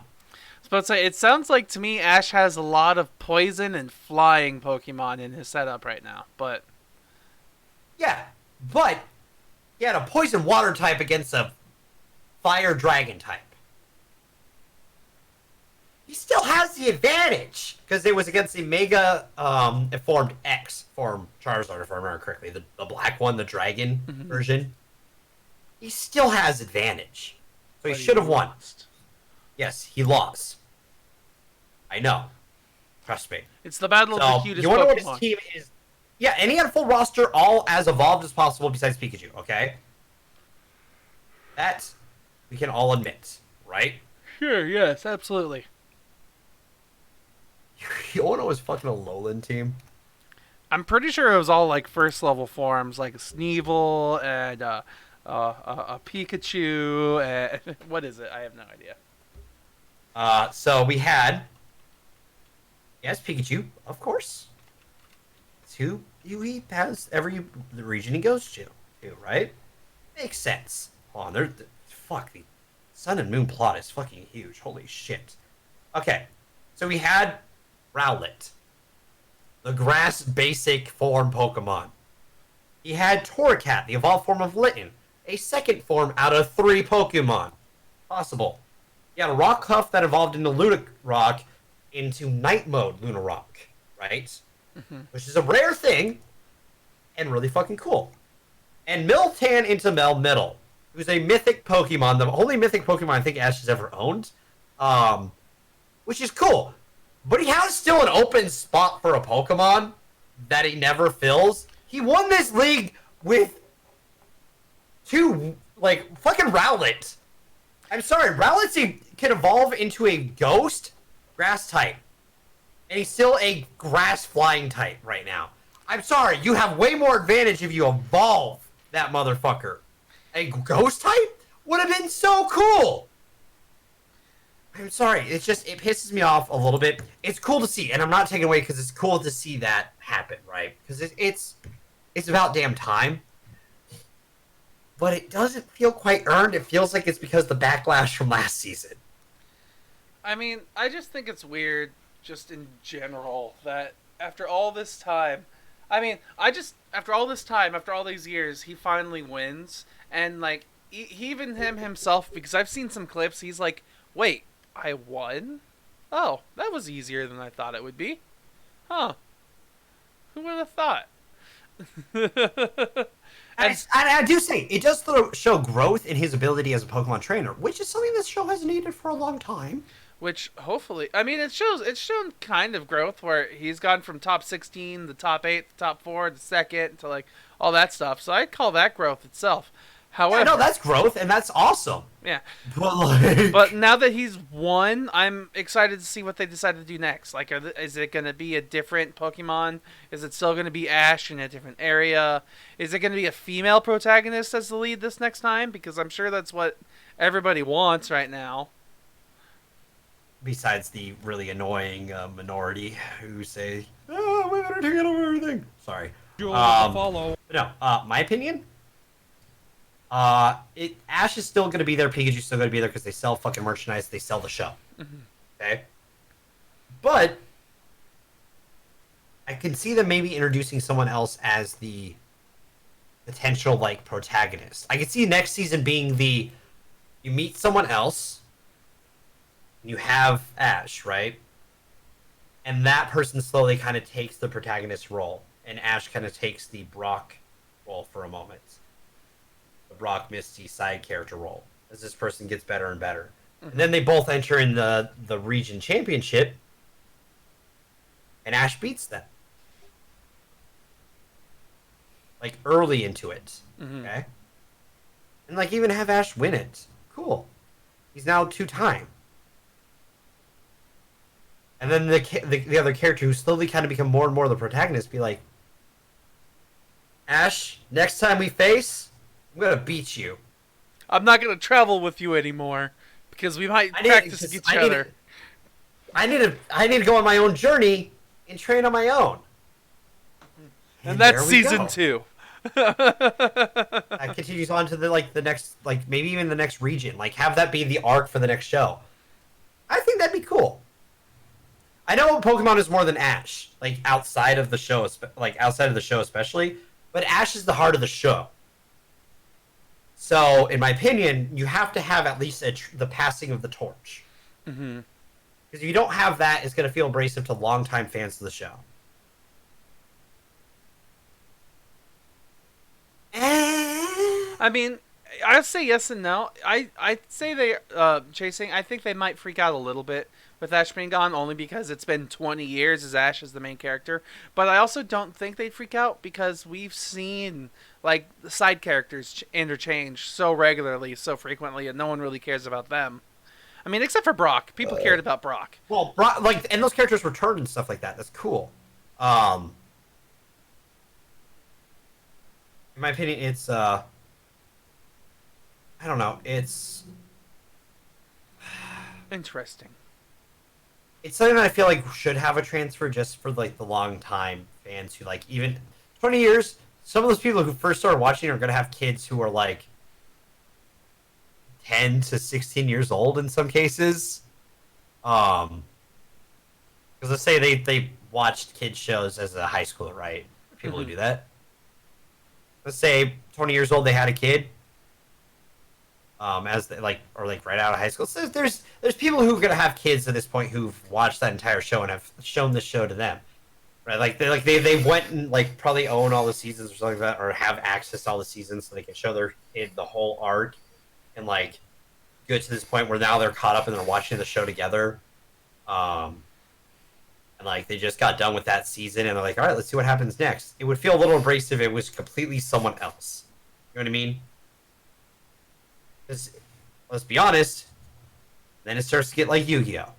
was about to say, it sounds like to me Ash has a lot of poison and flying Pokemon in his setup right now, but... Yeah, but he had a poison water type against a fire dragon type. He still has the advantage, because it was against the Mega Evolved X form Charizard, if I remember correctly. The black one, the dragon version. He still has advantage. So he should have won. Yes, he lost. I know. Trust me. It's the battle of the cutest you wonder Pokemon. what his team is. Yeah, and he had a full roster, all as evolved as possible besides Pikachu, okay? That we can all admit, right? Sure, yes, absolutely. You wanna know his fucking Alolan team? I'm pretty sure it was all like first level forms, like a Sneevil and a Pikachu. And what is it? I have no idea. So we had, yes, Pikachu, of course. It's who he has every the region he goes to, right? Makes sense. Oh, fuck, the Sun and Moon plot is fucking huge. Holy shit. Okay, so we had Rowlet, the grass basic form Pokemon. He had Torracat, the evolved form of Litten, a second form out of 3 Pokemon possible. He had a Rock Huff that evolved into Lunarock into Night Mode Lunarock, right? Which is a rare thing and really fucking cool. And Miltank into Melmetal, who's a mythic Pokemon, the only mythic Pokemon I think Ash has ever owned, which is cool. But he has still an open spot for a Pokemon that he never fills. He won this league with 2, like, fucking Rowlet. I'm sorry, Rowlet can evolve into a ghost grass type. And he's still a grass flying type right now. I'm sorry, you have way more advantage if you evolve that motherfucker. A ghost type would have been so cool. I'm sorry, it pisses me off a little bit. It's cool to see, and I'm not taking away because it's cool to see that happen, right? Because it's about damn time. But it doesn't feel quite earned. It feels like it's because of the backlash from last season. I mean, I just think it's weird, just in general, that after all this time, after all this time, after all these years, he finally wins, and like, even himself, because I've seen some clips, he's like, wait, I won? Oh, that was easier than I thought it would be. Huh. Who would have thought? And I do say, it does show growth in his ability as a Pokemon trainer, which is something this show has needed for a long time. Which, hopefully, I mean, it's shown kind of growth, where he's gone from top 16, the top 8, the top 4, the second, to, like, all that stuff. So I'd call that growth itself. However, yeah, no, that's growth, and that's awesome. Yeah. But, but now that he's won, I'm excited to see what they decide to do next. Like, is it going to be a different Pokemon? Is it still going to be Ash in a different area? Is it going to be a female protagonist as the lead this next time? Because I'm sure that's what everybody wants right now. Besides the really annoying minority who say, "Oh, we better take it over everything." Sorry. Follow. No, my opinion. Ash is still going to be there. Pikachu's still going to be there because they sell fucking merchandise. They sell the show. Okay. But I can see them maybe introducing someone else as the potential protagonist. I can see next season being you meet someone else. You have Ash, right? And that person slowly kind of takes the protagonist role, and Ash kind of takes the Brock role for a moment. The Brock Misty side character role as this person gets better and better. Mm-hmm. And then they both enter in the region championship, and Ash beats them. Like early into it. Mm-hmm. Okay? And like even have Ash win it. Cool. He's now 2-time. And then the other character who slowly kind of become more and more the protagonist be like, Ash, next time we face, I'm gonna beat you. I'm not gonna travel with you anymore because we might practice each other. I need to go on my own journey and train on my own. And that's season 2. That continues on to the next, like maybe even the next region. Like have that be the arc for the next show. I think that'd be cool. I know Pokemon is more than Ash, like outside of the show, especially. But Ash is the heart of the show. So, in my opinion, you have to have at least the passing of the torch. Mm-hmm. Because if you don't have that, it's going to feel abrasive to longtime fans of the show. I mean, I'd say yes and no. I'd say they, Chasing, I think they might freak out a little bit with Ash being gone, only because it's been 20 years as Ash is the main character. But I also don't think they'd freak out because we've seen, like, the side characters interchange so regularly, so frequently, and no one really cares about them. I mean, except for Brock. People cared about Brock. Well, Brock, like, and those characters returned and stuff like that. That's cool. In my opinion, it's, I don't know, it's... Interesting. It's something that I feel like should have a transfer just for, like, the long-time fans who, like, even 20 years, some of those people who first started watching are going to have kids who are, like, 10 to 16 years old in some cases. Because let's say they watched kids shows as a high schooler, right? People who do that. Let's say 20 years old, they had a kid. As they, like right out of high school. So there's people who are gonna have kids at this point who've watched that entire show and have shown the show to them, right? They went and like probably own all the seasons or something like that, or have access to all the seasons so they can show their kid the whole arc, and like get to this point where now they're caught up and they're watching the show together, and like they just got done with that season and they're like, all right, let's see what happens next. It would feel a little abrasive if it was completely someone else. You know what I mean? Because, let's be honest, then it starts to get like Yu-Gi-Oh!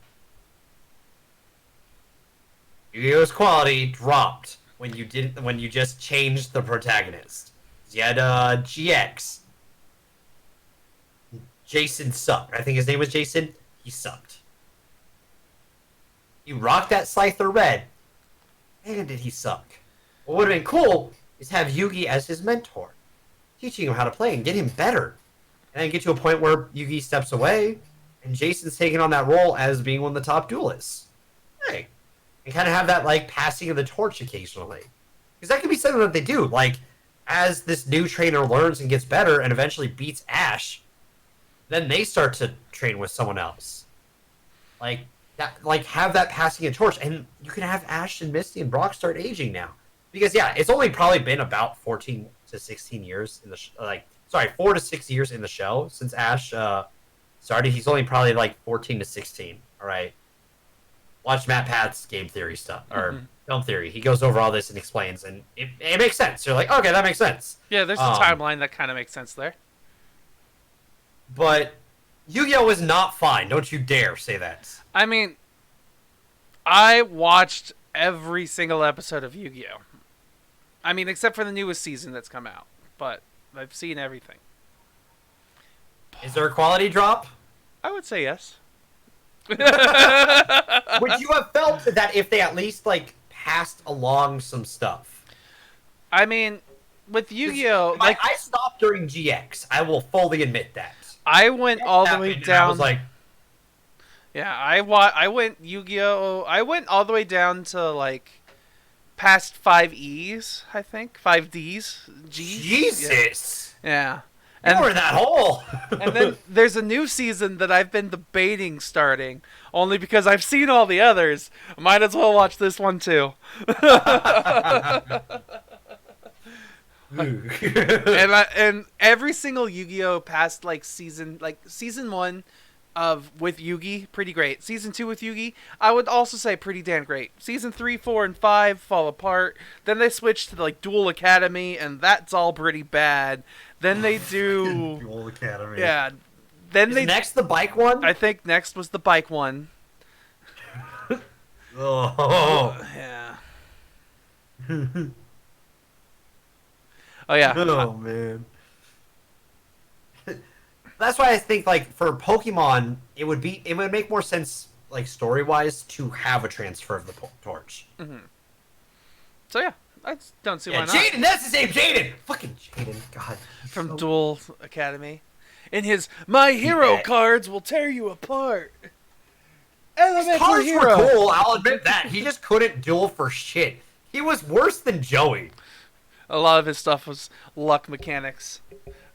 Yu-Gi-Oh's quality dropped when you just changed the protagonist. You had GX. Jason sucked. I think his name was Jason. He sucked. You rocked that Scyther Red. Man, did he suck. What would have been cool is have Yugi as his mentor, teaching him how to play and get him better. And then get to a point where Yugi steps away, and Jason's taking on that role as being one of the top duelists. Hey. And kind of have that, like, passing of the torch occasionally. Because that could be something that they do. Like, as this new trainer learns and gets better and eventually beats Ash, then they start to train with someone else. Like, have that passing of torch. And you can have Ash and Misty and Brock start aging now. Because, yeah, it's only probably been about 14 to 16 years in the 4 to 6 years in the show since Ash started. He's only probably like 14 to 16. All right. Watch Matt Pat's game theory stuff or film theory. He goes over all this and explains, and it makes sense. You're like, okay, that makes sense. Yeah, there's a timeline that kind of makes sense there. But Yu-Gi-Oh! Was not fine. Don't you dare say that. I mean, I watched every single episode of Yu-Gi-Oh! I mean, except for the newest season that's come out, but I've seen everything. Is there a quality drop? I would say yes. Would you have felt that if they at least like passed along some stuff? I mean, with Yu-Gi-Oh, like I stopped during GX. I will fully admit that. I went all the way down. I was like, yeah, I went Yu-Gi-Oh. I went all the way down to like past 5 E's, I think 5 D's, G's. Jesus. Yeah. And, You're in that hole. and then there's a new season that I've been debating starting, only because I've seen all the others. I might as well watch this one too. and every single Yu-Gi-Oh past season 1 with Yugi, pretty great. Season 2 with Yugi, I would also say pretty damn great. Season 3, 4, and 5 fall apart. Then they switch to Duel Academy, and that's all pretty bad. Then they do Duel Academy. Yeah. Then Is next the bike one? I think next was the bike one. Oh. Yeah. Oh yeah. Oh man. That's why I think for Pokemon, it would make more sense story wise to have a transfer of the torch. Mm-hmm. So yeah, I just don't see why not. Jaden, that's his name, Jaden. Fucking Jaden, God. From Duel Academy, in his My Hero cards will tear you apart. His cards were cool. I'll admit that. He just couldn't duel for shit. He was worse than Joey. A lot of his stuff was luck mechanics.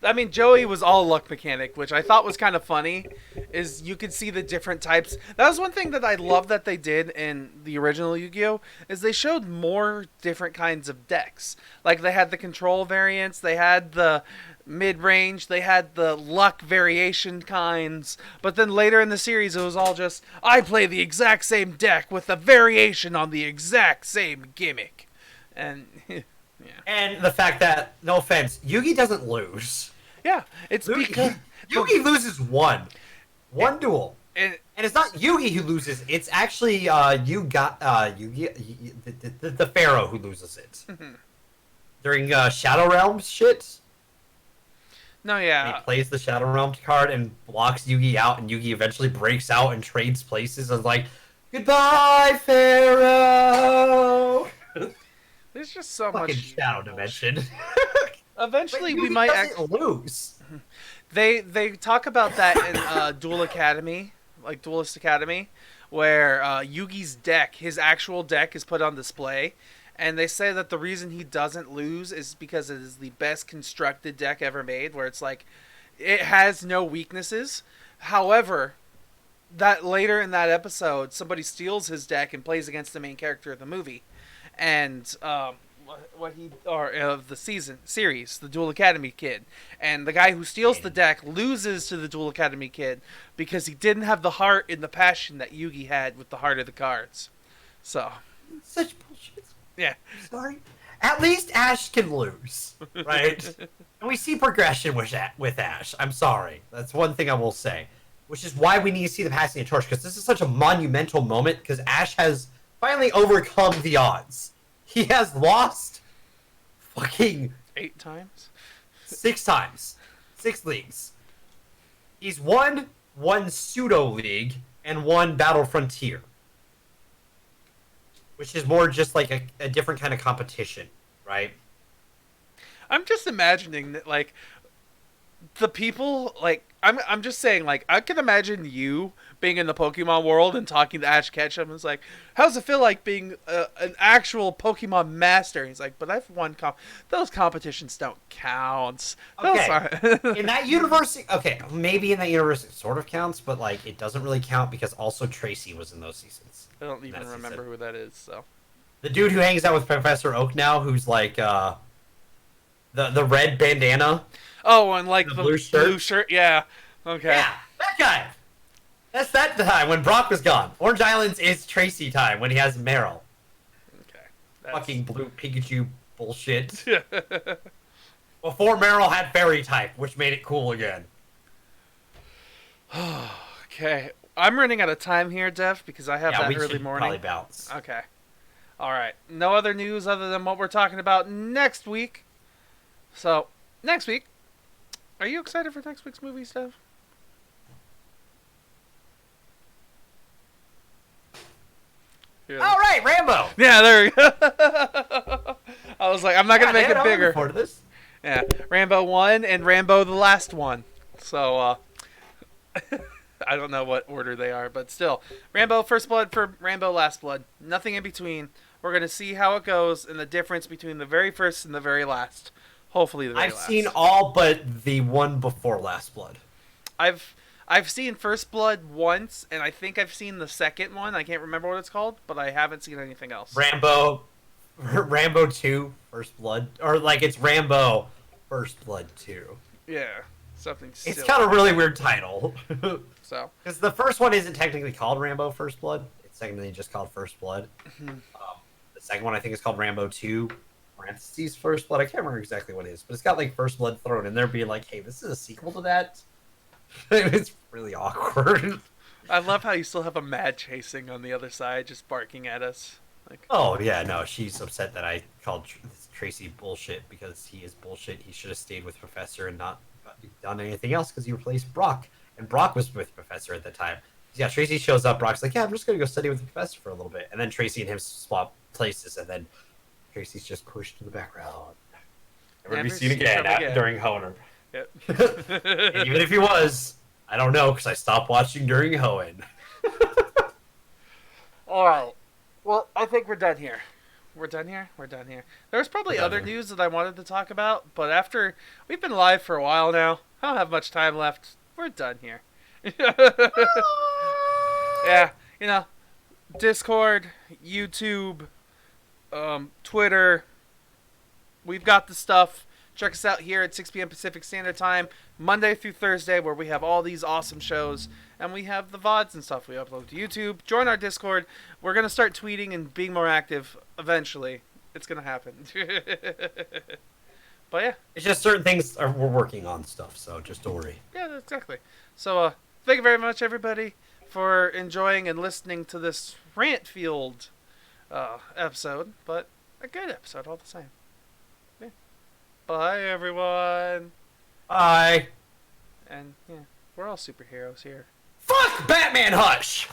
I mean, Joey was all luck mechanic, which I thought was kind of funny, is you could see the different types. That was one thing that I love that they did in the original Yu-Gi-Oh! Is they showed more different kinds of decks. They had the control variants, they had the mid-range, they had the luck variation kinds, but then later in the series it was all just, I play the exact same deck with a variation on the exact same gimmick. And... yeah. And the fact that, no offense, Yugi doesn't lose. Yeah, it's because Yugi loses one duel, and it's not Yugi who loses. It's actually Yugi, the Pharaoh who loses it during Shadow Realms shit. No, yeah, he plays the Shadow Realms card and blocks Yugi out, and Yugi eventually breaks out and trades places and goodbye, Pharaoh. There's just so Fucking much Shadow Dimension. Eventually, we might lose. They talk about that in Duel Academy, Duelist Academy, where Yugi's deck, his actual deck, is put on display, and they say that the reason he doesn't lose is because it is the best constructed deck ever made, where it's it has no weaknesses. However, that later in that episode, somebody steals his deck and plays against the main character of the movie. And of the series, the Duel Academy kid, and the guy who steals the deck loses to the Duel Academy kid because he didn't have the heart and the passion that Yugi had with the heart of the cards. So, such bullshit. Yeah. Sorry. At least Ash can lose, right? And we see progression with Ash. I'm sorry. That's one thing I will say, which is why we need to see the passing of torch, because this is such a monumental moment, because Ash has finally overcome the odds. He has lost fucking 8 times? 6 times. 6 leagues. He's won 1 pseudo league and 1 battle frontier. Which is more just a different kind of competition, right? I'm just imagining that the people I'm just saying I can imagine you being in the Pokemon world and talking to Ash Ketchum. It's how's it feel like being an actual Pokemon master? He's but I've won those competitions don't count. Okay. In that universe, maybe in that universe it sort of counts, but it doesn't really count because also Tracy was in those seasons. I don't even remember who that is, so. The dude who hangs out with Professor Oak now, who's the red bandana. Oh, and the blue shirt, yeah. Okay. Yeah, that guy. That's that time when Brock was gone. Orange Islands is Tracy time when he has Meryl. Okay. Fucking blue Pikachu bullshit. Before Meryl had fairy type, which made it cool again. Okay. I'm running out of time here, Dev, because I have that early morning. Probably bounce. Okay. All right. No other news other than what we're talking about next week. So, next week. Are you excited for next week's movie, Dev? All right, Rambo. Yeah, there we go. I was I'm not gonna make it bigger. I'm this. Yeah, Rambo 1 and Rambo the last one. So, I don't know what order they are, but still, Rambo First Blood for Rambo Last Blood. Nothing in between. We're gonna see how it goes and the difference between the very first and the very last. Hopefully the very I've last. seen all but the one before Last Blood. I've seen First Blood once, and I think I've seen the second one. I can't remember what it's called, but I haven't seen anything else. Rambo 2, First Blood. Or, like, it's Rambo First Blood 2. Yeah, something silly. It's kind of a really weird title. So. Because the first one isn't technically called Rambo First Blood. It's technically just called First Blood. The second one, I think, is called Rambo 2, parentheses First Blood. I can't remember exactly what it is, but it's got, like, First Blood thrown in there being like, hey, this is a sequel to that. It's really awkward. I love how you still have a mad chasing on the other side, just barking at us. Like, Oh, yeah, no, she's upset that I called Tracy bullshit because he is bullshit. He should have stayed with Professor and not done anything else because he replaced Brock. And Brock was with Professor at the time. Yeah, Tracy shows up. Brock's like, yeah, I'm just going to go study with the Professor for a little bit. And then Tracy and him swap places, and then Tracy's just pushed to the background. Never be seen again during Hoenn. Yep. And even if he was, I don't know because I stopped watching during Hoenn. All right. Well, I think we're done here. We're done here. There's probably other news that I wanted to talk about, but after we've been live for a while now, I don't have much time left. We're done here. Yeah, Discord, YouTube, Twitter. We've got the stuff. Check us out here at 6 p.m. Pacific Standard Time, Monday through Thursday, where we have all these awesome shows, and we have the VODs and stuff we upload to YouTube. Join our Discord. We're going to start tweeting and being more active eventually. It's going to happen. But yeah. It's just certain things we're working on stuff, so just don't worry. Yeah, exactly. So thank you very much, everybody, for enjoying and listening to this rant-fueled episode, but a good episode all the same. Yeah. Bye, everyone. Bye. And yeah, we're all superheroes here. Fuck Batman Hush!